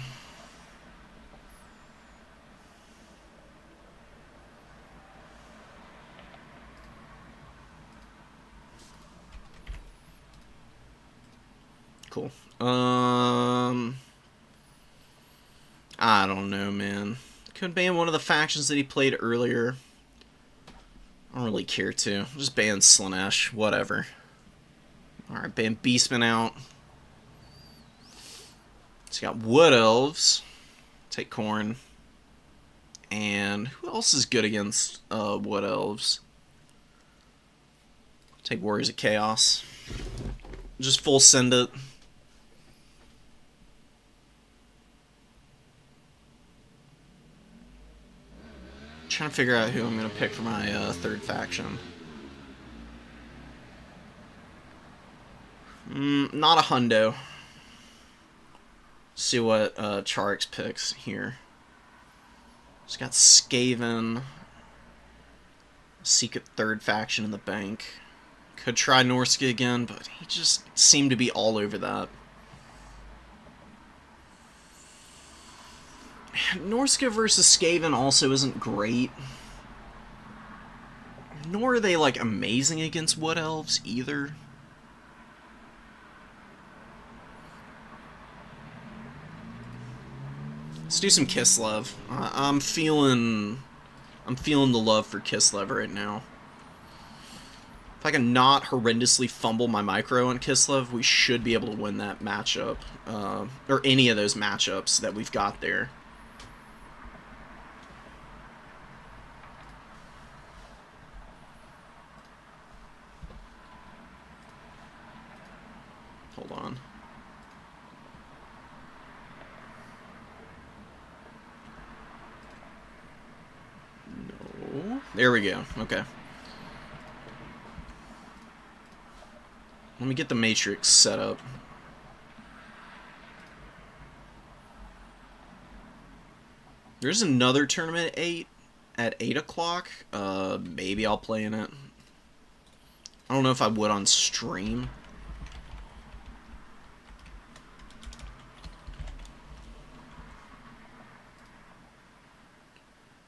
Cool. I don't know, man. Could ban one of the factions that he played earlier. I don't really care to. Just ban Slaanesh. Whatever. Alright, ban Beastman out. He's got Wood Elves. Take Khorne. And who else is good against Wood Elves? Take Warriors of Chaos. Just full send it. Trying to figure out who I'm going to pick for my third faction. Not a hundo. See what Charx picks here. He's got Skaven. Secret third faction in the bank. Could try Norsca again, but he just seemed to be all over that. Norsca versus Skaven also isn't great. Nor are they, like, amazing against Wood Elves, either. Let's do some Kislev. I'm feeling the love for Kislev right now. If I can not horrendously fumble my micro on Kislev, we should be able to win that matchup. Or any of those matchups that we've got there. Hold on. No. There we go. Okay. Let me get the Matrix set up. There's another tournament at 8 o'clock. Maybe I'll play in it. I don't know if I would on stream.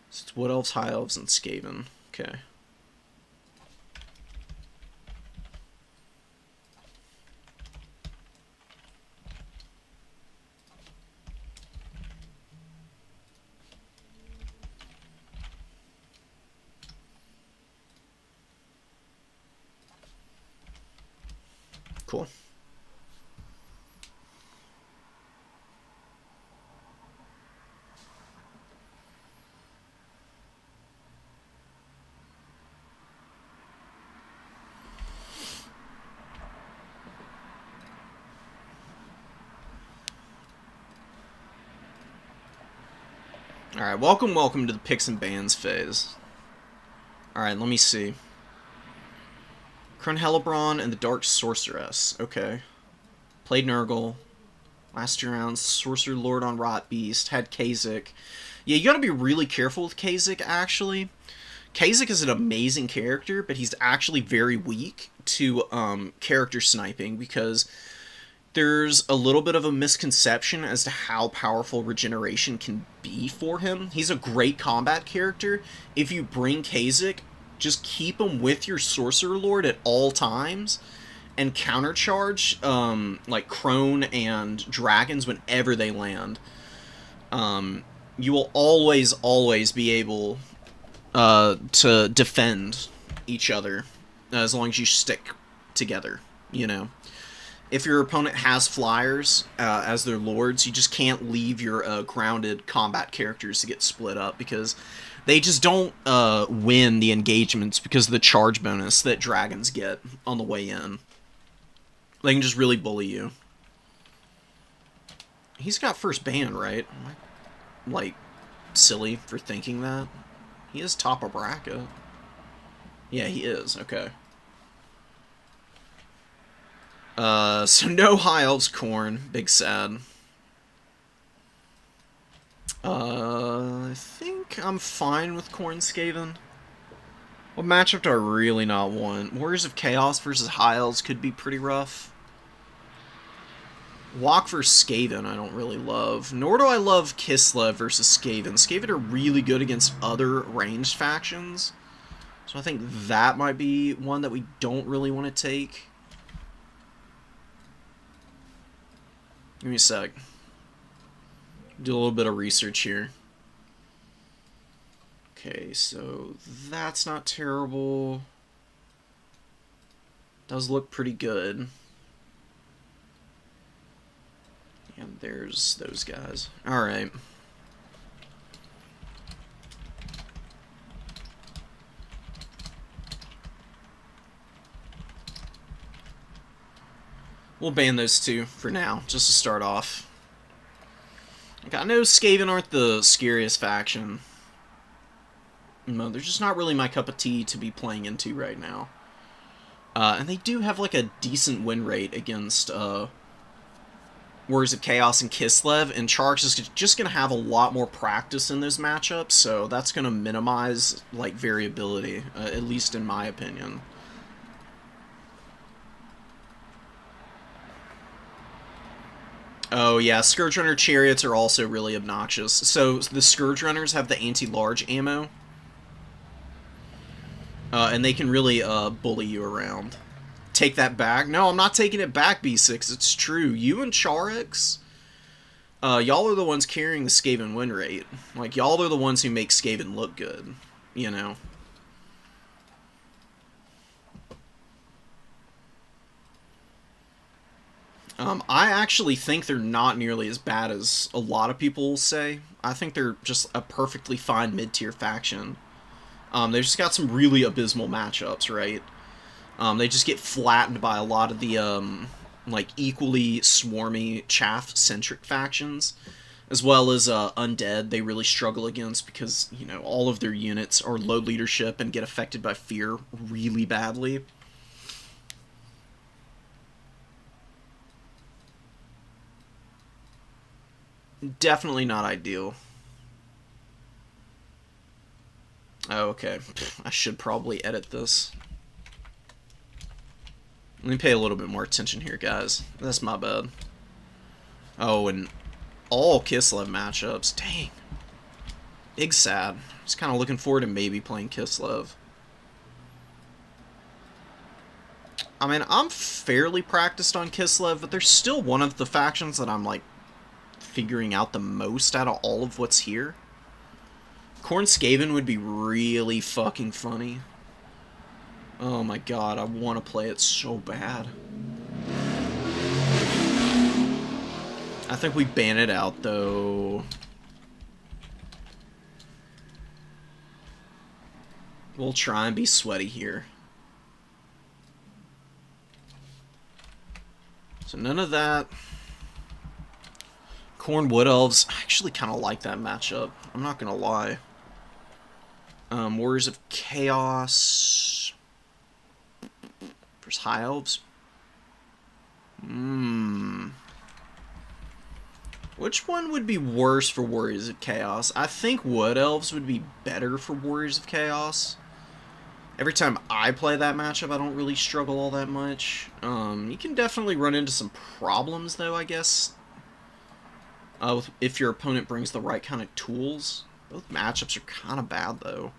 It's Wood Elves, High Elves, and Skaven. Okay. cool. Alright, welcome to the picks and bans phase. Alright, let me see. Kronhelebron and the Dark Sorceress. Okay. Played Nurgle. Last 2 rounds, Sorcerer Lord on Rot Beast. Had Kha'Zix. Yeah, you gotta be really careful with Kha'Zix, actually. Kha'Zix is an amazing character, but he's actually very weak to character sniping, because there's a little bit of a misconception as to how powerful regeneration can be for him. He's a great combat character. If you bring Kha'Zix, just keep him with your Sorcerer Lord at all times, and countercharge like Crone and Dragons whenever they land. You will always be able to defend each other as long as you stick together, you know. If your opponent has flyers as their lords, you just can't leave your grounded combat characters to get split up, because they just don't win the engagements because of the charge bonus that dragons get on the way in. They can just really bully you. He's got first ban, right? Am I, like, silly for thinking that? He is top of bracket. Yeah, he is. Okay. So no High Elves Khorne. Big sad. I think I'm fine with Khorne Skaven. What matchup do I really not want? Warriors of Chaos versus High Elves could be pretty rough. Walk versus Skaven I don't really love. Nor do I love Kislev versus Skaven. Skaven are really good against other ranged factions. So I think that might be one that we don't really want to take. Give me a sec. Do a little bit of research here. Okay, so that's not terrible. Does look pretty good. And there's those guys. Alright. We'll ban those two for now, just to start off. Like, I know Skaven aren't the scariest faction. No, they're just not really my cup of tea to be playing into right now. And they do have, like, a decent win rate against Warriors of Chaos and Kislev, and Charx is just going to have a lot more practice in those matchups, so that's going to minimize, like, variability, at least in my opinion. Oh yeah, Scourge Runner Chariots are also really obnoxious. So the Scourge Runners have the anti-large ammo. And they can really bully you around. Take that back? No, I'm not taking it back, B6. It's true. You and Charix, y'all are the ones carrying the Skaven win rate. Like, y'all are the ones who make Skaven look good, you know. I actually think they're not nearly as bad as a lot of people say. I think they're just a perfectly fine mid-tier faction. They've just got some really abysmal matchups, right? They just get flattened by a lot of the, like, equally swarmy, chaff-centric factions. As well as Undead, they really struggle against because, you know, all of their units are low leadership and get affected by fear really badly. Definitely not ideal. Oh, okay. I should probably edit this. Let me pay a little bit more attention here, guys. That's my bad. Oh, and all Kislev matchups. Dang. Big sad. Just kind of looking forward to maybe playing Kislev. I mean, I'm fairly practiced on Kislev, but they're still one of the factions that I'm, like, figuring out the most out of all of what's here. Khorne Skaven would be really fucking funny. Oh my god, I want to play it so bad. I think we ban it out, though. We'll try and be sweaty here. So none of that. Khorne Wood Elves. I actually kind of like that matchup. I'm not going to lie. Warriors of Chaos versus High Elves. Which one would be worse for Warriors of Chaos? I think Wood Elves would be better for Warriors of Chaos. Every time I play that matchup, I don't really struggle all that much. You can definitely run into some problems, though, I guess. If your opponent brings the right kind of tools. Both matchups are kind of bad, though.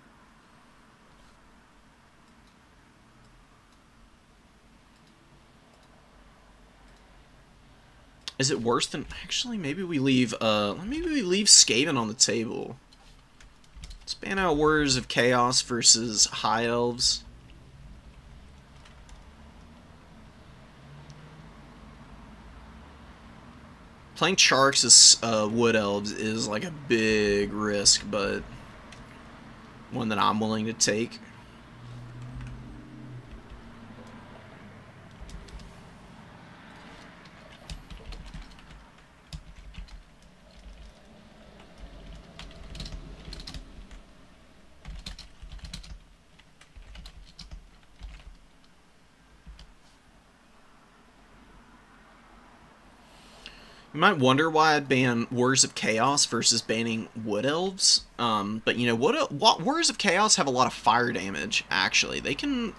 Is it worse than... Actually, maybe we leave Skaven on the table. Let's ban out Warriors of Chaos versus High Elves. Playing Charks as Wood Elves is like a big risk, but one that I'm willing to take. You might wonder why I'd ban Warriors of Chaos versus banning Wood Elves. But, you know, Warriors of Chaos have a lot of fire damage, actually. They can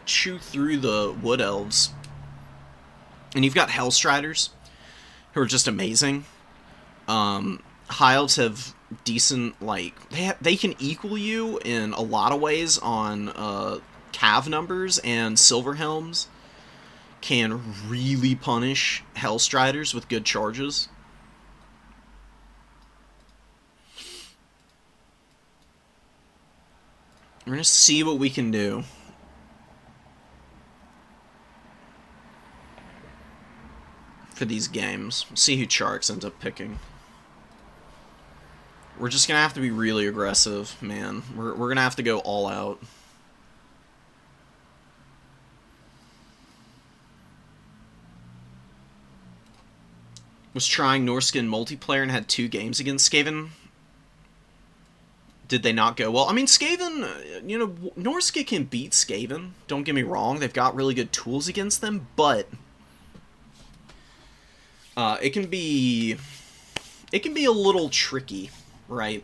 chew through the Wood Elves. And you've got Hellstriders, who are just amazing. High Elves have decent, like... They can equal you in a lot of ways on Cav numbers, and Silverhelms can really punish Hellstriders with good charges. We're gonna see what we can do. For these games. We'll see who Charks ends up picking. We're just gonna have to be really aggressive, man. We're gonna have to go all out. Was trying Norskin multiplayer and had 2 games against Skaven. Did they not go well? I mean, Skaven, you know, Norskin can beat Skaven. Don't get me wrong. They've got really good tools against them, but it can be a little tricky, right?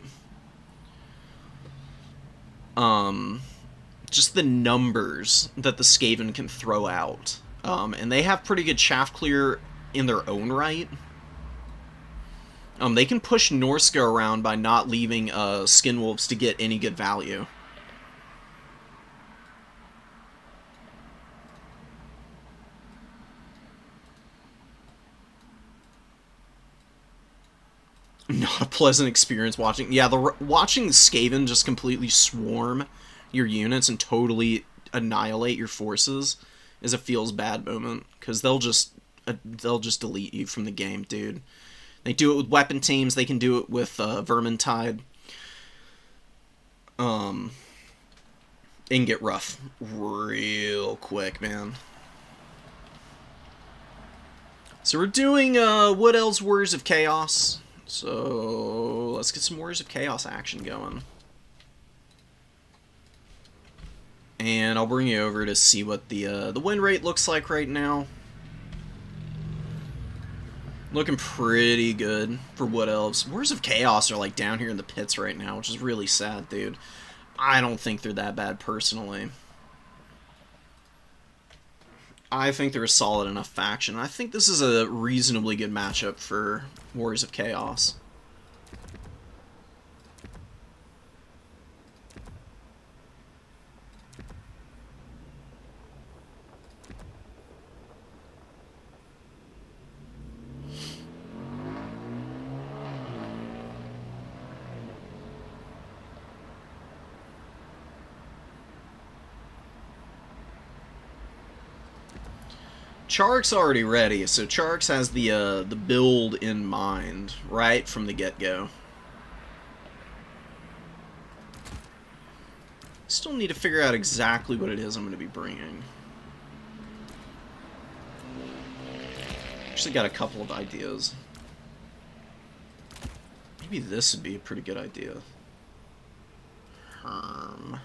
Just the numbers that the Skaven can throw out. And they have pretty good chaff clear in their own right. They can push Norska around by not leaving Skinwolves to get any good value. Not a pleasant experience watching. Yeah, watching Skaven just completely swarm your units and totally annihilate your forces is a feels bad moment, because they'll just delete you from the game, dude. They do it with weapon teams. They can do it with Vermintide. It can get rough real quick, man. So we're doing Wood Elves Warriors of Chaos. So let's get some Warriors of Chaos action going. And I'll bring you over to see what the win rate looks like right now. Looking pretty good for Wood Elves. Warriors of Chaos are like down here in the pits right now, which is really sad, dude. I don't think they're that bad personally. I think they're a solid enough faction. I think this is a reasonably good matchup for Warriors of Chaos. Chark's already ready, so Chark's has the build in mind right from the get-go. Still need to figure out exactly what it is I'm going to be bringing. Actually got a couple of ideas. Maybe this would be a pretty good idea. Herm.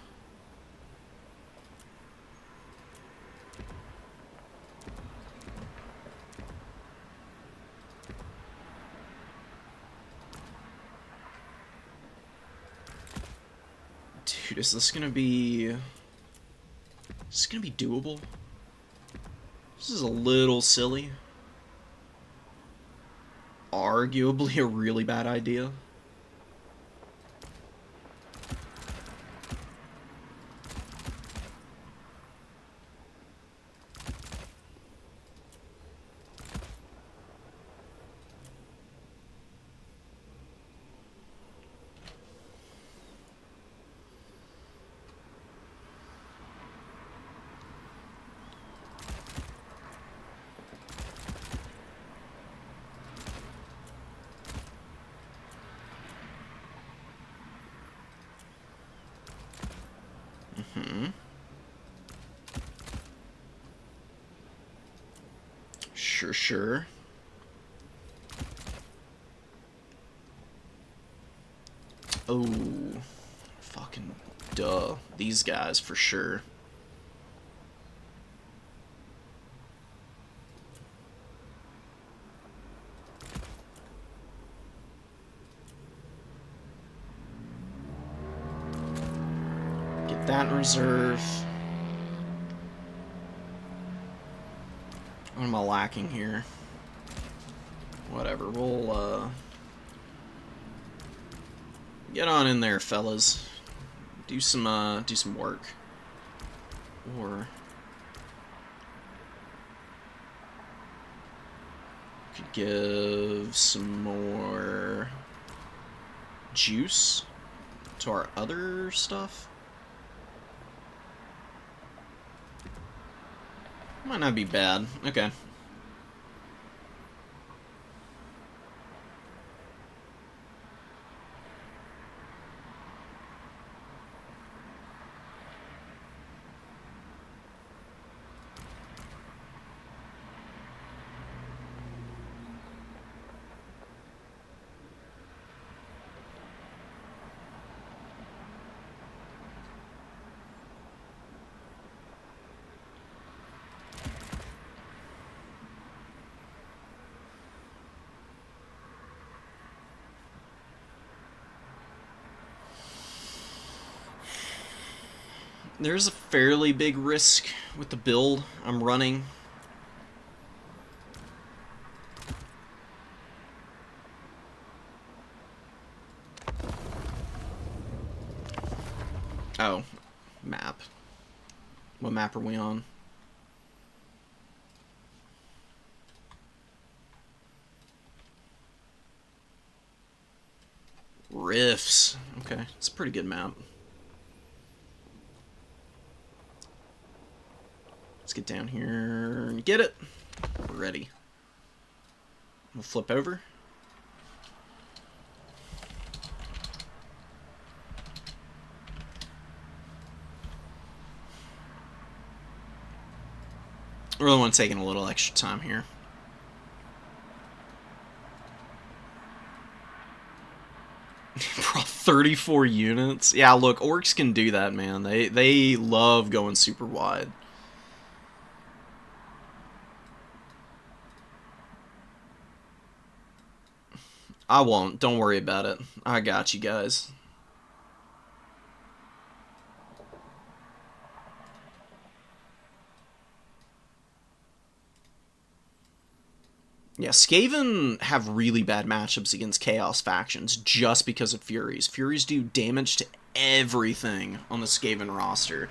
Dude, is this gonna be... Is this gonna be doable? This is a little silly. Arguably a really bad idea. Sure. Oh, fucking duh. These guys for sure. Get that in reserve. What am I lacking here? Whatever, we'll, get on in there, fellas. Do some work. Or... could give some more... juice to our other stuff. Might not be bad. Okay. There's a fairly big risk with the build I'm running. Oh, map. What map are we on? Rifts. Okay, it's a pretty good map. Let's get down here and get it. We're ready. We'll flip over. I really want to take in a little extra time here. Bro, 34 units? Yeah, look, orcs can do that, man. They love going super wide. I won't. Don't worry about it. I got you guys. Yeah, Skaven have really bad matchups against Chaos factions just because of Furies. Furies do damage to everything on the Skaven roster.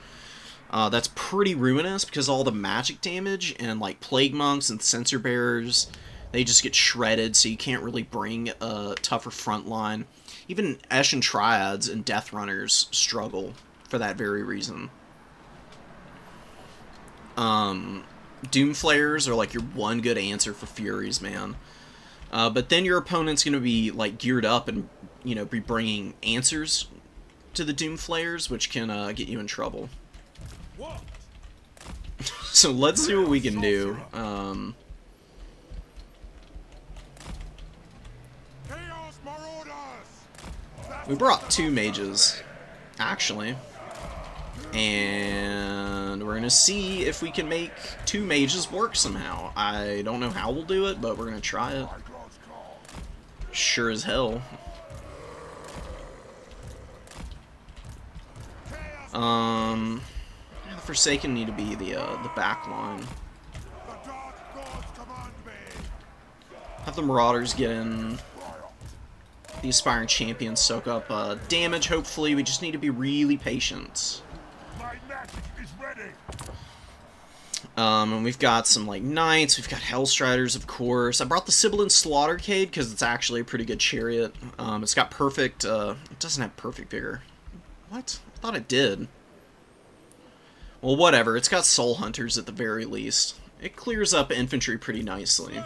That's pretty ruinous because all the magic damage and like Plague Monks and Censer Bearers, they just get shredded, so you can't really bring a tougher front line. Even Eshin Triads and Death Runners struggle for that very reason. Doom Flayers are like your one good answer for Furies, man. But then your opponent's going to be like geared up and, you know, be bringing answers to the Doom Flayers, which can get you in trouble. So let's see what we can do. We brought 2 mages, actually. And we're going to see if we can make 2 mages work somehow. I don't know how we'll do it, but we're going to try it. Sure as hell. The Forsaken need to be the back line. Have the Marauders get in. The Aspiring Champions soak up damage, hopefully. We just need to be really patient. And we've got some, like, Knights. We've got Hellstriders, of course. I brought the Sibilant Slaughtercade because it's actually a pretty good chariot. It's got perfect... it doesn't have perfect vigor. What? I thought it did. Well, whatever. It's got Soul Hunters at the very least. It clears up infantry pretty nicely.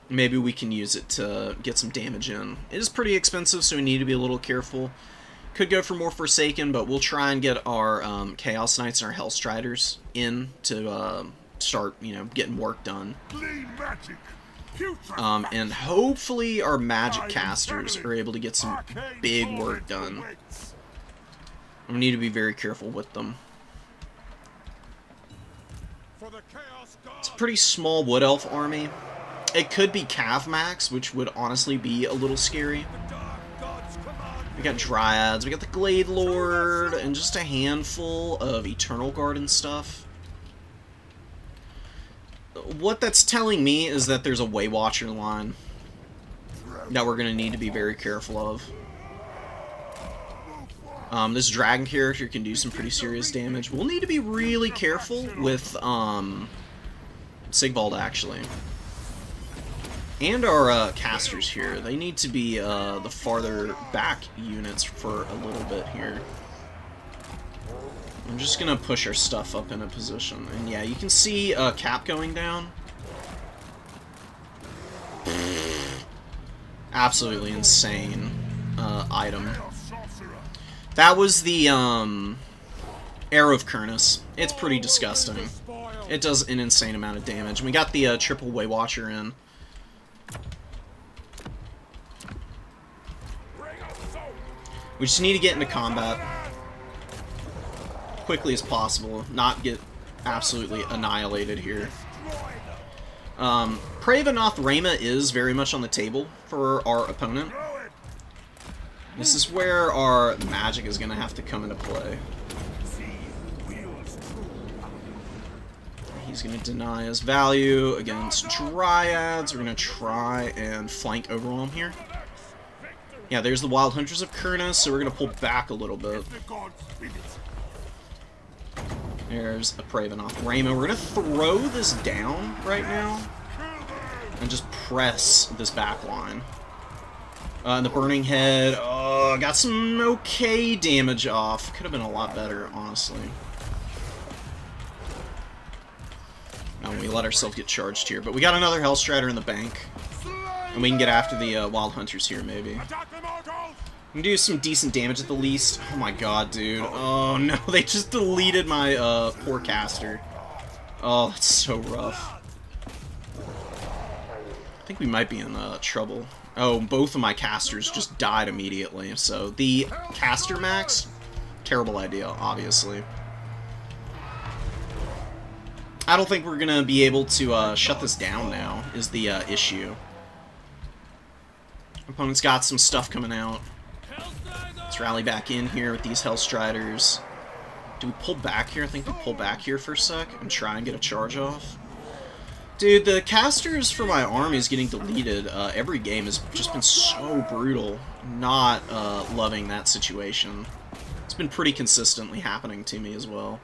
Maybe we can use it to get some damage in. It is pretty expensive, so we need to be a little careful. Could go for more Forsaken, but we'll try and get our Chaos Knights and our Hellstriders in to start, you know, getting work done. And hopefully our magic casters are able to get some big work done. We need to be very careful with them. It's a pretty small Wood Elf army. It could be Cav Max, which would honestly be a little scary. We got Dryads, we got the Glade Lord, and just a handful of Eternal Guard and stuff. What that's telling me is that there's a Waywatcher line that we're going to need to be very careful of. This Dragon character can do some pretty serious damage. We'll need to be really careful with Sigvald, actually. And our casters here. They need to be the farther back units for a little bit here. I'm just going to push our stuff up in a position. And yeah, you can see Cap going down. Absolutely insane item. That was the Arrow of Kurnus. It's pretty disgusting. It does an insane amount of damage. And we got the triple Waywatcher in. We just need to get into combat quickly as possible, not get absolutely annihilated here. Pravenoth Rayma is very much on the table for our opponent. This is where our magic is going to have to come into play. He's going to deny his value against Dryads. We're going to try and flank Overwhelm here. Yeah, there's the Wild Hunters of Kurnus, so we're going to pull back a little bit. There's a Pravenoth Rayma. We're going to throw this down right now and just press this back line. And the Burning Head, got some okay damage off. Could have been a lot better, honestly. And we let ourselves get charged here. But we got another Hellstrider in the bank. And we can get after the Wild Hunters here, maybe. We can do some decent damage at the least. Oh my god, dude. Oh no, they just deleted my poor caster. Oh, that's so rough. I think we might be in trouble. Oh, both of my casters just died immediately. So the caster max, terrible idea, obviously. I don't think we're going to be able to shut this down now, is the issue. Opponent's got some stuff coming out. Let's rally back in here with these Hellstriders. Do we pull back here? I think we pull back here for a sec and try and get a charge off. Dude, the casters for my army is getting deleted. Every game has just been so brutal. Not loving that situation. It's been pretty consistently happening to me as well.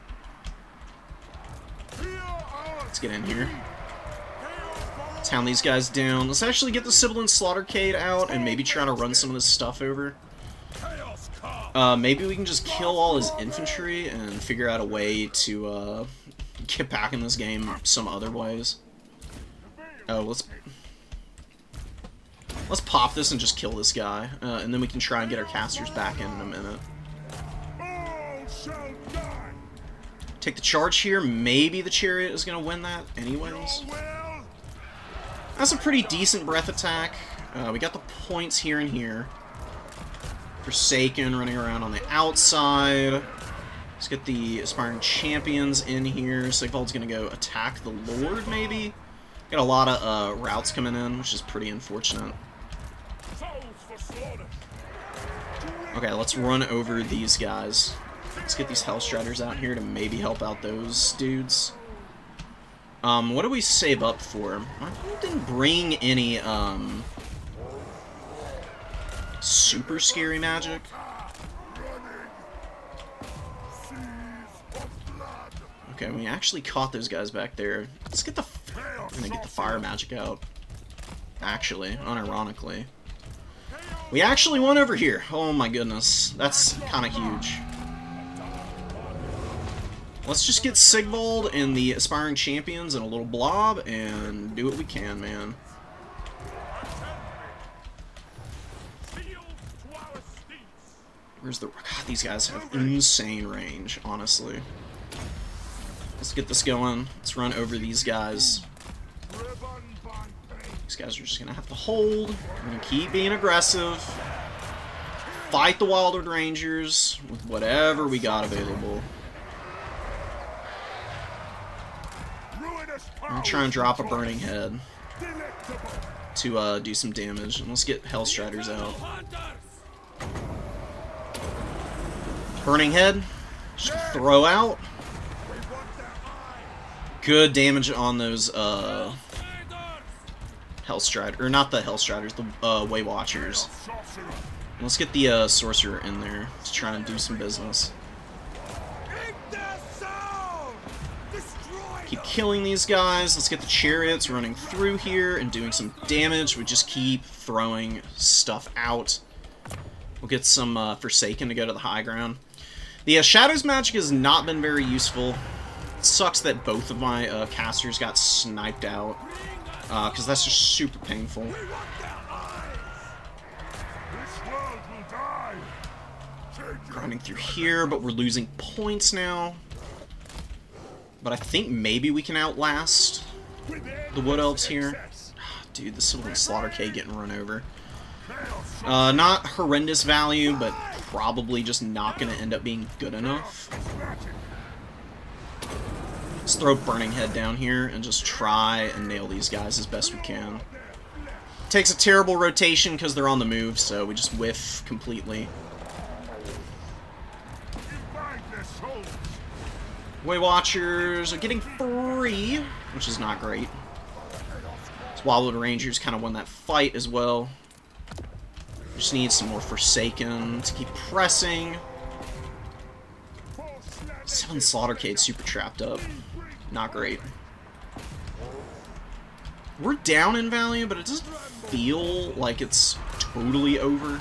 Let's get in here. Let's hound these guys down. Let's actually get the Sibilant Slaughtercade out and maybe try to run some of this stuff over. Maybe we can just kill all his infantry and figure out a way to get back in this game some other ways. Oh, let's pop this and just kill this guy, and then we can try and get our casters back in a minute. All shall die. Take the charge here. Maybe the chariot is gonna win that anyways. Your will. That's a pretty decent breath attack. We got the points here and here. Forsaken running around on the outside. Let's get the Aspiring Champions in here. Sigvald's gonna go attack the Lord, maybe? Got a lot of routes coming in, which is pretty unfortunate. Souls for slaughter. Okay, let's run over these guys. Let's get these Hellstriders out here to maybe help out those dudes. What do we save up for? I didn't bring any, super scary magic. Okay, we actually caught those guys back there. Let's get the... I'm gonna get the fire magic out. Actually, unironically. We actually won over here. Oh my goodness. That's kind of huge. Let's just get Sigvald and the Aspiring Champions in a little blob and do what we can, man. Where's the... God, these guys have insane range, honestly. Let's get this going. Let's run over these guys. These guys are just gonna have to hold. We're gonna keep being aggressive. Fight the Wildwood Rangers with whatever we got available. I'm gonna try and drop a Burning Head to do some damage. And let's get Hellstriders out. Burning Head. Just throw out. Good damage on those Hellstrider, or not the Hellstriders, the Waywatchers. Let's get the Sorcerer in there to try and do some business. Keep killing these guys. Let's get the Chariots running through here and doing some damage. We just keep throwing stuff out. We'll get some Forsaken to go to the high ground. The Shadows magic has not been very useful. It sucks that both of my casters got sniped out, because that's just super painful. This world will die. Grinding through here, but we're losing points now. But I think maybe we can outlast the Wood Elves here. Dude, the Sylvan Slaughter-K getting run over. Not horrendous value, but probably just not going to end up being good enough. Let's throw Burning Head down here and just try and nail these guys as best we can. Takes a terrible rotation because they're on the move, so we just whiff completely. Waywatchers are getting free, which is not great. Wildwood Rangers kind of won that fight as well. Just need some more Forsaken to keep pressing. Sylvan Slaughter-K super trapped up. Not great. We're down in value, but it doesn't feel like it's totally over.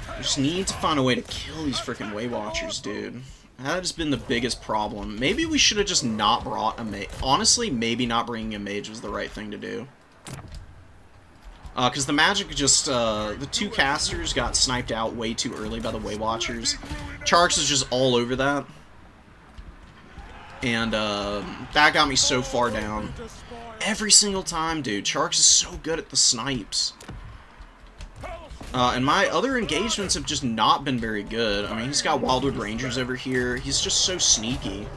We just need to find a way to kill these freaking Waywatchers, dude. That has been the biggest problem. Maybe we should have just not brought a mage. Honestly, maybe not bringing a mage was the right thing to do. Because the magic just, the two casters got sniped out way too early by the Waywatchers. Charx is just all over that. And, that got me so far down. Every single time, dude. Charx is so good at the snipes. And my other engagements have just not been very good. I mean, he's got Wildwood Rangers over here. He's just so sneaky.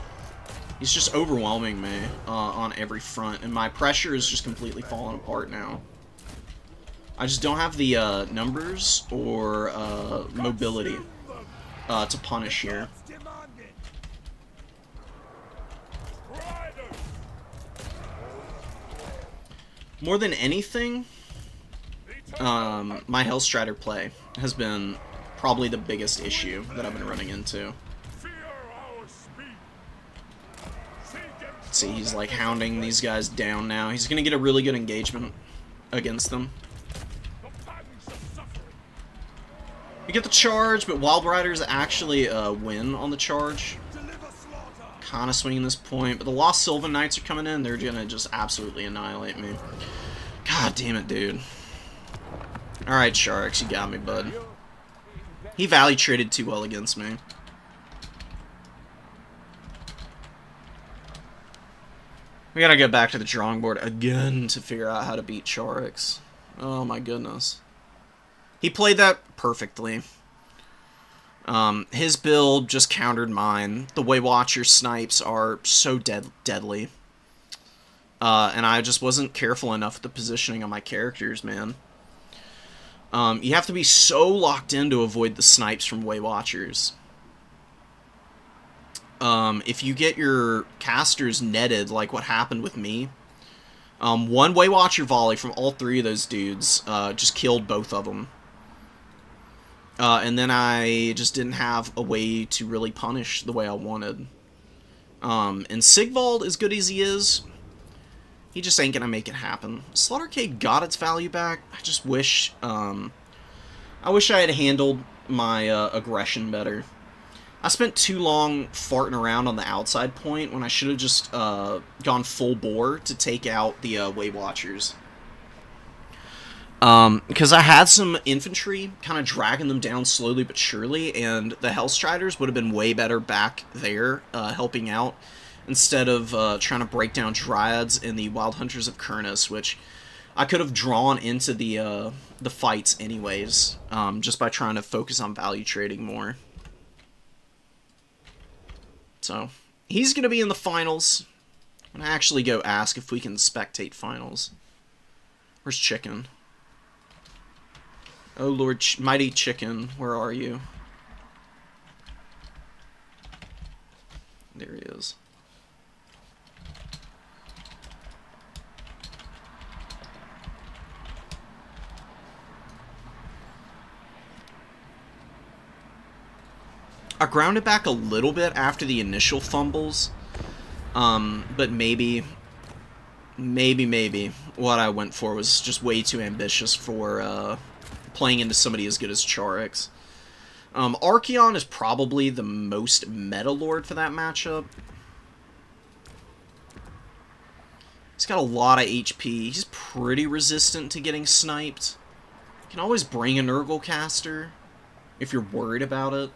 He's just overwhelming me on every front. And my pressure is just completely falling apart now. I just don't have the numbers or mobility to punish here. More than anything, my Hellstrider play has been probably the biggest issue that I've been running into. Let's see, he's like hounding these guys down now. He's gonna get a really good engagement against them. We get the charge, but Wild Riders actually win on the charge. kind of swinging this point, but the Lost Sylvan Knights are coming in. They're gonna just absolutely annihilate me. God damn it, dude. Alright, Sharks, you got me, bud. He value traded too well against me. We gotta get back to the drawing board again to figure out how to beat Charix. Oh my goodness. He played that perfectly. His build just countered mine. The Way Watcher snipes are so deadly. And I just wasn't careful enough with the positioning of my characters, man. You have to be so locked in to avoid the snipes from Way Watchers. If you get your casters netted, like what happened with me, one Way Watcher volley from all three of those dudes just killed both of them. And then I just didn't have a way to really punish the way I wanted. And Sigvald, as good as he is, he just ain't gonna make it happen. Slaughtercade got its value back. I just wish, I wish I had handled my aggression better. I spent too long farting around on the outside point when I should have just gone full bore to take out the Way Watchers. Because I had some infantry kind of dragging them down slowly but surely, and the Hellstriders would have been way better back there helping out, instead of trying to break down Dryads and the Wild Hunters of Kurnus, which I could have drawn into the fights anyways, just by trying to focus on value trading more. So, he's going to be in the finals. I'm going to actually go ask if we can spectate finals. Where's Chicken? Oh Lord, Mighty Chicken, where are you? There he is. I grounded back a little bit after the initial fumbles, but maybe what I went for was just way too ambitious for playing into somebody as good as Charix. Archeon is probably the most meta lord for that matchup. He's got a lot of HP. He's pretty resistant to getting sniped. You can always bring a Nurgle caster if you're worried about it.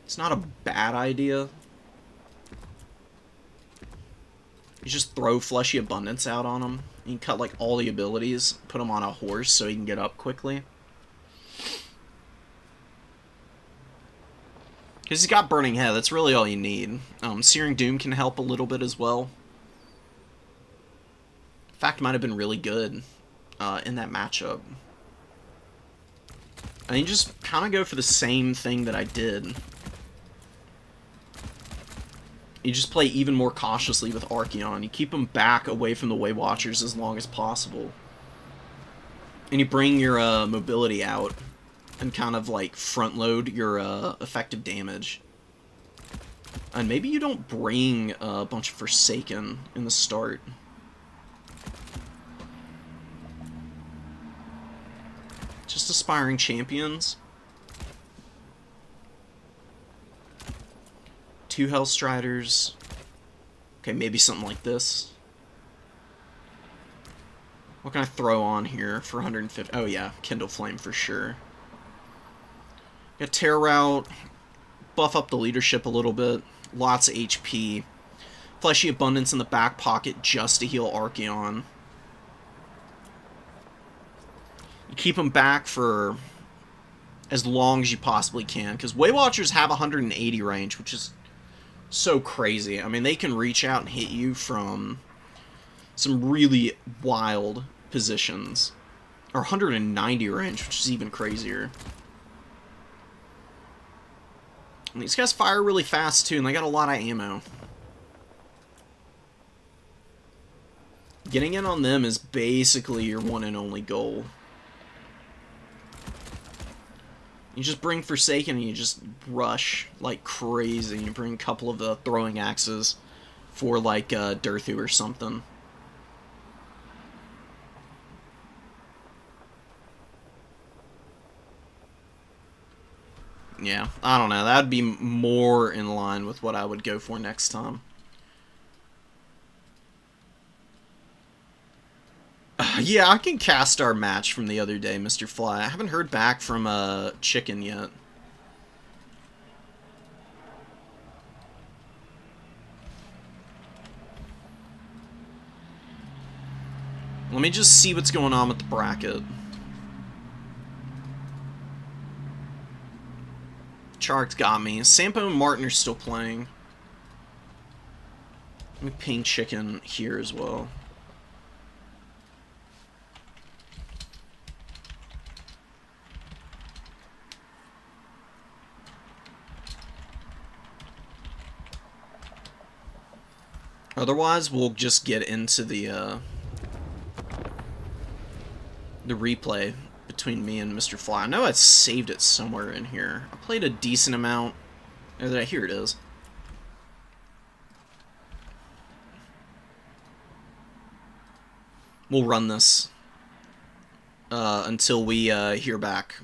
It's not a bad idea. You just throw Fleshy Abundance out on him. You can cut like all the abilities, put him on a horse so he can get up quickly. Because he's got Burning Head, that's really all you need. Searing Doom can help a little bit as well. In fact, might have been really good in that matchup. And you just kind of go for the same thing that I did. You just play even more cautiously with Archeon. You keep him back away from the Way Watchers as long as possible. And you bring your mobility out and kind of like front load your effective damage. And maybe you don't bring a bunch of Forsaken in the start. Just aspiring champions. 2 Hellstriders. Okay, maybe something like this. What can I throw on here for 150? Oh yeah, Kindle Flame for sure. Got Tear Route. Buff up the leadership a little bit. Lots of HP. Fleshy Abundance in the back pocket just to heal Archeon. You keep him back for as long as you possibly can, because Way Watchers have 180 range, which is so crazy. I mean, they can reach out and hit you from some really wild positions. Or 190 range, which is even crazier. And these guys fire really fast, too, and they got a lot of ammo. Getting in on them is basically your one and only goal. You just bring Forsaken and you just rush like crazy. You bring a couple of the throwing axes for like Durthu or something. Yeah, I don't know. That'd be more in line with what I would go for next time. Yeah, I can cast our match from the other day, Mr. Fly. I haven't heard back from Chicken yet. Let me just see what's going on with the bracket. Chark's got me. Sampo and Martin are still playing. Let me ping Chicken here as well. Otherwise, we'll just get into the replay between me and Mr. Fly. I know I saved it somewhere in here. I played a decent amount. Here it is. We'll run this until we hear back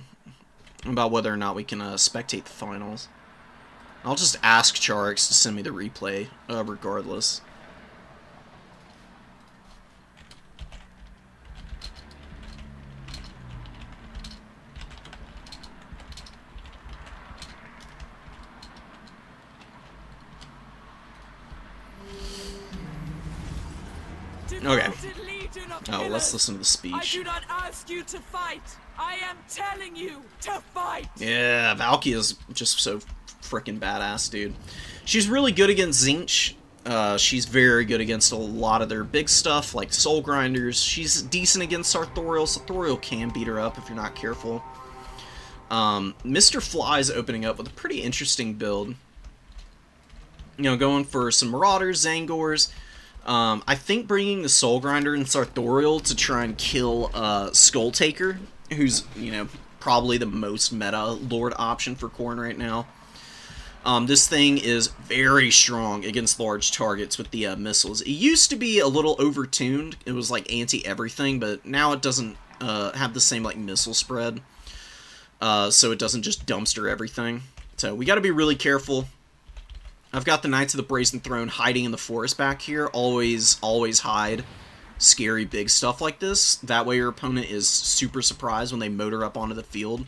about whether or not we can spectate the finals. I'll just ask Charx to send me the replay regardless. Okay. Oh, let's listen to the speech. I do not ask you to fight. I am telling you to fight. Yeah, Valky is just so freaking badass, dude. She's really good against Tzeentch. She's very good against a lot of their big stuff, like Soul Grinders. She's decent against Sartorial. Sartorial can beat her up if you're not careful. Mr. Fly's opening up with a pretty interesting build. You know, going for some Marauders, Zangors. I think bringing the Soul Grinder and Sartorial to try and kill Skull Taker, who's, you know, probably the most meta Lord option for Khorne right now. This thing is very strong against large targets with the missiles. It used to be a little overtuned. It was like anti-everything, but now it doesn't have the same like missile spread. So it doesn't just dumpster everything. So we got to be really careful. I've got the Knights of the Brazen Throne hiding in the forest back here. Always hide scary big stuff like this. That way your opponent is super surprised when they motor up onto the field.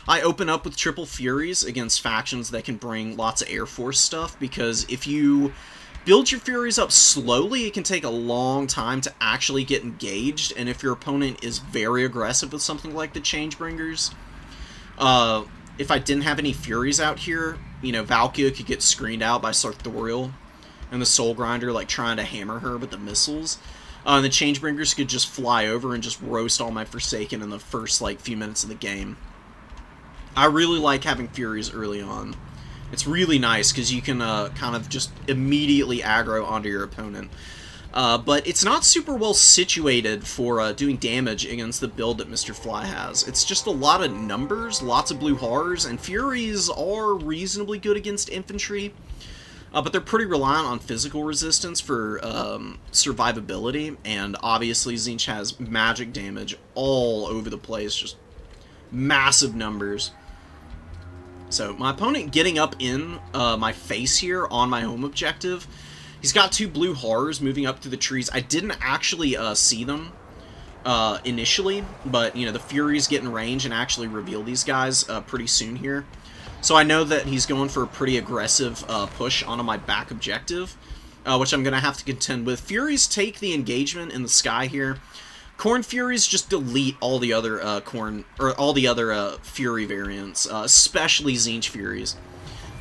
I open up with Triple Furies against factions that can bring lots of Air Force stuff, because if you build your Furies up slowly, it can take a long time to actually get engaged, and if your opponent is very aggressive with something like the Changebringers, if I didn't have any Furies out here, you know, Valkia could get screened out by Sartorial, and the Soul Grinder, like, trying to hammer her with the missiles. And the Changebringers could just fly over and just roast all my Forsaken in the first, like, few minutes of the game. I really like having Furies early on. It's really nice, because you can kind of just immediately aggro onto your opponent. But it's not super well situated for doing damage against the build that Mr. Fly has. It's just a lot of numbers, lots of blue horrors, and Furies are reasonably good against infantry. But they're pretty reliant on physical resistance for survivability, and obviously Tzeentch has magic damage all over the place, just massive numbers. So my opponent getting up in my face here on my home objective. He's got two blue horrors moving up through the trees. I didn't actually see them initially, but you know, the Furies get in range and actually reveal these guys pretty soon here. So I know that he's going for a pretty aggressive push onto my back objective, which I'm going to have to contend with. Furies take the engagement in the sky here. Khorne Furies just delete all the other Fury variants, especially Tzeentch Furies.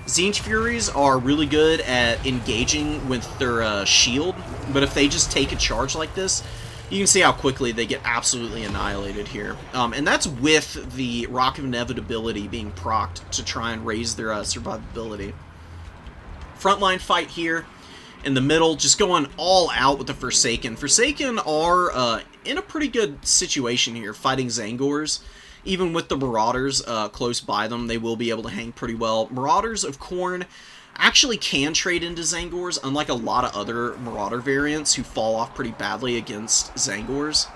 Tzeentch Furies are really good at engaging with their shield, but if they just take a charge like this, you can see how quickly they get absolutely annihilated here. And that's with the Rock of Inevitability being procced to try and raise their survivability. Frontline fight here. In the middle, just going all out with the Forsaken. Forsaken are in a pretty good situation here, fighting Zangors. Even with the Marauders close by them, they will be able to hang pretty well. Marauders of Khorne actually can trade into Zangors, unlike a lot of other Marauder variants who fall off pretty badly against Zangors.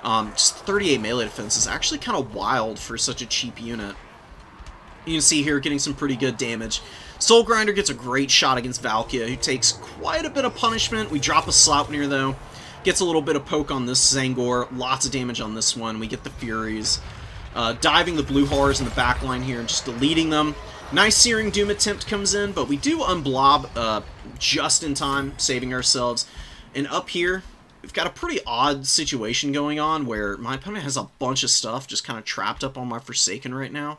Just 38 melee defense is actually kind of wild for such a cheap unit. You can see here getting some pretty good damage. Soul Grinder gets a great shot against Valkia, who takes quite a bit of punishment. We drop a Sleipnir, though. Gets a little bit of poke on this Zangor. Lots of damage on this one. We get the Furies. Diving the Blue Horrors in the back line here and just deleting them. Nice Searing Doom attempt comes in, but we do unblob just in time, saving ourselves. And up here, we've got a pretty odd situation going on where my opponent has a bunch of stuff just kind of trapped up on my Forsaken right now.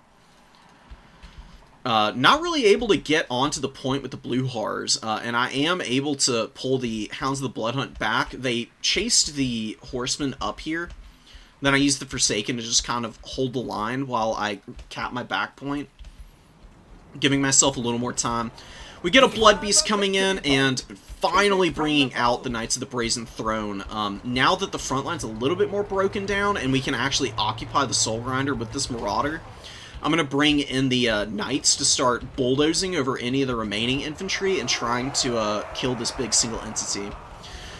Not really able to get onto the point with the Blue Horrors, and I am able to pull the Hounds of the Bloodhunt back. They chased the Horsemen up here. Then I used the Forsaken to just kind of hold the line while I cap my back point, giving myself a little more time. We get a Blood Beast coming in and finally bringing out the Knights of the Brazen Throne. Now that the front line's a little bit more broken down and we can actually occupy the Soul Grinder with this Marauder, I'm going to bring in the Knights to start bulldozing over any of the remaining infantry and trying to kill this big single entity.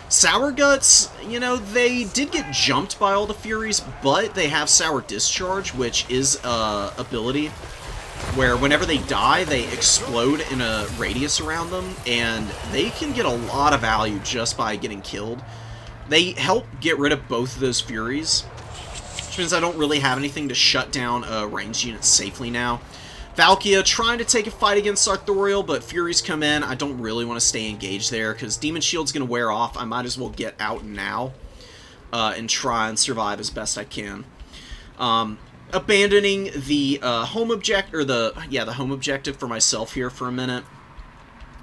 Sour Guts, you know, they did get jumped by all the Furies, but they have Sour Discharge, which is a ability where whenever they die, they explode in a radius around them, and they can get a lot of value just by getting killed. They help get rid of both of those Furies, which means I don't really have anything to shut down ranged units safely now. Valkia trying to take a fight against Sartorial, but Furies come in. I don't really want to stay engaged there, because Demon Shield's going to wear off. I might as well get out now and try and survive as best I can. Abandoning the home objective, or the home objective for myself here for a minute.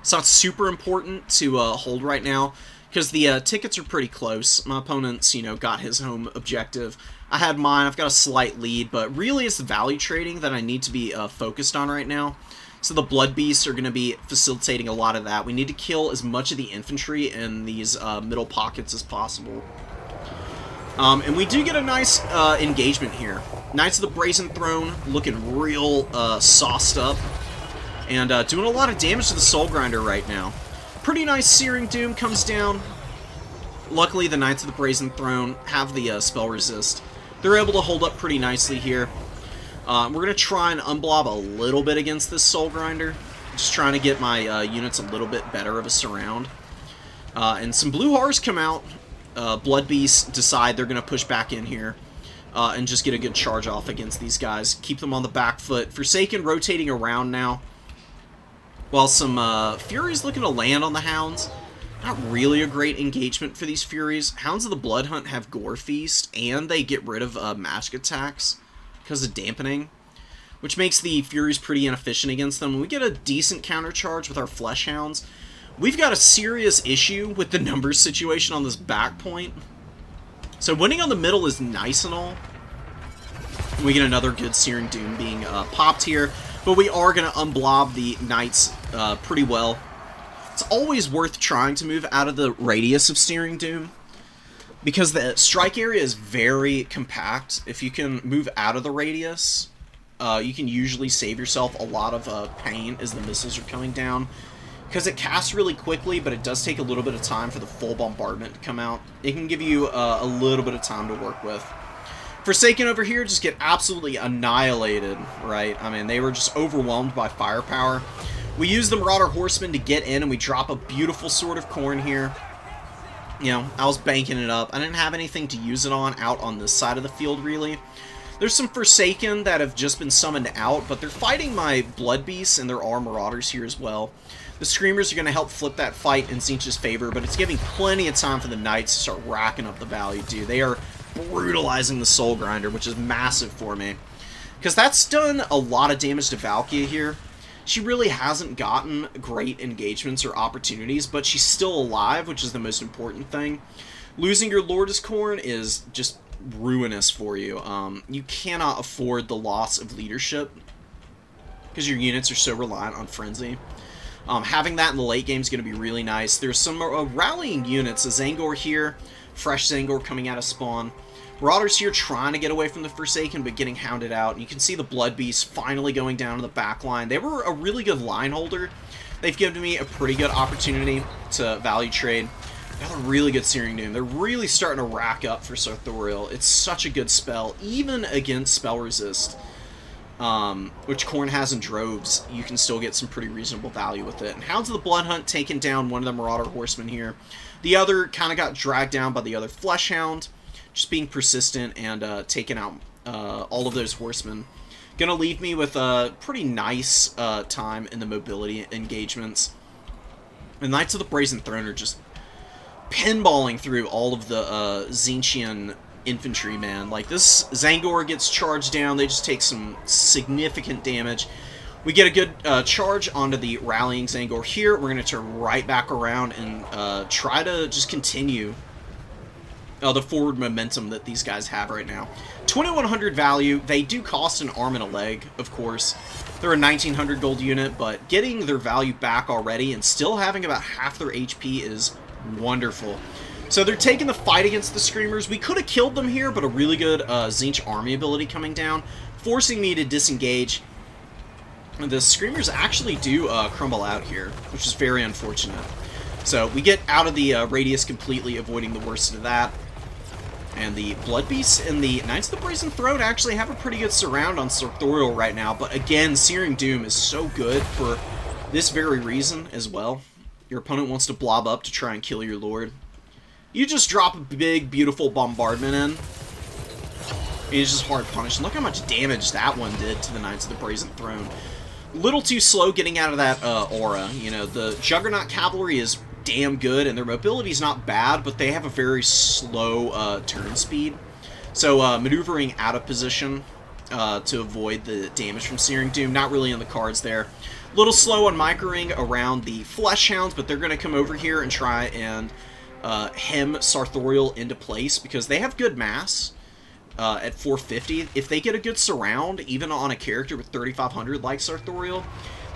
It's not super important to hold right now, because the tickets are pretty close. My opponent's, you know, got his home objective. I had mine. I've got a slight lead, but really it's the value trading that I need to be focused on right now. So the Blood Beasts are going to be facilitating a lot of that. We need to kill as much of the infantry in these middle pockets as possible. And we do get a nice engagement here. Knights of the Brazen Throne looking real sauced up. And doing a lot of damage to the Soul Grinder right now. Pretty nice Searing Doom comes down. Luckily, the Knights of the Brazen Throne have the spell resist. They're able to hold up pretty nicely here. We're going to try and unblob a little bit against this Soul Grinder. Just trying to get my units a little bit better of a surround. And some Blue Horrors come out. Blood Beasts decide they're going to push back in here. And just get a good charge off against these guys. Keep them on the back foot. Forsaken rotating around now. While some Furies looking to land on the Hounds. Not really a great engagement for these Furies. Hounds of the Bloodhunt have Gore Feast, and they get rid of magic attacks because of dampening, which makes the Furies pretty inefficient against them. When we get a decent countercharge with our Flesh Hounds, we've got a serious issue with the numbers situation on this back point. So winning on the middle is nice and all. We get another good Searing Doom being popped here, but we are going to unblob the Knights pretty well. It's always worth trying to move out of the radius of Searing Doom, because the strike area is very compact. If you can move out of the radius, you can usually save yourself a lot of pain as the missiles are coming down, because it casts really quickly, but it does take a little bit of time for the full bombardment to come out. It can give you a little bit of time to work with. Forsaken over here just get absolutely annihilated, right? I mean, they were just overwhelmed by firepower. We use the Marauder Horsemen to get in, and we drop a beautiful Sword of Khorne here. You know, I was banking it up. I didn't have anything to use it on out on this side of the field, really. There's some Forsaken that have just been summoned out, but they're fighting my Blood Beasts, and there are Marauders here as well. The Screamers are going to help flip that fight in Tzeentch's favor, but it's giving plenty of time for the Knights to start racking up the value, dude. They are brutalizing the Soul Grinder, which is massive for me, because that's done a lot of damage to Valkia here. She really hasn't gotten great engagements or opportunities, but she's still alive, which is the most important thing. Losing your Lourdes Khorne is just ruinous for you. You cannot afford the loss of leadership because your units are so reliant on Frenzy. Having that in the late game is going to be really nice. There's some rallying units. A Zangor here, fresh Zangor coming out of spawn. Marauders here trying to get away from the Forsaken, but getting hounded out. And you can see the Blood Beast finally going down to the back line. They were a really good line holder. They've given me a pretty good opportunity to value trade. Got a really good Searing Doom. They're really starting to rack up for Sartorial. It's such a good spell, even against spell resist. which Khorne has in droves, you can still get some pretty reasonable value with it. And Hounds of the Blood Hunt taking down one of the Marauder Horsemen here. The other kind of got dragged down by the other Fleshhound, just being persistent and taking out all of those Horsemen. Gonna leave me with a pretty nice time in the mobility engagements. The Knights of the Brazen Throne are just pinballing through all of the Tzeentchian infantry, man. Like, this Zangor gets charged down, they just take some significant damage. We get a good charge onto the rallying Zangor here. We're going to turn right back around and try to just continue the forward momentum that these guys have right now. 2100 value. They do cost an arm and a leg, of course. They're a 1900 gold unit, but getting their value back already and still having about half their HP is wonderful. So they're taking the fight against the Screamers. We could have killed them here, but a really good Tzeentch army ability coming down, forcing me to disengage. The Screamers actually do crumble out here, which is very unfortunate. So we get out of the radius completely, avoiding the worst of that. And the Blood Beasts and the Knights of the Brazen Throne actually have a pretty good surround on Sartorial right now. But again, Searing Doom is so good for this very reason as well. Your opponent wants to blob up to try and kill your lord. You just drop a big, beautiful bombardment in. It's just hard punished. Look how much damage that one did to the Knights of the Brazen Throne. Little too slow getting out of that aura. You know, the Juggernaut Cavalry is damn good, and their mobility is not bad, but they have a very slow turn speed. So maneuvering out of position to avoid the damage from Searing Doom, not really in the cards there. A little slow on microing around the Fleshhounds, but they're going to come over here and try and hem Sartorial into place because they have good mass at 450. If they get a good surround, even on a character with 3500 like Sartorial,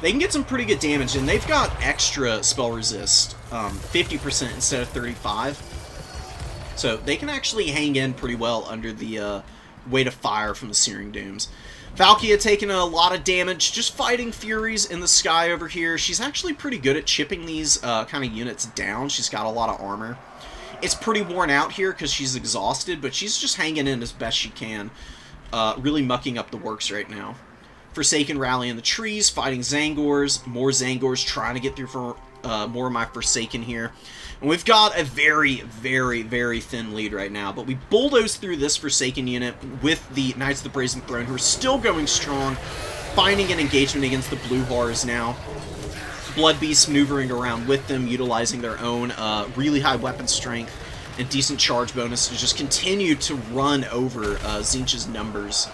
they can get some pretty good damage, and they've got extra spell resist, 50% instead of 35. So they can actually hang in pretty well under the weight of fire from the Searing Dooms. Valkia taking a lot of damage, just fighting Furies in the sky over here. She's actually pretty good at chipping these kind of units down. She's got a lot of armor. It's pretty worn out here because she's exhausted, but she's just hanging in as best she can. Really mucking up the works right now. Forsaken rally in the trees, fighting Zangors. More Zangors trying to get through for more of my Forsaken here. And we've got a very, very, very thin lead right now, but we bulldoze through this Forsaken unit with the Knights of the Brazen Throne, who are still going strong, finding an engagement against the Blue Hars now. Blood Beasts maneuvering around with them, utilizing their own really high weapon strength and decent charge bonus to just continue to run over Tzeentch's numbers.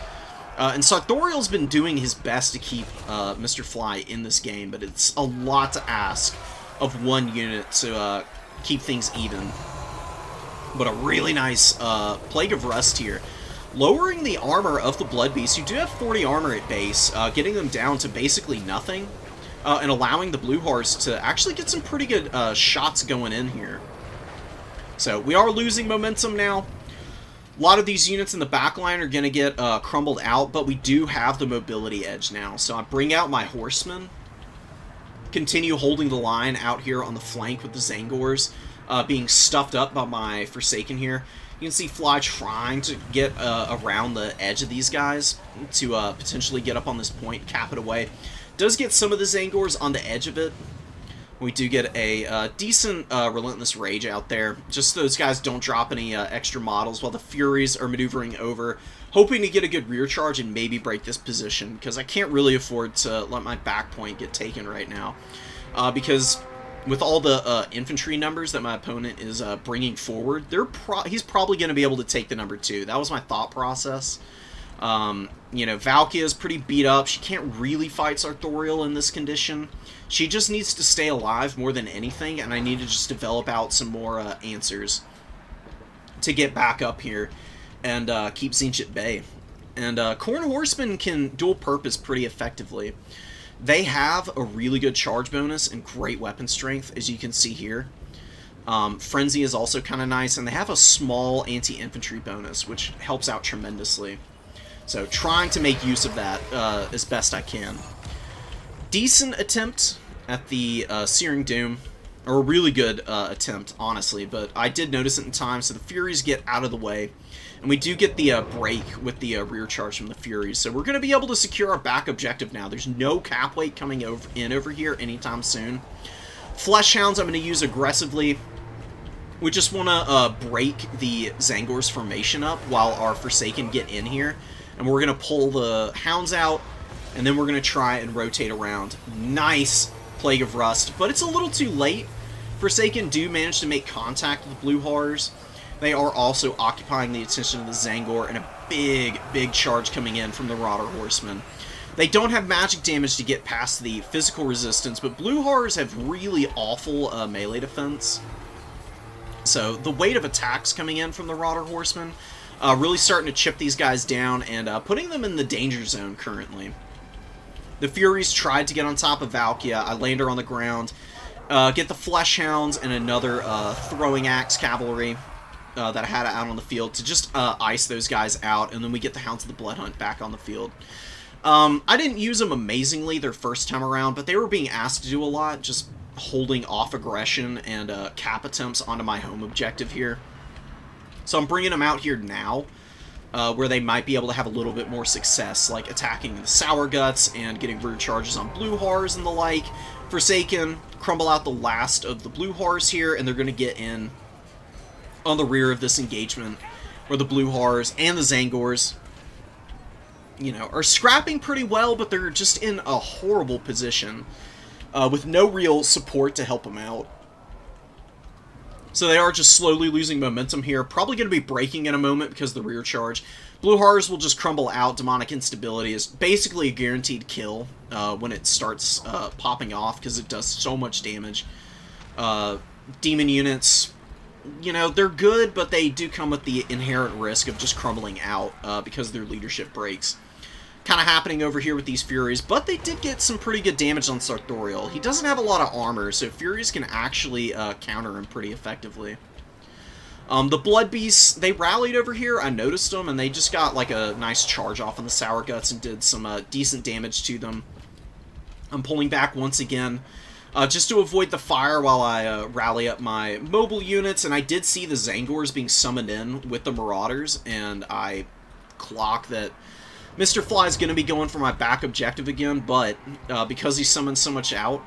And Sartorial's been doing his best to keep Mr. Fly in this game, but it's a lot to ask of one unit to keep things even. But a really nice Plague of Rust here. Lowering the armor of the Blood Beasts. You do have 40 armor at base, getting them down to basically nothing, and allowing the Blue Hars to actually get some pretty good shots going in here. So we are losing momentum now. A lot of these units in the backline are going to get crumbled out, but we do have the mobility edge now. So I bring out my Horsemen, continue holding the line out here on the flank with the Zangors, being stuffed up by my Forsaken here. You can see Fly trying to get around the edge of these guys to potentially get up on this point, cap it away. Does get some of the Zangors on the edge of it. We do get a decent Relentless Rage out there, just so those guys don't drop any extra models while the Furies are maneuvering over, hoping to get a good rear charge and maybe break this position, because I can't really afford to let my back point get taken right now. Because with all the infantry numbers that my opponent is bringing forward, he's probably going to be able to take the number 2. That was my thought process. You know, Valkia is pretty beat up. She can't really fight Sartorial in this condition. She just needs to stay alive more than anything, and I need to just develop out some more answers to get back up here and keep Tzeentch at bay. And Khorne Horsemen can dual purpose pretty effectively. They have a really good charge bonus and great weapon strength, as you can see here. Frenzy is also kind of nice, and they have a small anti-infantry bonus, which helps out tremendously. So trying to make use of that as best I can. Decent attempt at the Searing Doom, or a really good attempt, honestly, but I did notice it in time, so the Furies get out of the way. And we do get the break with the rear charge from the Furies. So we're going to be able to secure our back objective now. There's no cap weight coming over here anytime soon. Flesh Hounds I'm going to use aggressively. We just want to break the Zangor's formation up while our Forsaken get in here. And we're going to pull the Hounds out, and then we're going to try and rotate around. Nice Plague of Rust, but it's a little too late. Forsaken do manage to make contact with the Blue Horrors. They are also occupying the attention of the Zangor, and a big, big charge coming in from the Marauder Horsemen. They don't have magic damage to get past the physical resistance, but Blue Horrors have really awful melee defense. So the weight of attacks coming in from the Marauder Horsemen really starting to chip these guys down and putting them in the danger zone currently. The Furies tried to get on top of Valkia. I land her on the ground. Get the Flesh Hounds and another Throwing Axe Cavalry that I had out on the field to just ice those guys out, and then we get the Hounds of the Blood Hunt back on the field. I didn't use them amazingly their first time around, but they were being asked to do a lot, just holding off aggression and cap attempts onto my home objective here. So I'm bringing them out here now, where they might be able to have a little bit more success, like attacking the Sour Guts and getting rear charges on Blue Horrors and the like. Forsaken crumble out the last of the Blue Horrors here, and they're going to get in on the rear of this engagement, where the Blue Horrors and the Zangors, you know, are scrapping pretty well, but they're just in a horrible position, with no real support to help them out. So they are just slowly losing momentum here. Probably going to be breaking in a moment because of the rear charge. Blue Horrors will just crumble out. Demonic Instability is basically a guaranteed kill when it starts popping off because it does so much damage. Demon units, you know, they're good, but they do come with the inherent risk of just crumbling out because their leadership breaks. Kind of happening over here with these Furies, but they did get some pretty good damage on Sartorial. He doesn't have a lot of armor, so Furies can actually counter him pretty effectively. The Blood Beasts, they rallied over here. I noticed them, and they just got like a nice charge off on the Sour Guts and did some decent damage to them. I'm pulling back once again, just to avoid the fire while I rally up my mobile units, and I did see the Zangors being summoned in with the Marauders, and I clock that Mr. Fly is going to be going for my back objective again, but because he summoned so much out,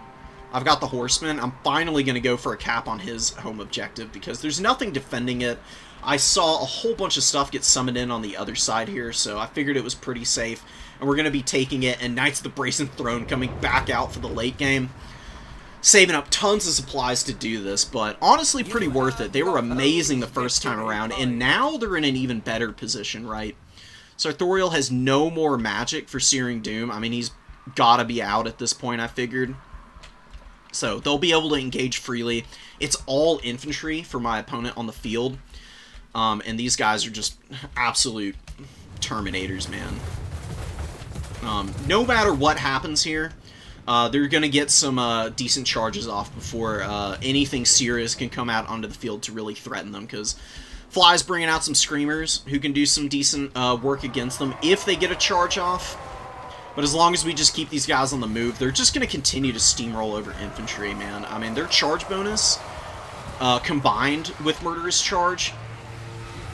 I've got the Horseman. I'm finally going to go for a cap on his home objective because there's nothing defending it. I saw a whole bunch of stuff get summoned in on the other side here, so I figured it was pretty safe. And we're going to be taking it, and Knights of the Brazen Throne coming back out for the late game. Saving up tons of supplies to do this, but honestly pretty worth it. They were amazing the first time around, and now they're in an even better position, right? Sartorial has no more magic for Searing Doom. I mean, he's gotta be out at this point, I figured. So, they'll be able to engage freely. It's all infantry for my opponent on the field. And these guys are just absolute Terminators, man. No matter what happens here, they're gonna get some decent charges off before anything serious can come out onto the field to really threaten them, because Fly's bringing out some Screamers who can do some decent work against them if they get a charge off. But as long as we just keep these guys on the move, they're just going to continue to steamroll over infantry, man. I mean, their charge bonus, combined with Murderous Charge,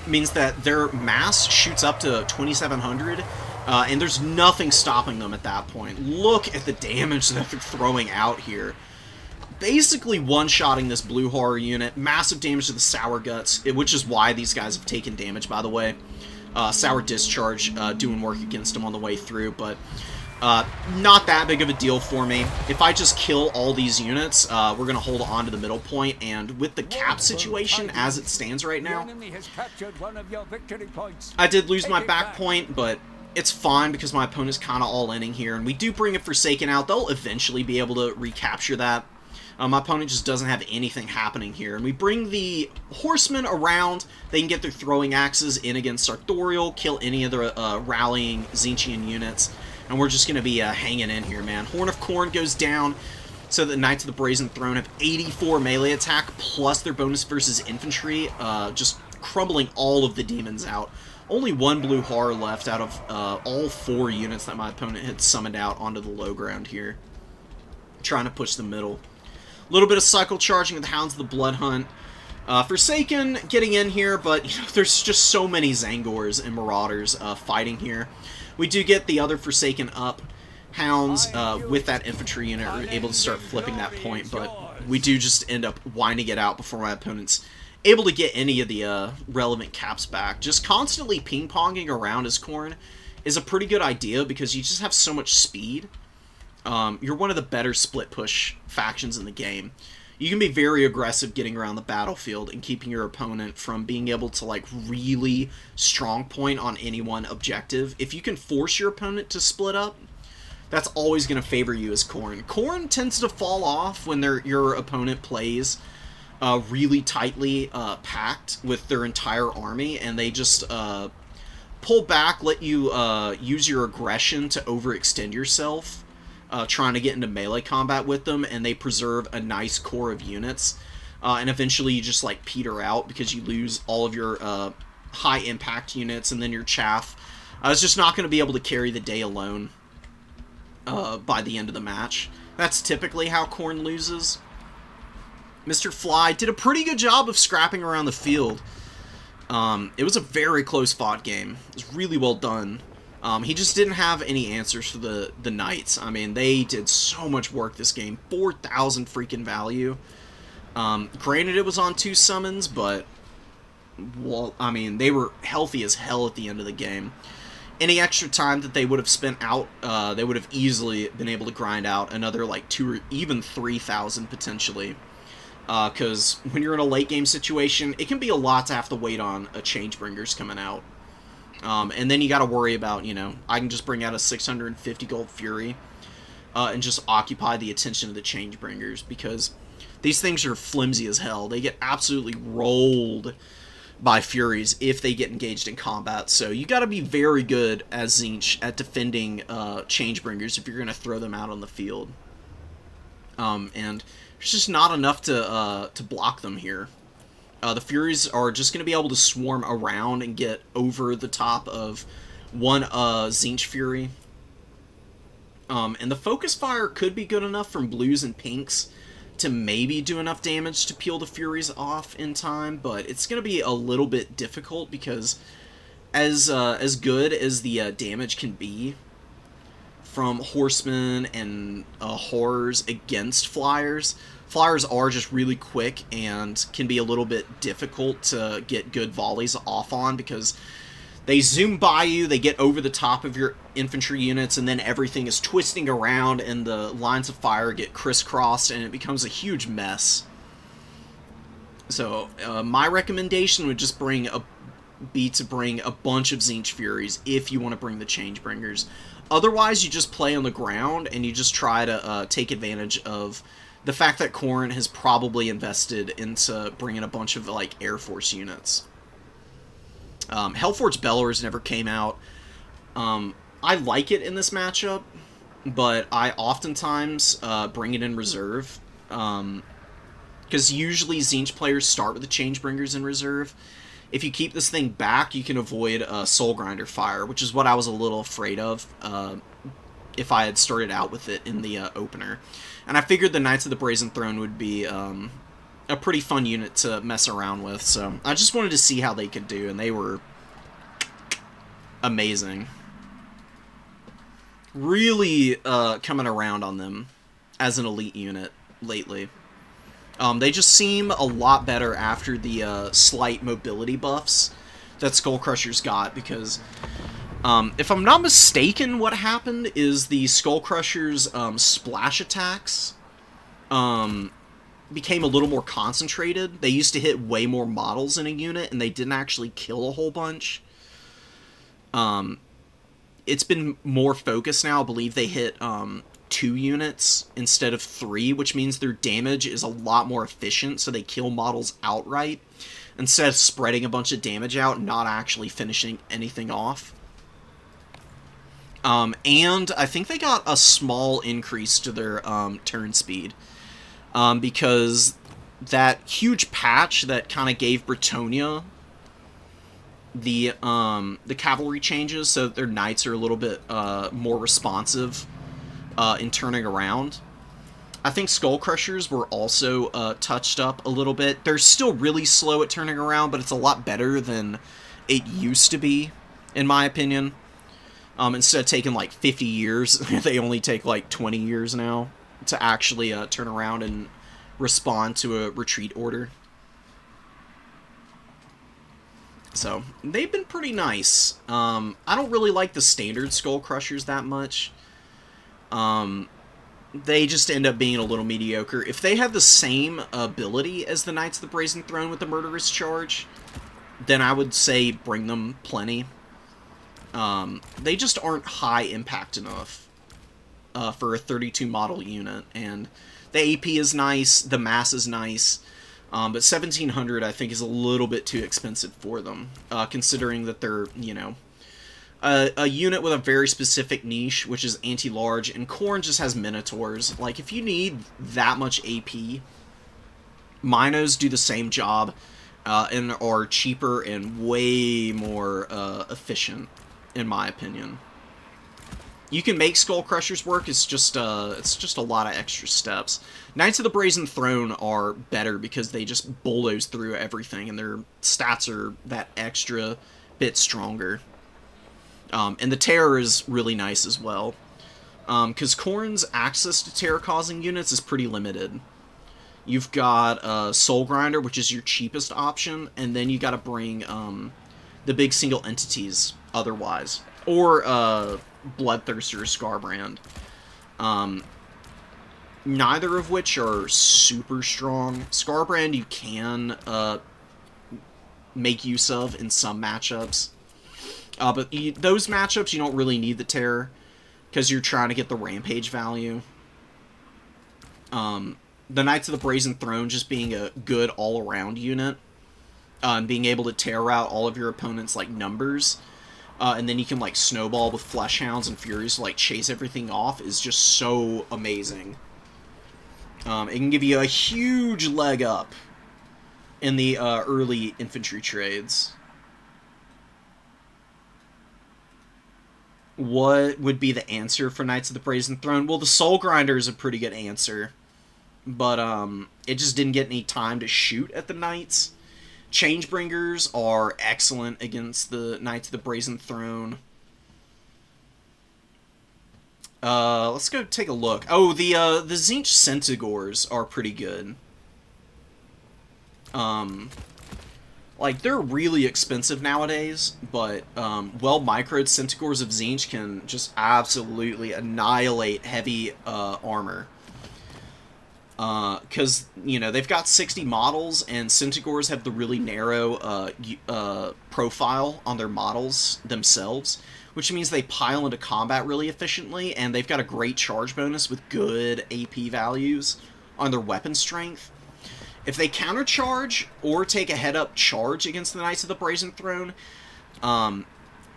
means that their mass shoots up to 2,700, and there's nothing stopping them at that point. Look at the damage that they're throwing out here. Basically one-shotting this Blue Horror unit. Massive damage to the Sour Guts, which is why these guys have taken damage, by the way. Sour Discharge doing work against them on the way through, but not that big of a deal for me. If I just kill all these units, we're going to hold on to the middle point, and with the cap situation as it stands right now, I did lose my back point, but it's fine because my opponent's kind of all-inning here, and we do bring a Forsaken out. They'll eventually be able to recapture that. My opponent just doesn't have anything happening here. And we bring the Horsemen around. They can get their Throwing Axes in against Sartorial, kill any of the rallying Tzeentchian units. And we're just going to be hanging in here, man. Horn of Khorne goes down, so the Knights of the Brazen Throne have 84 melee attack, plus their bonus versus infantry, just crumbling all of the demons out. Only one Blue Horror left out of all 4 units that my opponent had summoned out onto the low ground here. Trying to push the middle. A little bit of cycle charging with the Hounds of the Blood Hunt. Forsaken getting in here, but there's just so many Zangors and Marauders fighting here. We do get the other Forsaken up. Hounds with that infantry unit are able to start flipping that point, but we do just end up winding it out before my opponent's able to get any of the relevant caps back. Just constantly ping-ponging around his Khorne is a pretty good idea because you just have so much speed. You're one of the better split-push factions in the game. You can be very aggressive getting around the battlefield and keeping your opponent from being able to, like, really strong point on any one objective. If you can force your opponent to split up, that's always going to favor you as Khorne. Khorne tends to fall off when your opponent plays really tightly packed with their entire army, and they just pull back, let you use your aggression to overextend yourself, trying to get into melee combat with them, and they preserve a nice core of units. And eventually you just, like, peter out because you lose all of your high-impact units, and then your chaff is just not going to be able to carry the day alone by the end of the match. That's typically how Khorne loses. Mr. Fly did a pretty good job of scrapping around the field. It was a very close-fought game. It was really well done. He just didn't have any answers for the Knights. I mean, they did so much work this game. 4,000 freaking value. Granted, it was on 2 summons, but, well, I mean, they were healthy as hell at the end of the game. Any extra time that they would have spent out, they would have easily been able to grind out another, like, 2 or even 3,000 potentially. Because when you're in a late game situation, it can be a lot to have to wait on a Changebringers coming out. And then you got to worry about, I can just bring out a 650 gold Fury and just occupy the attention of the Changebringers, because these things are flimsy as hell. They get absolutely rolled by Furies if they get engaged in combat. So you got to be very good as Tzeentch at defending Changebringers if you're going to throw them out on the field. And there's just not enough to block them here. The Furies are just going to be able to swarm around and get over the top of one Tzeentch Fury. And the Focus Fire could be good enough from blues and pinks to maybe do enough damage to peel the Furies off in time, but it's going to be a little bit difficult because as good as the damage can be from horsemen and horrors against flyers, flyers are just really quick and can be a little bit difficult to get good volleys off on because they zoom by you, they get over the top of your infantry units, and then everything is twisting around and the lines of fire get crisscrossed and it becomes a huge mess. So my recommendation would just be to bring a bunch of Tzeentch Furies if you want to bring the Changebringers. Otherwise, you just play on the ground and you just try to take advantage of the fact that Khorne has probably invested into bringing a bunch of, like, Air Force units. Hellforge Bellers never came out. I like it in this matchup, but I oftentimes bring it in reserve. Because usually Tzeentch players start with the Changebringers in reserve. If you keep this thing back, you can avoid Soul Grinder fire, which is what I was a little afraid of if I had started out with it in the opener. And I figured the Knights of the Brazen Throne would be a pretty fun unit to mess around with, so I just wanted to see how they could do, and they were amazing. Really coming around on them as an elite unit lately. They just seem a lot better after the slight mobility buffs that Skullcrushers got, because if I'm not mistaken, what happened is the Skullcrushers' splash attacks became a little more concentrated. They used to hit way more models in a unit, and they didn't actually kill a whole bunch. It's been more focused now. I believe they hit 2 units instead of 3, which means their damage is a lot more efficient, so they kill models outright instead of spreading a bunch of damage out and not actually finishing anything off. And I think they got a small increase to their turn speed, because that huge patch that kind of gave Bretonnia the cavalry changes so that their knights are a little bit more responsive in turning around. I think Skull Crushers were also touched up a little bit. They're still really slow at turning around, but it's a lot better than it used to be, in my opinion. Instead of taking like 50 years, they only take like 20 years now to actually turn around and respond to a retreat order. So, they've been pretty nice. I don't really like the standard Skull Crushers that much. They just end up being a little mediocre. If they have the same ability as the Knights of the Brazen Throne with the Murderous Charge, then I would say bring them plenty. They just aren't high impact enough for a 32 model unit, and the AP is nice, the mass is nice, but 1700 I think is a little bit too expensive for them, considering that they're, you know, a unit with a very specific niche, which is anti-large, and Khorne just has Minotaurs. Like, if you need that much AP, Minos do the same job, and are cheaper and way more efficient, in my opinion. You can make Skull Crushers work, it's just a lot of extra steps. Knights of the Brazen Throne are better because they just bulldoze through everything, and their stats are that extra bit stronger. And the Terror is really nice as well, because Khorne's access to terror-causing units is pretty limited. You've got Soul Grinder, which is your cheapest option, and then you got to bring the big single entities otherwise, or Bloodthirster or Scarbrand. Neither of which are super strong. Scarbrand you can make use of in some matchups. But those matchups, you don't really need the Terror, because you're trying to get the Rampage value. The Knights of the Brazen Throne just being a good all-around unit, and being able to tear out all of your opponent's, like, numbers, and then you can, like, snowball with Fleshhounds and Furies to, like, chase everything off, is just so amazing. It can give you a huge leg up in the early infantry trades. What would be the answer for Knights of the Brazen Throne? Well, the Soul Grinder is a pretty good answer, but it just didn't get any time to shoot at the Knights. Changebringers are excellent against the Knights of the Brazen Throne. Let's go take a look. Oh, the Tzeentch Centaurs are pretty good. Like, they're really expensive nowadays, but, well-microed Centaurs of Tzeentch can just absolutely annihilate heavy, armor. Because, you know, they've got 60 models, and Centaurs have the really narrow, profile on their models themselves, which means they pile into combat really efficiently, and they've got a great charge bonus with good AP values on their weapon strength. If they countercharge or take a head-up charge against the Knights of the Brazen Throne,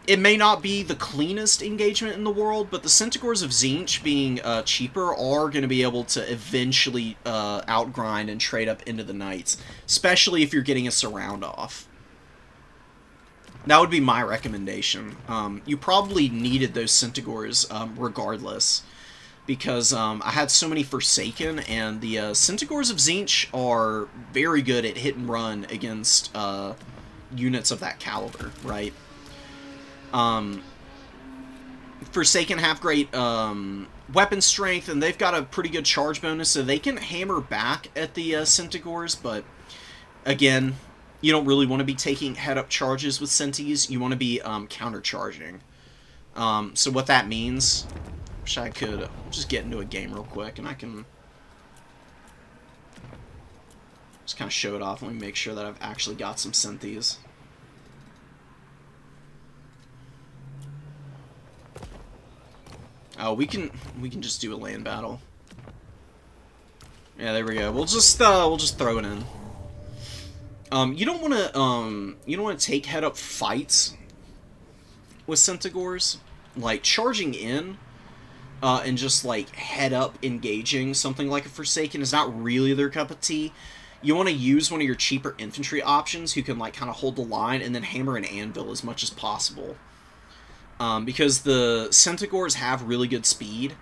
it may not be the cleanest engagement in the world, but the Centaurs of Tzeentch, being cheaper, are going to be able to eventually outgrind and trade up into the Knights, especially if you're getting a surround off. That would be my recommendation. You probably needed those Centaurs regardless, because I had so many Forsaken, and the Centaurs of Tzeentch are very good at hit and run against units of that caliber, right? Forsaken have great weapon strength, and they've got a pretty good charge bonus, so they can hammer back at the Centaurs, but again, you don't really want to be taking head-up charges with Centis. You want to be counter-charging. So what that means... Wish I could just get into a game real quick, and I can just kind of show it off. Let me make sure that I've actually got some Synthes. Oh, we can just do a land battle. Yeah, there we go. We'll just throw it in. You don't want to take head-up fights with Centaurs. Like, charging in and just, like, head-up engaging something like a Forsaken is not really their cup of tea. You want to use one of your cheaper infantry options who can, like, kind of hold the line and then hammer an anvil as much as possible. Because the Centaurs have really good speed,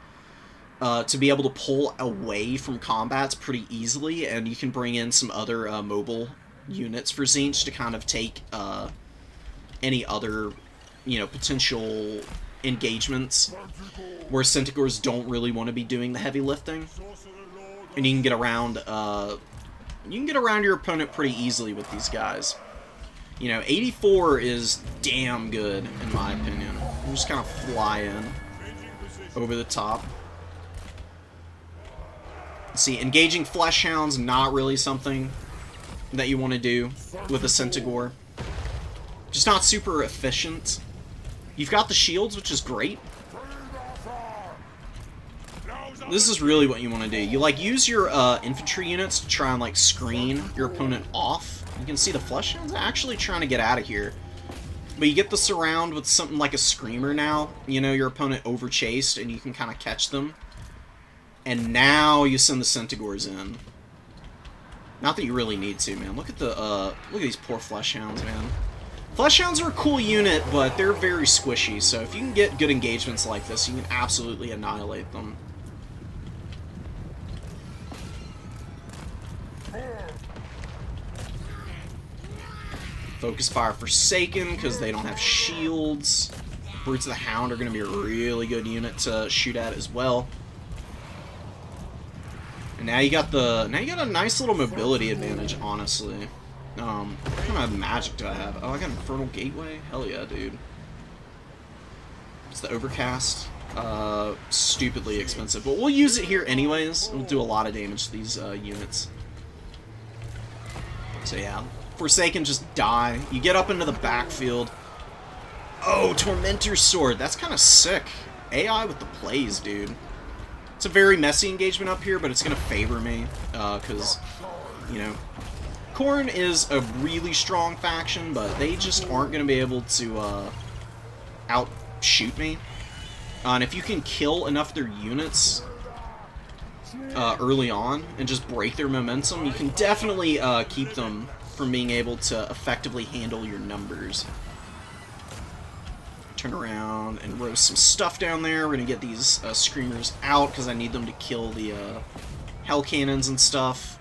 to be able to pull away from combats pretty easily, and you can bring in some other mobile units for Tzeentch to kind of take any other, potential engagements where Centaurs don't really want to be doing the heavy lifting, and you can get around your opponent pretty easily with these guys. 84 is damn good in my opinion. You just kind of fly in over the top. See, engaging flesh hounds, not really something that you want to do with a Centaur. Just not super efficient. You've got the shields, which is great. This is really what you want to do. You, use your infantry units to try and, screen your opponent off. You can see the flesh hounds actually trying to get out of here. But you get the surround with something like a screamer now. Your opponent overchased, and you can kind of catch them. And now you send the Centaurs in. Not that you really need to, man. Look at these poor flesh hounds, man. Flesh hounds are a cool unit, but they're very squishy. So if you can get good engagements like this, you can absolutely annihilate them. Focus Fire Forsaken, because they don't have shields. Brutes of the Hound are going to be a really good unit to shoot at as well. And now you got a nice little mobility advantage, honestly. What kind of magic do I have? Oh, I got Infernal Gateway? Hell yeah, dude. It's the Overcast. Stupidly expensive, but we'll use it here anyways. We'll do a lot of damage to these units. So yeah. Forsaken, just die. You get up into the backfield. Oh, Tormentor's Sword. That's kind of sick. AI with the plays, dude. It's a very messy engagement up here, but it's going to favor me. Because, Khorne is a really strong faction, but they just aren't going to be able to outshoot me. And if you can kill enough of their units early on and just break their momentum, you can definitely keep them from being able to effectively handle your numbers. Turn around and roast some stuff down there. We're gonna get these screamers out because I need them to kill the hell cannons and stuff.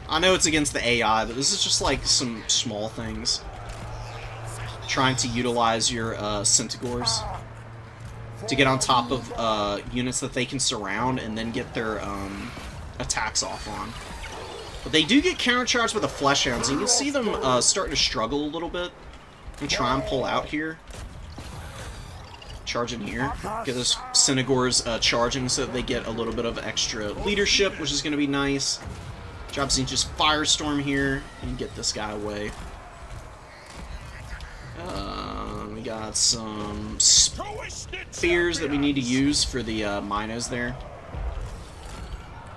I know it's against the AI, but this is just some small things. Trying to utilize your Centaurs to get on top of units that they can surround and then get their attacks off on. But they do get countercharged with the Flesh Hounds. You can see them starting to struggle a little bit and try and pull out here. Charge in here. Get those Centaurs charging so that they get a little bit of extra leadership, which is going to be nice. Drop Tzeentch's Firestorm here and get this guy away. We got some spears that we need to use for the Minos there.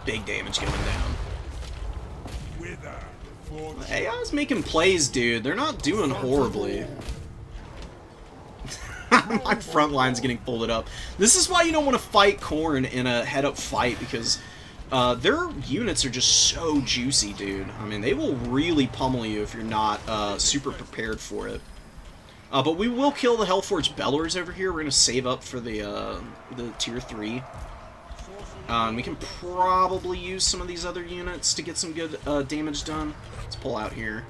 Big damage going down. The AI's making plays, dude. They're not doing horribly. My front line's getting folded up. This is why you don't want to fight Khorne in a head-up fight, because their units are just so juicy, dude. I mean, they will really pummel you if you're not super prepared for it. But we will kill the Hellforged Bellers over here. We're going to save up for the Tier 3. We can probably use some of these other units to get some good damage done. Let's pull out here.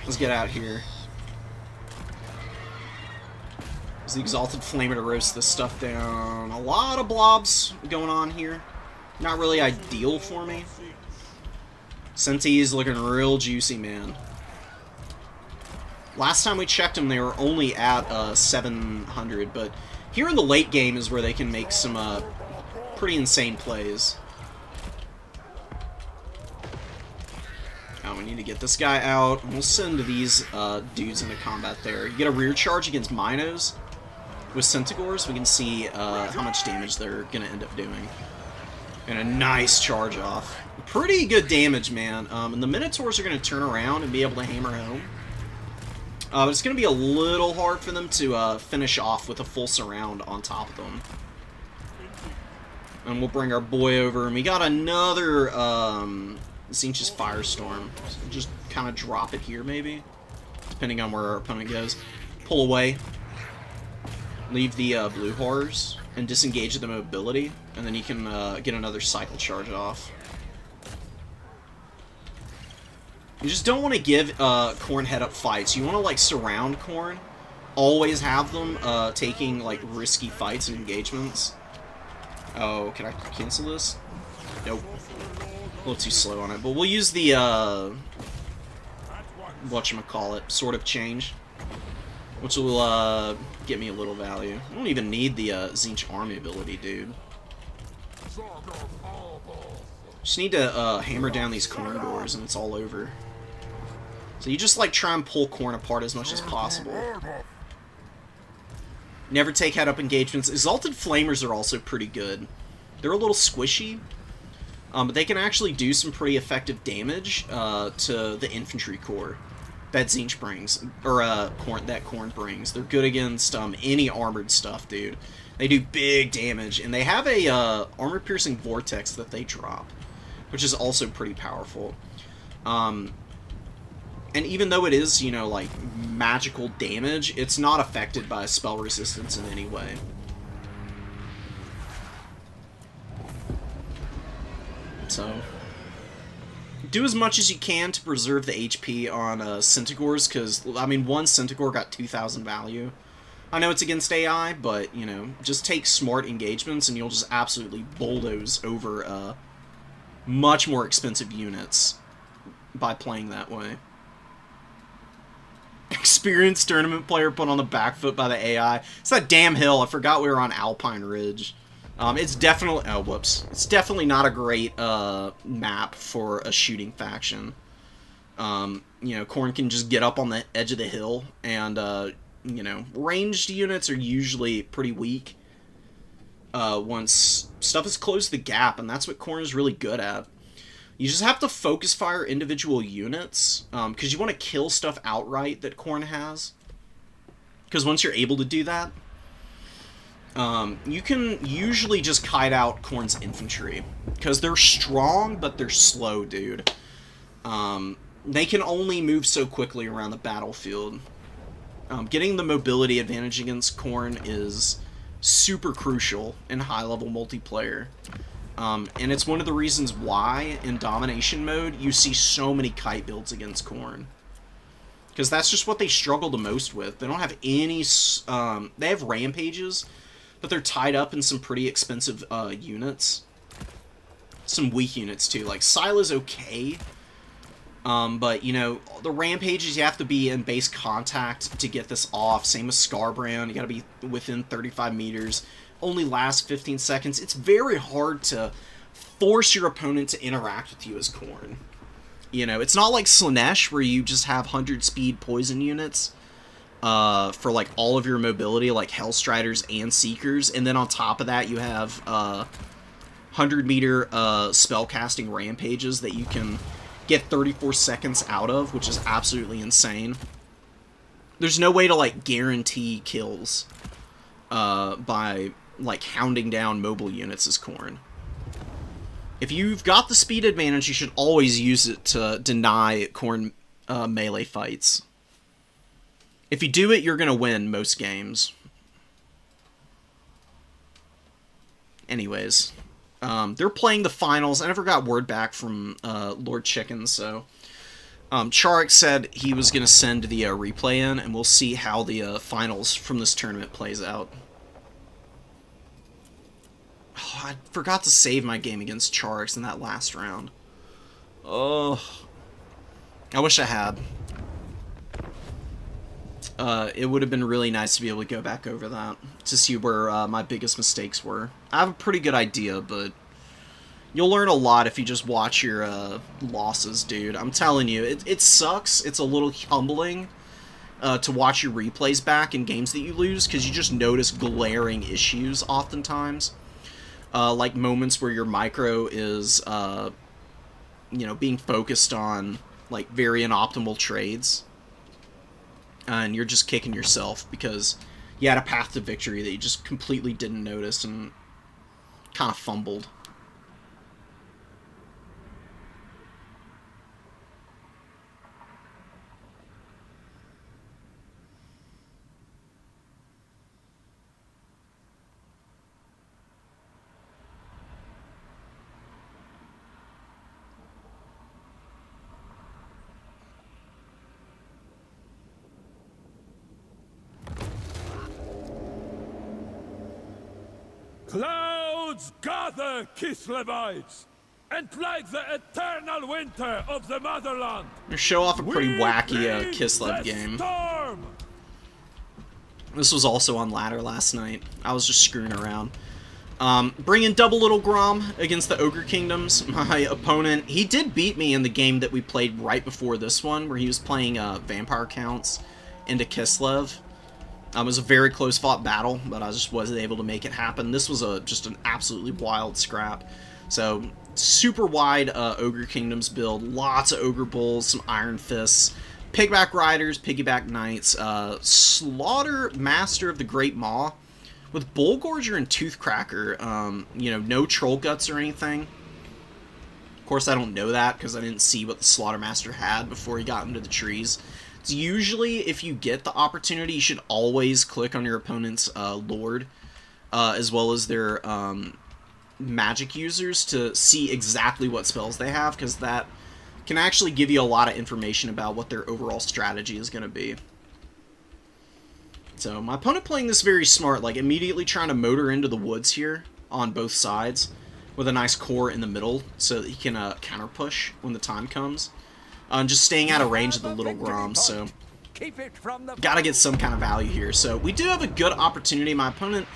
Let's get out here. There's the Exalted Flamer to roast this stuff down. A lot of blobs going on here. Not really ideal for me. Senti's looking real juicy, man. Last time we checked them, they were only at 700, but here in the late game is where they can make some pretty insane plays. We need to get this guy out, and we'll send these dudes into combat there. You get a rear charge against Minos with Centaurs. We can see how much damage they're going to end up doing. And a nice charge off. Pretty good damage, man. And the Minotaurs are going to turn around and be able to hammer home. But it's going to be a little hard for them to finish off with a full surround on top of them. And we'll bring our boy over, and we got another Tzeentch's Firestorm. So just kind of drop it here, maybe, depending on where our opponent goes. Pull away. Leave the Blue Horrors. and disengage the mobility, and then you can get another cycle charge off. You just don't want to give Khorne head-up fights. You want to, like, surround Khorne. Always have them taking, like, risky fights and engagements. Oh, can I cancel this? Nope. A little too slow on it. But we'll use the, whatchamacallit, Sword of Change. Which will, get me a little value. I don't even need the, Tzeentch army ability, dude. Just need to, hammer down these Khorne doors and it's all over. So you just, like, try and pull Khorne apart as much as possible. Never take head-up engagements. Exalted Flamers are also pretty good. They're a little squishy, but they can actually do some pretty effective damage to the infantry corps that Tzeentch brings, or that Khorne brings. They're good against any armored stuff, dude. They do big damage, and they have a armor-piercing vortex that they drop, which is also pretty powerful. And even though it is, you know, like, magical damage, it's not affected by spell resistance in any way. So, do as much as you can to preserve the HP on Centaurs, because, I mean, one Centaur got 2,000 value. I know it's against AI, but, you know, just take smart engagements and you'll just absolutely bulldoze over much more expensive units by playing that way. Experienced tournament player put on the back foot by the AI. It's that damn hill. I forgot we were on Alpine Ridge. It's definitely... Oh, whoops. It's definitely not a great map for a shooting faction. You know, Khorne can just get up on the edge of the hill, and, you know, ranged units are usually pretty weak once stuff has closed the gap, and that's what Khorne is really good at. You just have to focus fire individual units, because you want to kill stuff outright that Khorne has. Because once you're able to do that, you can usually just kite out Khorne's infantry. Because they're strong, but they're slow, dude. They can only move so quickly around the battlefield. Getting the mobility advantage against Khorne is super crucial in high-level multiplayer. And it's one of the reasons why, in Domination mode, you see so many kite builds against Khorne. Because that's just what they struggle the most with. They don't have any... they have rampages, but they're tied up in some pretty expensive units. Some weak units, too. Like, Sila's okay, but, you know, the rampages, you have to be in base contact to get this off. Same with Skarbrand. You gotta be within 35 meters. Only last 15 seconds. It's very hard to force your opponent to interact with you as Khorne. You know, it's not like Slaanesh, where you just have 100 speed poison units for, like, all of your mobility, like Hellstriders and Seekers, and then on top of that you have 100-meter spellcasting rampages that you can get 34 seconds out of, which is absolutely insane. There's no way to, like, guarantee kills by, like, hounding down mobile units as Khorne. If you've got the speed advantage, you should always use it to deny Khorne melee fights. If you do it, you're going to win most games. Anyways, they're playing the finals. I never got word back from Lord Chicken, so... Charix said he was going to send the replay in, and we'll see how the finals from this tournament plays out. Oh, I forgot to save my game against Charix in that last round. Oh, I wish I had. It would have been really nice to be able to go back over that, to see where my biggest mistakes were. I have a pretty good idea, but you'll learn a lot if you just watch your losses, dude. I'm telling you, it sucks. It's a little humbling to watch your replays back in games that you lose, because you just notice glaring issues oftentimes. Like moments where your micro is, you know, being focused on, like, very inoptimal trades. And you're just kicking yourself because you had a path to victory that you just completely didn't notice and kind of fumbled. Clouds gather, Kislevites, and plague the eternal winter of the motherland. They show off a pretty We wacky breed Kislev the game. storm. This was also on ladder last night. I was just screwing around. Bringing double Little Grom against the Ogre Kingdoms. My opponent, he did beat me in the game that we played right before this one, where he was playing Vampire Counts into Kislev. It was a very close fought battle, but I just wasn't able to make it happen. This was just an absolutely wild scrap. So, super wide Ogre Kingdoms build, lots of Ogre Bulls, some Iron Fists, Pigback Riders, Piggyback Knights, Slaughter Master of the Great Maw, with Bullgorger and Toothcracker, you know, no Troll Guts or anything. Of course, I don't know that, because I didn't see what the Slaughter Master had before he got into the trees. It's usually, if you get the opportunity, you should always click on your opponent's Lord, as well as their magic users, to see exactly what spells they have, because that can actually give you a lot of information about what their overall strategy is going to be. So, my opponent playing this very smart, like immediately trying to motor into the woods here on both sides, with a nice core in the middle, so that he can counter push when the time comes. And just staying out of range of the Little Grom, so gotta get some kind of value here. So, we do have a good opportunity. My opponent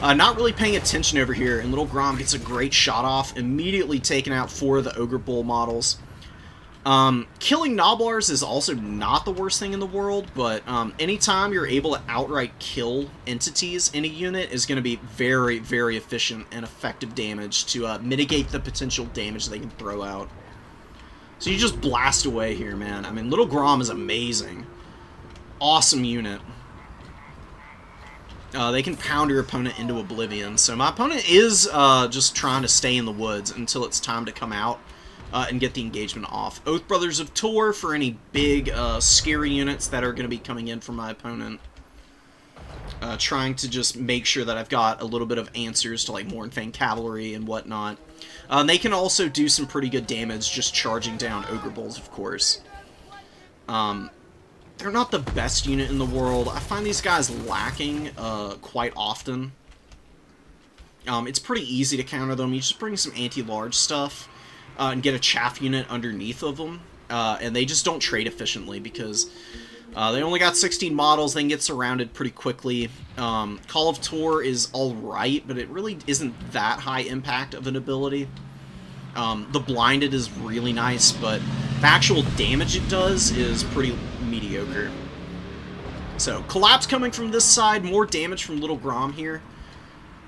not really paying attention over here, and Little Grom gets a great shot off, immediately taking out 4 of the Ogre Bull models. Killing Noblars is also not the worst thing in the world, but anytime you're able to outright kill entities in a unit is going to be very, very efficient and effective damage to mitigate the potential damage they can throw out. So you just blast away here, man. I mean, Little Grom is amazing. Awesome unit. They can pound your opponent into oblivion. So my opponent is just trying to stay in the woods until it's time to come out and get the engagement off. Oath Brothers of Tor for any big, scary units that are going to be coming in from my opponent. Trying to just make sure that I've got a little bit of answers to like Mournfang Cavalry and whatnot. They can also do some pretty good damage just charging down Ogre Bulls, of course. They're not the best unit in the world. I find these guys lacking quite often. It's pretty easy to counter them. You just bring some anti-large stuff and get a chaff unit underneath of them. And they just don't trade efficiently because they only got 16 models. They can get surrounded pretty quickly. Call of Tor is alright, but it really isn't that high impact of an ability. The Blinded is really nice, but the actual damage it does is pretty mediocre. So, Collapse coming from this side, more damage from Little Grom here.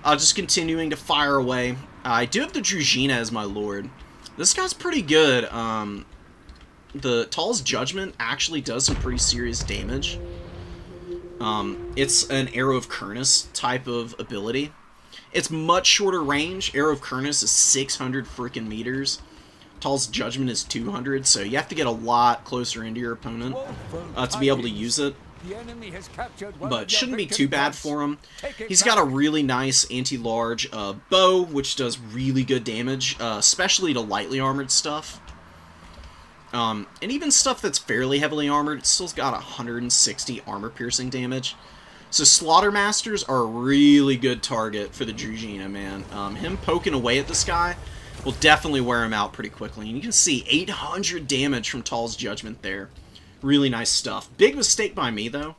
Just continuing to fire away. I do have the Druzhina as my lord. This guy's pretty good. The Tall's Judgment actually does some pretty serious damage. It's an Arrow of Kurnus type of ability. It's much shorter range. Arrow of Kurnus is 600 freaking meters. Tall's Judgment is 200, so you have to get a lot closer into your opponent to be able to use it. But shouldn't be too bad for him. He's got a really nice anti-large bow, which does really good damage, especially to lightly armored stuff. And even stuff that's fairly heavily armored, it's still got 160 armor-piercing damage. So Slaughter Masters are a really good target for the Druzhina, man. Him poking away at this guy will definitely wear him out pretty quickly. And you can see 800 damage from Tall's Judgment there. Really nice stuff. Big mistake by me, though.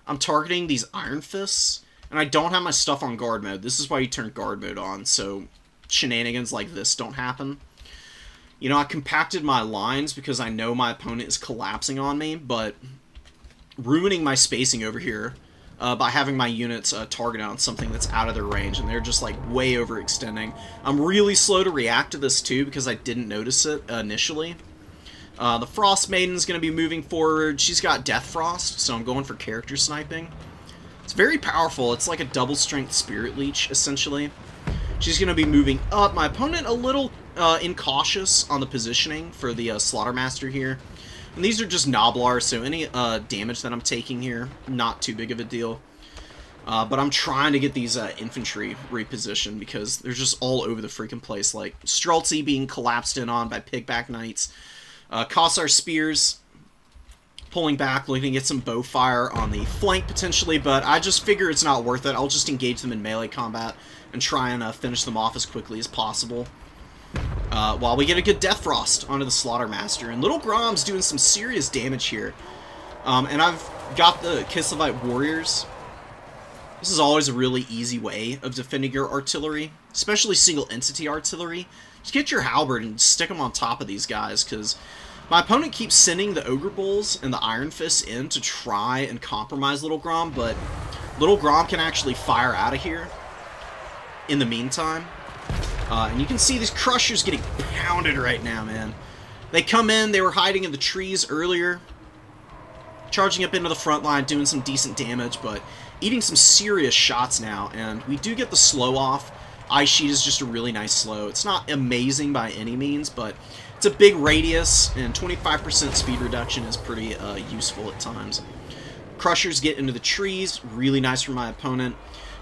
I'm targeting these Iron Fists, and I don't have my stuff on guard mode. This is why you turn guard mode on, so shenanigans like this don't happen. You know, I compacted my lines because I know my opponent is collapsing on me, but ruining my spacing over here by having my units targeted on something that's out of their range, and they're just, like, way overextending. I'm really slow to react to this, too, because I didn't notice it initially. The Frost Maiden's going to be moving forward. She's got Death Frost, so I'm going for character sniping. It's very powerful. It's like a double-strength Spirit Leech, essentially. She's going to be moving up. My opponent a little incautious on the positioning for the Slaughtermaster here. And these are just Noblars, so any damage that I'm taking here, not too big of a deal. But I'm trying to get these infantry repositioned because they're just all over the freaking place. Like, Streltsy being collapsed in on by Pigback Knights. Kossar Spears pulling back, looking to get some bow fire on the flank potentially, but I just figure it's not worth it. I'll just engage them in melee combat and try and finish them off as quickly as possible. While we get a good Death Frost onto the Slaughtermaster. And Little Grom's doing some serious damage here. And I've got the Kislevite Warriors. This is always a really easy way of defending your artillery, especially single entity artillery. Just get your halberd and stick them on top of these guys, because my opponent keeps sending the Ogre Bulls and the Iron Fists in to try and compromise Little Grom, but Little Grom can actually fire out of here in the meantime. And you can see these Crushers getting pounded right now, man. They come in, they were hiding in the trees earlier, charging up into the front line, doing some decent damage, but eating some serious shots now, and we do get the slow off. Ice Sheet is just a really nice slow. It's not amazing by any means, but it's a big radius, and 25% speed reduction is pretty useful at times. Crushers get into the trees, really nice for my opponent.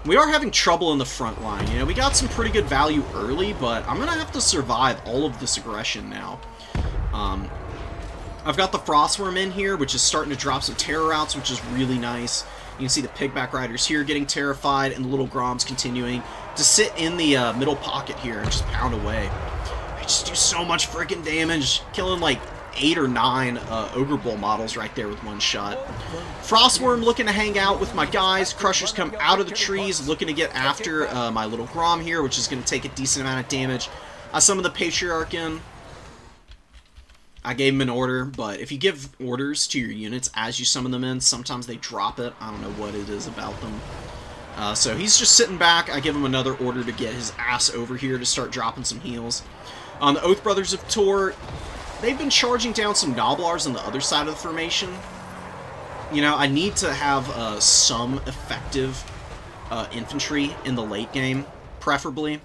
We are having trouble in the front line. You know, we got some pretty good value early, but I'm going to have to survive all of this aggression now. I've got the Frostworm in here, which is starting to drop some terror routes, which is really nice. You can see the Pigback Riders here getting terrified, and the Little Groms continuing to sit in the middle pocket here and just pound away. They just do so much freaking damage, killing like 8 or 9 Ogre Bull models right there with one shot. Frostworm looking to hang out with my guys. Crushers come out of the trees, looking to get after my Little Grom here, which is going to take a decent amount of damage. I summoned the Patriarch in. I gave him an order, but if you give orders to your units as you summon them in, sometimes they drop it. I don't know what it is about them. So he's just sitting back. I give him another order to get his ass over here to start dropping some heals. On the Oath Brothers of Tor, they've been charging down some Gnoblars on the other side of the formation. You know, I need to have some effective infantry in the late game, preferably.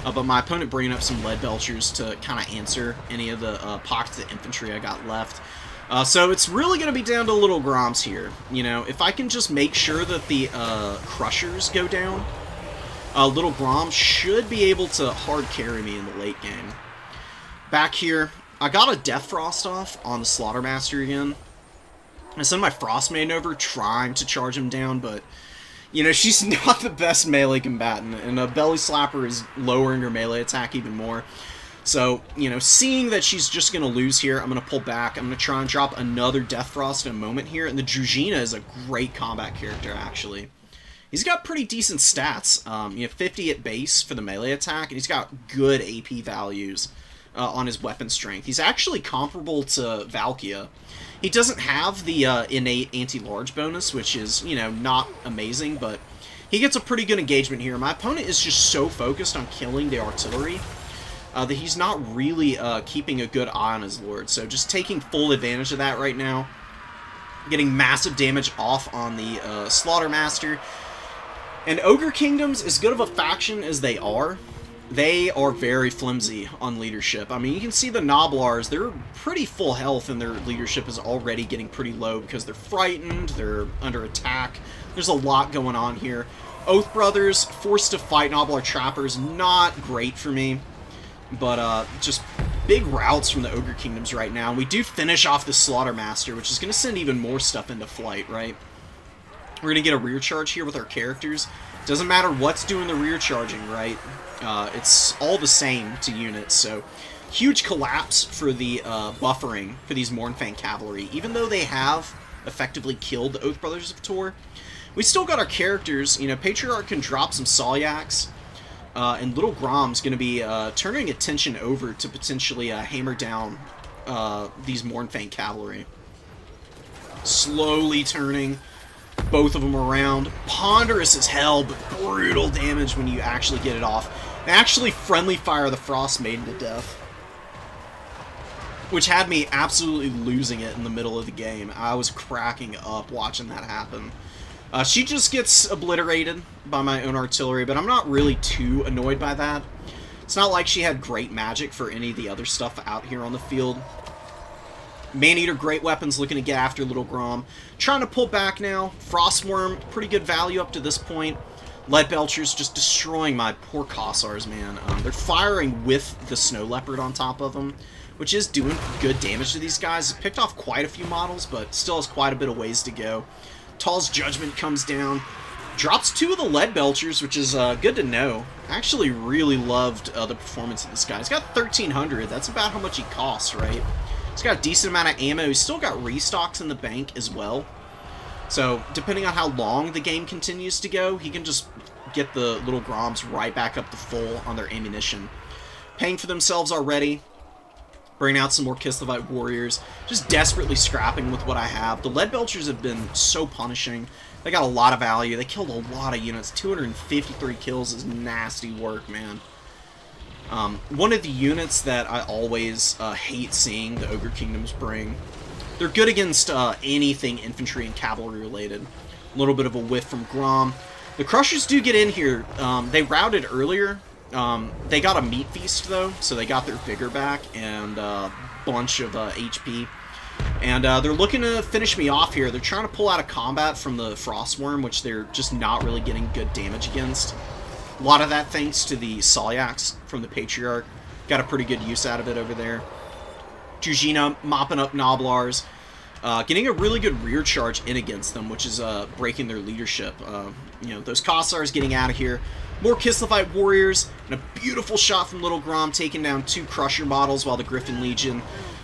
But my opponent bringing up some Lead Belchers to kind of answer any of the pockets of infantry I got left. So it's really going to be down to Little Groms here. You know, if I can just make sure that the Crushers go down, Little Grom should be able to hard carry me in the late game. Back here, I got a Death Frost off on the Slaughtermaster again. I sent my Frostmaiden over trying to charge him down, but you know, she's not the best melee combatant, and a Belly Slapper is lowering her melee attack even more. So, you know, seeing that she's just going to lose here, I'm going to pull back. I'm going to try and drop another Death Frost in a moment here, and the Druzhina is a great combat character, actually. He's got pretty decent stats. You know, 50 at base for the melee attack, and he's got good AP values on his weapon strength. He's actually comparable to Valkia. He doesn't have the innate anti-large bonus, which is, you know, not amazing, but he gets a pretty good engagement here. My opponent is just so focused on killing the artillery that he's not really keeping a good eye on his lord. So just taking full advantage of that right now. Getting massive damage off on the Slaughtermaster. And Ogre Kingdoms, as good of a faction as they are very flimsy on leadership. I mean, you can see the Gnoblars, they're pretty full health, and their leadership is already getting pretty low because they're frightened, they're under attack. There's a lot going on here. Oath Brothers, forced to fight Gnoblar Trappers, not great for me. But just big routes from the Ogre Kingdoms right now. We do finish off the Slaughtermaster, which is going to send even more stuff into flight, right? We're going to get a rear charge here with our characters. Doesn't matter what's doing the rear charging, right? It's all the same to units, so huge collapse for the buffering for these Mournfang Cavalry. Even though they have effectively killed the Oath Brothers of Tor, we still got our characters. You know, Patriarch can drop some Sawyaks, and Little Grom's going to be turning attention over to potentially hammer down these Mournfang Cavalry. Slowly turning both of them around. Ponderous as hell, but brutal damage when you actually get it off. And actually friendly fire the Frostmaiden to death, which had me absolutely losing it in the middle of the game. I was cracking up watching that happen. She just gets obliterated by my own artillery, but I'm not really too annoyed by that. It's not like she had great magic for any of the other stuff out here on the field. Maneater, great weapons, looking to get after Little Grom. Trying to pull back now. Frostworm, pretty good value up to this point. Lead Belchers just destroying my poor Kossars, man. They're firing with the Snow Leopard on top of them, which is doing good damage to these guys. Picked off quite a few models, but still has quite a bit of ways to go. Tall's Judgment comes down. Drops 2 of the Lead Belchers, which is good to know. I actually really loved the performance of this guy. He's got 1,300. That's about how much he costs, right? He's got a decent amount of ammo. He's still got restocks in the bank as well. So, depending on how long the game continues to go, he can just get the little Groms right back up to full on their ammunition. Paying for themselves already. Bring out some more Kislev warriors. Just desperately scrapping with what I have. The Lead Belchers have been so punishing. They got a lot of value. They killed a lot of units. 253 kills is nasty work, man. One of the units that I always hate seeing the Ogre Kingdoms bring. They're good against anything infantry and cavalry related. A little bit of a whiff from Grom. The Crushers do get in here. They routed earlier. They got a meat feast, though, so they got their vigor back and a bunch of HP. And they're looking to finish me off here. They're trying to pull out of combat from the Frostworm, which they're just not really getting good damage against. A lot of that thanks to the Salyaks from the Patriarch. Got a pretty good use out of it over there. Druzhina mopping up Noblars. Getting a really good rear charge in against them, which is breaking their leadership. You know, those Kossars getting out of here. More Kislevite warriors, and a beautiful shot from Little Grom taking down 2 Crusher models while the Griffin Legion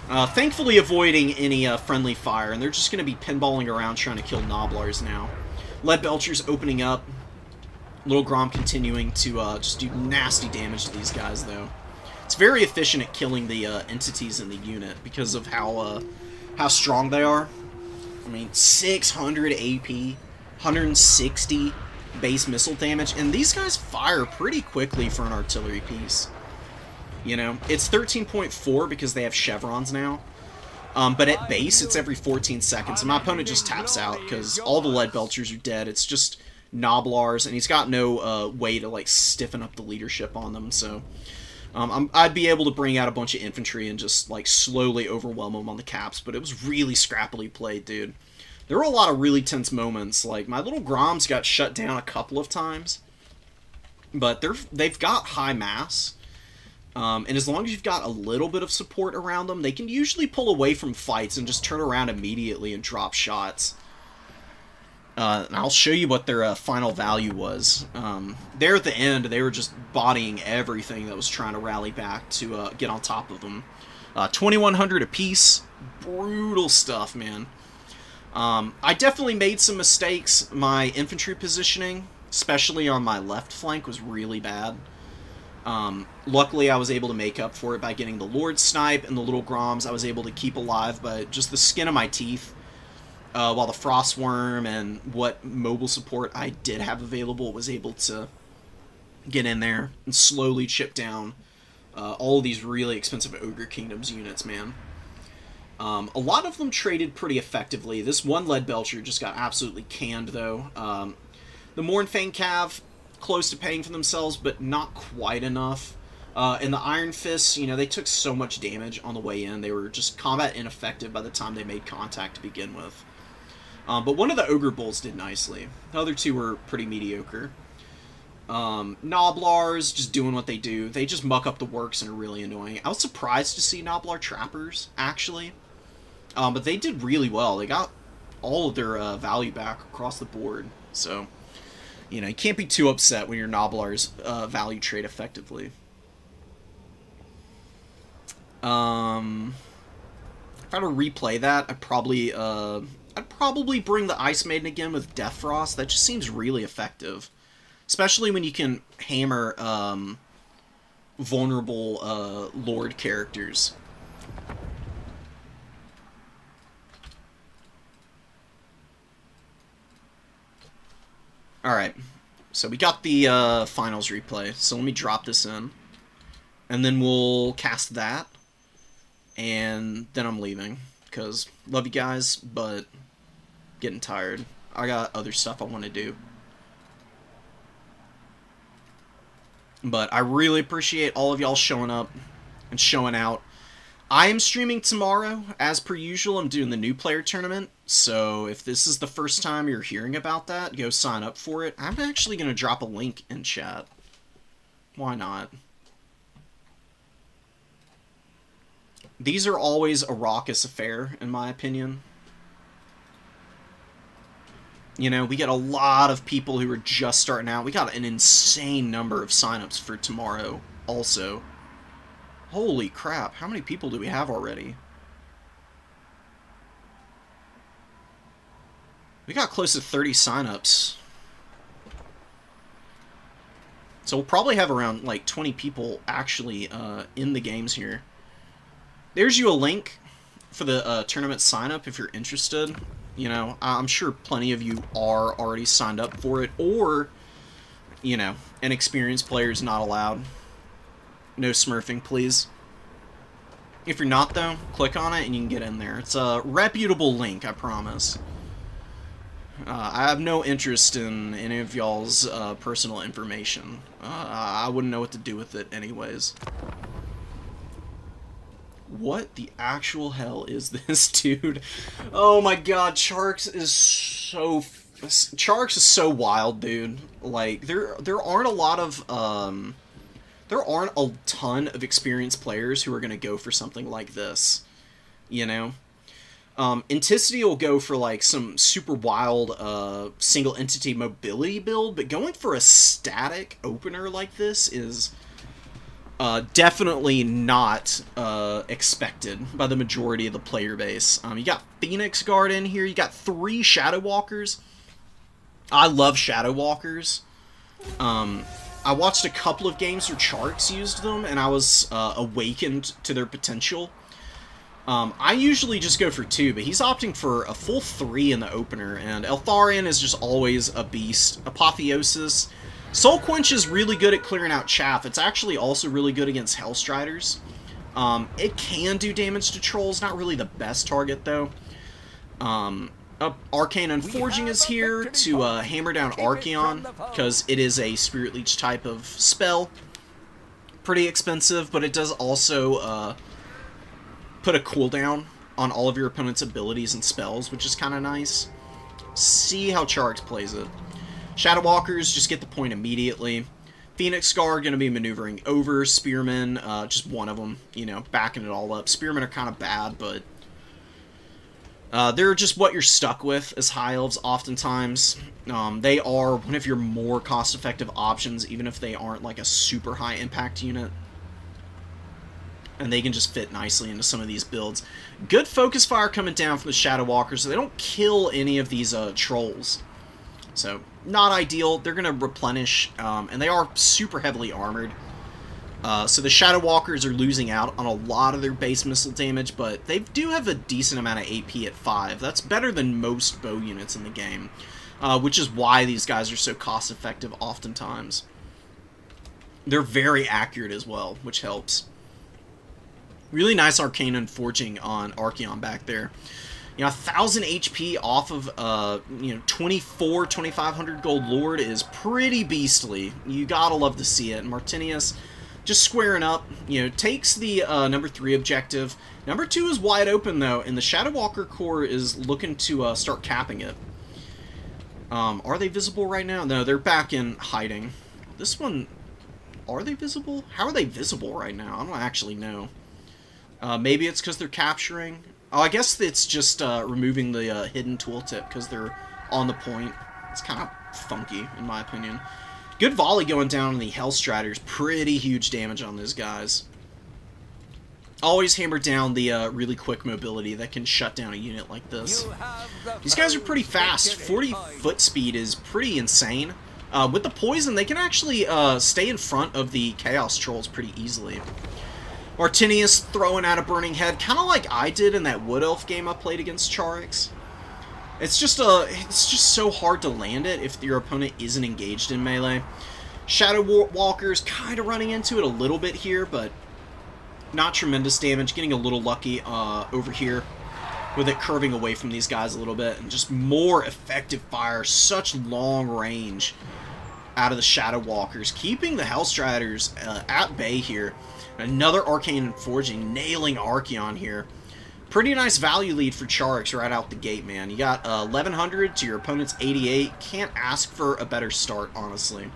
thankfully avoiding any friendly fire, and they're just going to be pinballing around trying to kill Noblars now. Lead Belchers opening up. Little Grom continuing to just do nasty damage to these guys, though. It's very efficient at killing the entities in the unit because of how strong they are. I mean, 600 AP, 160 base missile damage, and these guys fire pretty quickly for an artillery piece. You know, it's 13.4 because they have chevrons now. But at base, it's every 14 seconds, and my opponent just taps out because all the Lead Belchers are dead. It's just Noblars, and he's got no way to, like, stiffen up the leadership on them, so I'd be able to bring out a bunch of infantry and just, like, slowly overwhelm them on the caps, but it was really scrappily played, dude. There were a lot of really tense moments. Like, my little Groms got shut down a couple of times, but they've got high mass. And as long as you've got a little bit of support around them, they can usually pull away from fights and just turn around immediately and drop shots. And I'll show you what their final value was. There at the end, they were just bodying everything that was trying to rally back to get on top of them. 2,100 apiece. Brutal stuff, man. I definitely made some mistakes. My infantry positioning, especially on my left flank, was really bad. Luckily, I was able to make up for it by getting the Lord Snipe and the Little Groms I was able to keep alive by just the skin of my teeth, while the Frostworm and what mobile support I did have available was able to get in there and slowly chip down all of these really expensive Ogre Kingdoms units, man. A lot of them traded pretty effectively. This one Lead Belcher just got absolutely canned, though. The Mournfang Cav, close to paying for themselves, but not quite enough. And the Iron Fists, you know, they took so much damage on the way in. They were just combat ineffective by the time they made contact to begin with. But one of the Ogre Bulls did nicely. The other two were pretty mediocre. Noblars, just doing what they do. They just muck up the works and are really annoying. I was surprised to see Noblar Trappers, actually. But they did really well. They got all of their value back across the board. So, you know, you can't be too upset when your Noblars value trade effectively. If I were to replay that, I'd probably bring the Ice Maiden again with Death Frost. That just seems really effective. Especially when you can hammer vulnerable Lord characters. Alright, so we got the finals replay. So let me drop this in. And then we'll cast that. And then I'm leaving. Because love you guys, but getting tired. I got other stuff I want to do. But I really appreciate all of y'all showing up and showing out. I am streaming tomorrow, as per usual. I'm doing the new player tournament, so if this is the first time you're hearing about that, go sign up for it. I'm actually going to drop a link in chat. Why not? These are always a raucous affair, in my opinion. You know, we get a lot of people who are just starting out. We got an insane number of signups for tomorrow also. Holy crap, how many people do we have already? We got close to 30 signups. So we'll probably have around like 20 people actually in the games here. There's you a link for the tournament sign up if you're interested. You know, I'm sure plenty of you are already signed up for it, or, you know, inexperienced players not allowed. No smurfing, please. If you're not, though, click on it and you can get in there. It's a reputable link, I promise. I have no interest in any of y'all's personal information. I wouldn't know what to do with it anyways. What the actual hell is this, dude? Oh my god, Charx is so... Charx is so wild, dude. Like, there aren't a lot of, there aren't a ton of experienced players who are gonna go for something like this. You know? Inticity will go for, like, some super wild, single entity mobility build, but going for a static opener like this is... definitely not expected by the majority of the player base. You got Phoenix Guard in here. You got 3 Shadow Walkers. I love Shadow Walkers. I watched a couple of games where Charx used them, and I was awakened to their potential. I usually just go for 2, but he's opting for a full 3 in the opener, and Eltharion is just always a beast. Apotheosis. Soul Quench is really good at clearing out chaff. It's actually also really good against Hellstriders. It can do damage to trolls, not really the best target though. Arcane Unforging is here to hammer down Archeon, because it is a Spirit Leech type of spell. Pretty expensive, but it does also put a cooldown on all of your opponent's abilities and spells, which is kind of nice. See how Charx plays it. Shadow Walkers just get the point immediately. Phoenix Guard going to be maneuvering over. Spearmen, just one of them, you know, backing it all up. Spearmen are kind of bad, but they're just what you're stuck with as High Elves oftentimes. They are one of your more cost-effective options, even if they aren't like a super high impact unit. And they can just fit nicely into some of these builds. Good focus fire coming down from the Shadow Walkers, so they don't kill any of these trolls. So, not ideal. They're going to replenish, and they are super heavily armored. So the Shadow Walkers are losing out on a lot of their base missile damage, but they do have a decent amount of AP at 5. That's better than most bow units in the game, which is why these guys are so cost-effective oftentimes. They're very accurate as well, which helps. Really nice Arcane Unforging on Archeon back there. You know, 1,000 HP off of, 2,500 gold Lord is pretty beastly. You gotta love to see it. And Martinius just squaring up, you know, takes the number 3 objective. Number 2 is wide open, though, and the Shadow Walker Corps is looking to start capping it. Are they visible right now? No, they're back in hiding. This one, are they visible? How are they visible right now? I don't actually know. Maybe it's because they're capturing... Oh, I guess it's just removing the hidden tooltip because they're on the point. It's kind of funky, in my opinion. Good volley going down on the Hellstriders. Pretty huge damage on those guys. Always hammer down the really quick mobility that can shut down a unit like this. These guys are pretty fast. 40 foot speed is pretty insane. With the poison, they can actually stay in front of the Chaos Trolls pretty easily. Martinius throwing out a Burning Head, kind of like I did in that Wood Elf game I played against Charx. It's just so hard to land it if your opponent isn't engaged in melee. Shadow Walkers kind of running into it a little bit here, but not tremendous damage. Getting a little lucky over here with it curving away from these guys a little bit, and just more effective fire. Such long range out of the Shadow Walkers, keeping the Hellstriders at bay here. Another Arcane Forging, nailing Archeon here. Pretty nice value lead for Charx right out the gate, man. You got 1,100 to your opponent's 88. Can't ask for a better start, honestly.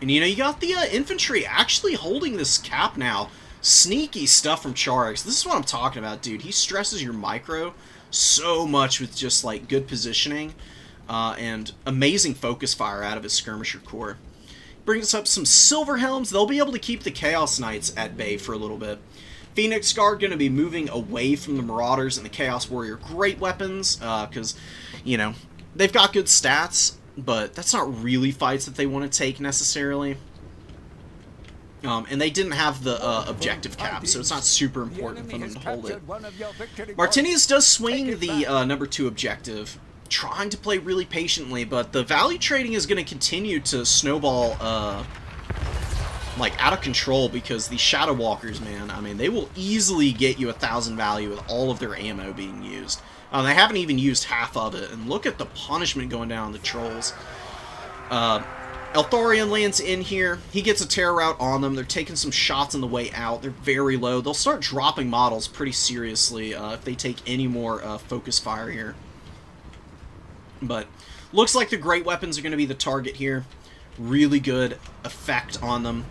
And, you know, you got the infantry actually holding this cap now. Sneaky stuff from Charx. This is what I'm talking about, dude. He stresses your micro so much with just like good positioning and amazing focus fire out of his skirmisher corps. Brings up some Silver Helms. They'll be able to keep the Chaos Knights at bay for a little bit. Phoenix Guard going to be moving away from the Marauders and the Chaos Warrior great weapons because, you know, they've got good stats, but that's not really fights that they want to take necessarily. And they didn't have the objective cap, so it's not super important for them to hold it. Martinius does swing the number 2 objective, trying to play really patiently, but the value trading is going to continue to snowball like out of control because the Shadow Walkers, man, I mean, they will easily get you 1,000 value with all of their ammo being used. They haven't even used half of it, and look at the punishment going down on the trolls. Eltharion lands in here. He gets a terror route on them. They're taking some shots on the way out. They're very low. They'll start dropping models pretty seriously if they take any more focus fire here. But looks like the great weapons are going to be the target here. Really good effect on them.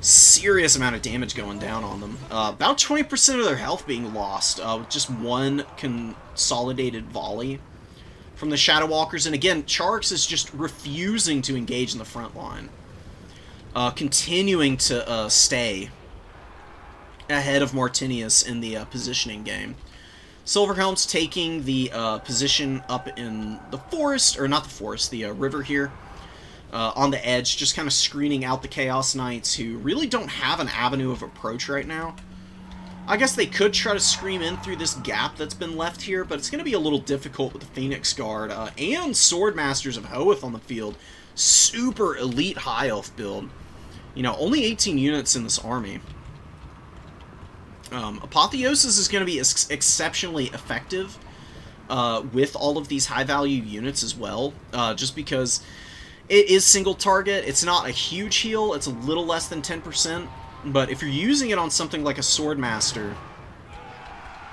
Serious amount of damage going down on them. About 20% of their health being lost with just one consolidated volley from the Shadow Walkers. And again, Charax is just refusing to engage in the front line. Continuing to stay ahead of Martinius in the positioning game. Silverhelm's taking the position up in the forest, or not the forest, the river here. On the edge, just kind of screening out the Chaos Knights, who really don't have an avenue of approach right now. I guess they could try to scream in through this gap that's been left here, but it's going to be a little difficult with the Phoenix Guard and Swordmasters of Hoeth on the field. Super elite high elf build. You know, only 18 units in this army. Apotheosis is going to be exceptionally effective with all of these high value units as well, just because it is single target. It's not a huge heal. It's a little less than 10%. But if you're using it on something like a Swordmaster,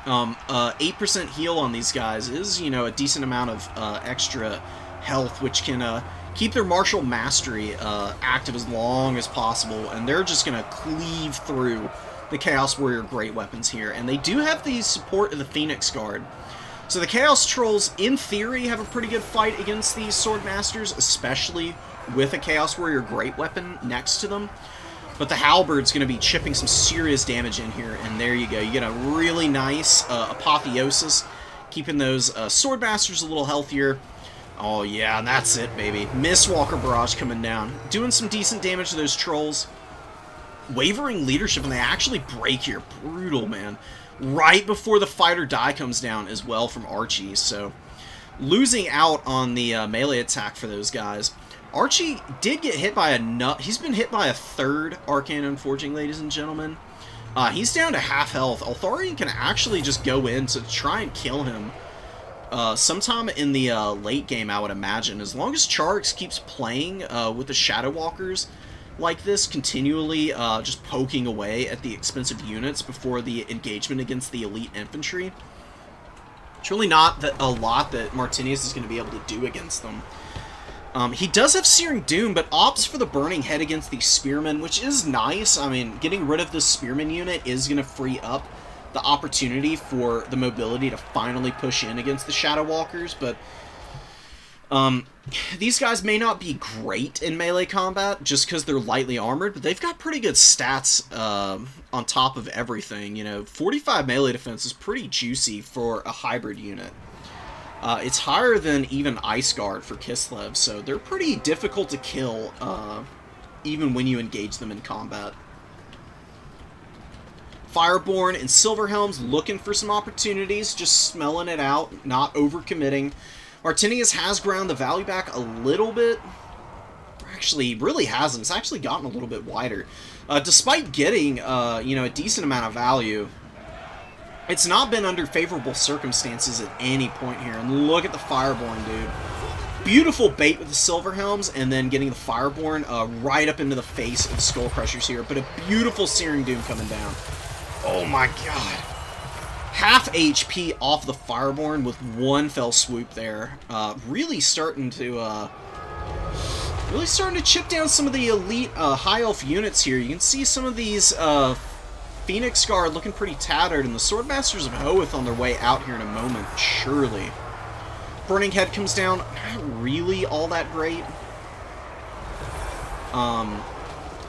8% heal on these guys is, you know, a decent amount of extra health, which can keep their martial mastery active as long as possible. And they're just going to cleave through the Chaos Warrior great weapons here. And they do have the support of the Phoenix Guard. So the Chaos Trolls, in theory, have a pretty good fight against these Swordmasters, especially with a Chaos Warrior great weapon next to them. But the Halberd's going to be chipping some serious damage in here, and there you go. You get a really nice Apotheosis, keeping those Swordmasters a little healthier. Oh yeah, and that's it, baby. Mistwalker Barrage coming down, doing some decent damage to those Trolls. Wavering leadership, and they actually break here. Brutal, man. Right before the fight or die comes down as well from Archie, so losing out on the melee attack for those guys. Archie did get hit by he's been hit by a third Arcane Unforging, ladies and gentlemen. He's down to half health. Eltharion can actually just go in to try and kill him sometime in the late game, I would imagine. As long as Charax keeps playing with the Shadow Walkers like this, continually just poking away at the expensive units before the engagement against the elite infantry. It's really not a lot that Martinius is going to be able to do against them. He does have Searing Doom, but opts for the Burning Head against the Spearmen, which is nice. I mean, getting rid of this Spearman unit is going to free up the opportunity for the mobility to finally push in against the Shadow Walkers, but these guys may not be great in melee combat just because they're lightly armored, but they've got pretty good stats on top of everything. You know, 45 melee defense is pretty juicy for a hybrid unit. It's higher than even Ice Guard for Kislev, so they're pretty difficult to kill even when you engage them in combat. Fireborn and Silverhelm's looking for some opportunities, just smelling it out, not overcommitting. Martinius has ground the value back a little bit. Actually, really hasn't. It's actually gotten a little bit wider. Despite getting, you know, a decent amount of value, it's not been under favorable circumstances at any point here. And look at the Fireborn, dude. Beautiful bait with the Silverhelms, and then getting the Fireborn right up into the face of the Skull Crushers here. But a beautiful Searing Doom coming down. Oh my god. Half HP off the Fireborn with one fell swoop there. Really starting to chip down some of the elite high elf units here. You can see some of these Phoenix Guard looking pretty tattered, and the Swordmasters of Hoeth on their way out here in a moment, surely. Burning Head comes down, not really all that great.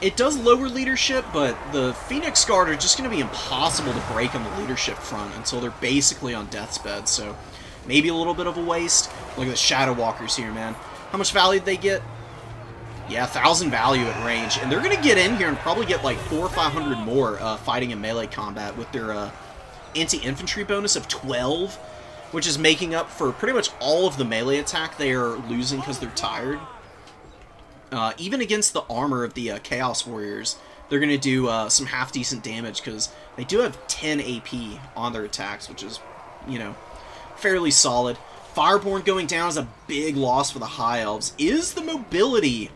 It does lower leadership, but the Phoenix Guard are just going to be impossible to break on the leadership front until they're basically on death's bed, so maybe a little bit of a waste. Look at the Shadow Walkers here, man. How much value did they get? Yeah, 1,000 value at range, and they're going to get in here and probably get like 400 or 500 more fighting in melee combat with their anti-infantry bonus of 12, which is making up for pretty much all of the melee attack they are losing because they're tired. Even against the armor of the Chaos Warriors, they're going to do some half-decent damage because they do have 10 AP on their attacks, which is, you know, fairly solid. Fireborn going down is a big loss for the High Elves. Is the mobility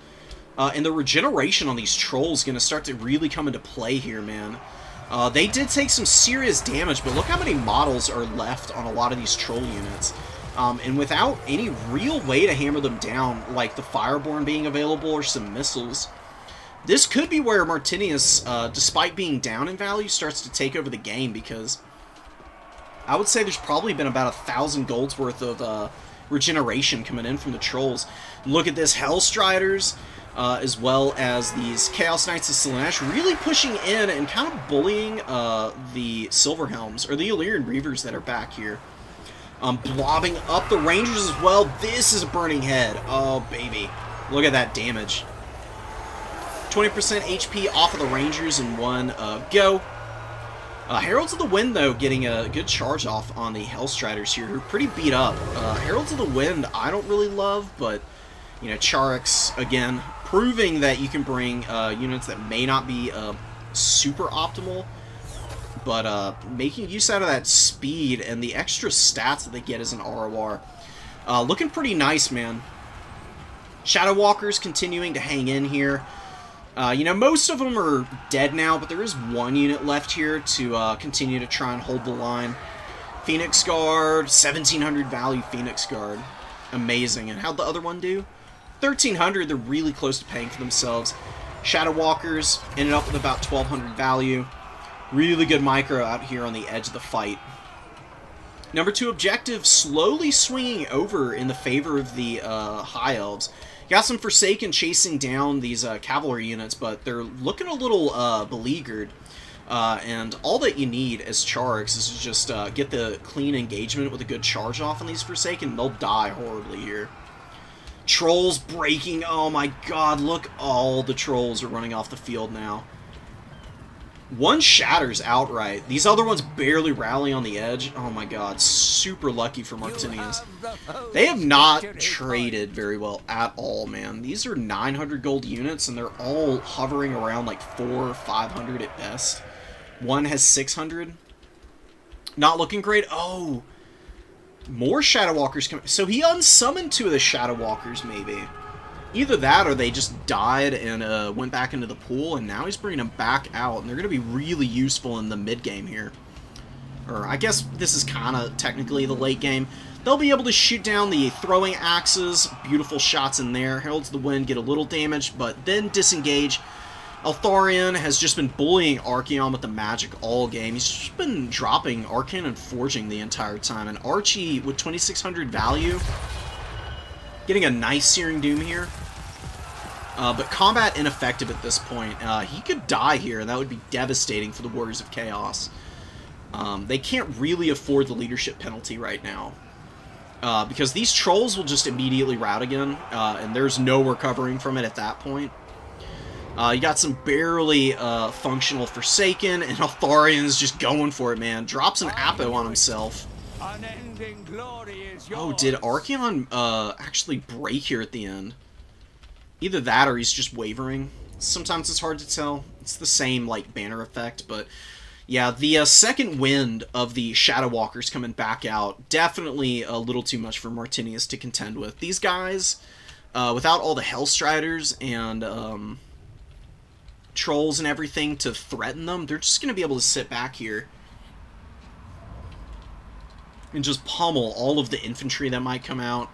and the regeneration on these Trolls going to start to really come into play here, man? They did take some serious damage, but look how many models are left on a lot of these Troll units. And without any real way to hammer them down, like the Fireborn being available or some missiles, this could be where Martinius, despite being down in value, starts to take over the game, because I would say there's probably been about 1,000 gold's worth of regeneration coming in from the Trolls. Look at this, Hellstriders, as well as these Chaos Knights of Slaanesh, really pushing in and kind of bullying the Silverhelms, or the Illyrian Reavers that are back here. Blobbing up the Rangers as well. This is a Burning Head. Oh, baby. Look at that damage. 20% HP off of the Rangers in one go. Heralds of the Wind, though, getting a good charge off on the Hellstriders here, who are pretty beat up. Heralds of the Wind, I don't really love, but, you know, Charax, again, proving that you can bring units that may not be super optimal, but making use out of that speed and the extra stats that they get as an ROR. Looking pretty nice, man. Shadow Walkers continuing to hang in here. You know, most of them are dead now, but there is one unit left here to continue to try and hold the line. Phoenix Guard, 1,700 value Phoenix Guard. Amazing. And how'd the other one do? 1,300, they're really close to paying for themselves. Shadow Walkers ended up with about 1,200 value. Really good micro out here on the edge of the fight. Number 2 objective, slowly swinging over in the favor of the High Elves. Got some Forsaken chasing down these cavalry units, but they're looking a little beleaguered. And all that you need as Charax is to just get the clean engagement with a good charge off on these Forsaken. They'll die horribly here. Trolls breaking. Oh my god, look, all the Trolls are running off the field now. One shatters outright. These other ones barely rally on the edge. Oh my god, super lucky for Martinius. They have not traded very well at all, man. These are 900 gold units, and they're all hovering around like 400 or 500 at best. One has 600. Not looking great. Oh, more Shadow Walkers coming. So he unsummoned 2 of the Shadow Walkers, maybe. Either that, or they just died and went back into the pool, and now he's bringing them back out, and they're going to be really useful in the mid-game here. Or, I guess this is kind of technically the late game. They'll be able to shoot down the throwing axes. Beautiful shots in there. Heralds of the Wind get a little damage, but then disengage. Eltharion has just been bullying Archaon with the magic all game. He's just been dropping Arcane and Forging the entire time, and Archie, with 2,600 value, getting a nice Searing Doom here. But combat ineffective at this point. He could die here, and that would be devastating for the Warriors of Chaos. They can't really afford the leadership penalty right now. Because these Trolls will just immediately rout again, and there's no recovering from it at that point. You got some barely functional Forsaken, and Altharion's just going for it, man. Drops an Apo on himself. Oh, did Archaon actually break here at the end? Either that or he's just wavering. Sometimes it's hard to tell. It's the same, like, banner effect, but yeah, the second wind of the Shadow Walkers coming back out, definitely a little too much for Martinius to contend with. These guys, without all the Hellstriders and Trolls and everything to threaten them, they're just going to be able to sit back here and just pummel all of the infantry that might come out.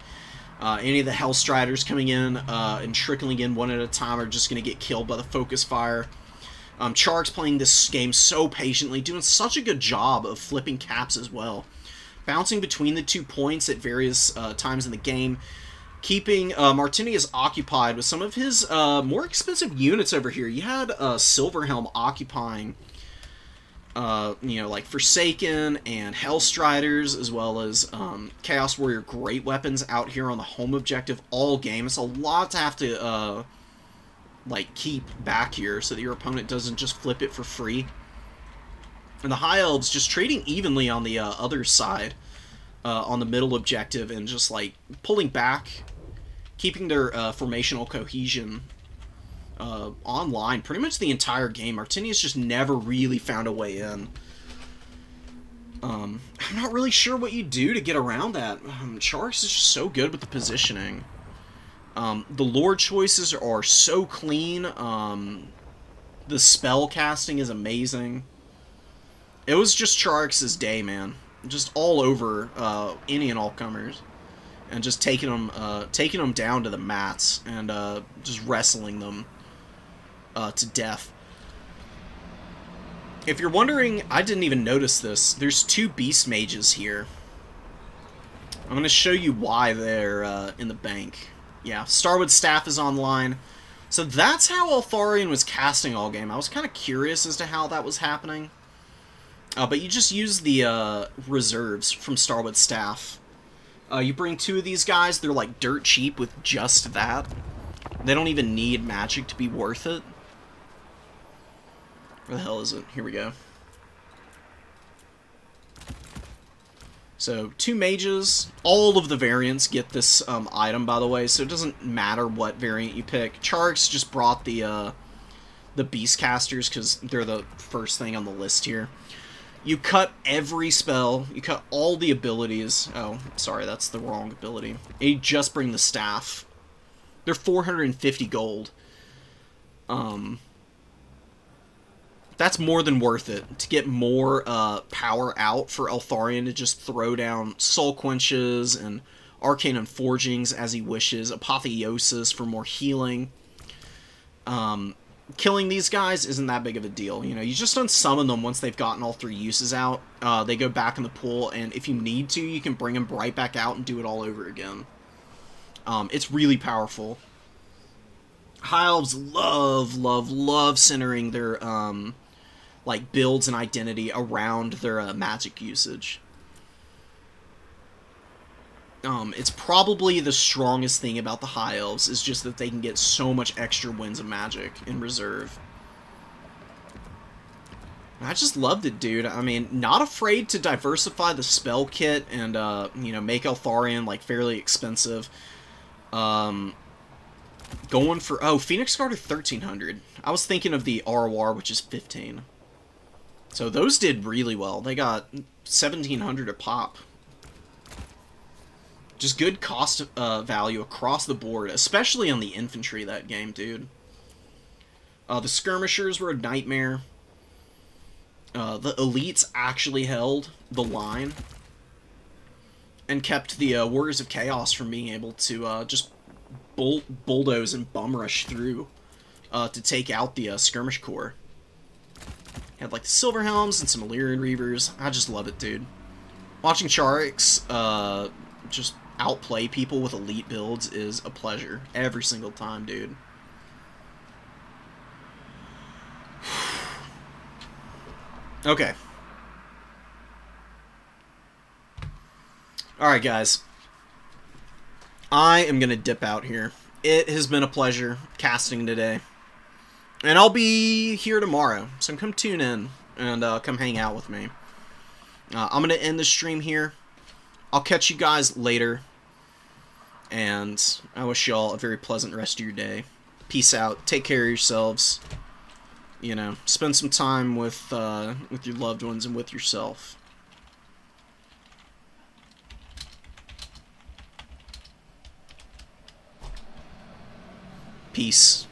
Any of the Hellstriders coming in and trickling in one at a time are just going to get killed by the focus fire. Chark's playing this game so patiently, doing such a good job of flipping caps as well. Bouncing between the 2 points at various times in the game, keeping Martinius occupied with some of his more expensive units over here. You had Silverhelm occupying, like Forsaken and Hellstriders, as well as Chaos Warrior Great Weapons out here on the home objective all game. It's a lot to have to, keep back here so that your opponent doesn't just flip it for free. And the High Elves just trading evenly on the other side, on the middle objective, and just, pulling back, keeping their formational cohesion online pretty much the entire game. Martinius just never really found a way in. I'm not really sure what you do to get around that. Charks is just so good with the positioning. The lore choices are so clean. The spell casting is amazing. It was just Charks' day, man. Just all over any and all comers, and just taking them down to the mats and just wrestling them to death. If you're wondering, I didn't even notice this. There's 2 beast mages here. I'm going to show you why they're in the bank. Yeah, Starwood Staff is online. So that's how Eltharion was casting all game. I was kind of curious as to how that was happening. But you just use the reserves from Starwood Staff. You bring 2 of these guys. They're like dirt cheap with just that. They don't even need magic to be worth it. Where the hell is it? Here we go. So, 2 mages. All of the variants get this item, by the way, so it doesn't matter what variant you pick. Charks just brought the Beastcasters because they're the first thing on the list here. You cut every spell. You cut all the abilities. Oh, sorry, that's the wrong ability. And you just bring the staff. They're 450 gold. That's more than worth it to get more power out for Eltharion to just throw down Soul Quenches and Arcane Unforgings as he wishes. Apotheosis for more healing. Killing these guys isn't that big of a deal. You know, you just unsummon them once they've gotten all 3 uses out. They go back in the pool, and if you need to, you can bring them right back out and do it all over again. It's really powerful. High Elves love centering their, builds and identity around their magic usage. It's probably the strongest thing about the High Elves is just that they can get so much extra winds of magic in reserve. I just loved it, dude. I mean, not afraid to diversify the spell kit and, make Eltharion, fairly expensive. Going for... Oh, Phoenix Guard are 1,300. I was thinking of the ROR, which is 15. So those did really well. They got 1,700 a pop. Just good cost value across the board, especially on the infantry that game, dude. The skirmishers were a nightmare. The elites actually held the line and kept the Warriors of Chaos from being able to just bulldoze and bum rush through to take out the skirmish corps. Had the Silverhelms and some Illyrian Reavers. I just love it, dude. Watching Charix just outplay people with elite builds is a pleasure every single time, dude. Okay. Alright, guys. I am going to dip out here. It has been a pleasure casting today. And I'll be here tomorrow, so come tune in and come hang out with me. I'm going to end the stream here. I'll catch you guys later. And I wish y'all a very pleasant rest of your day. Peace out. Take care of yourselves. You know, spend some time with your loved ones and with yourself. Peace.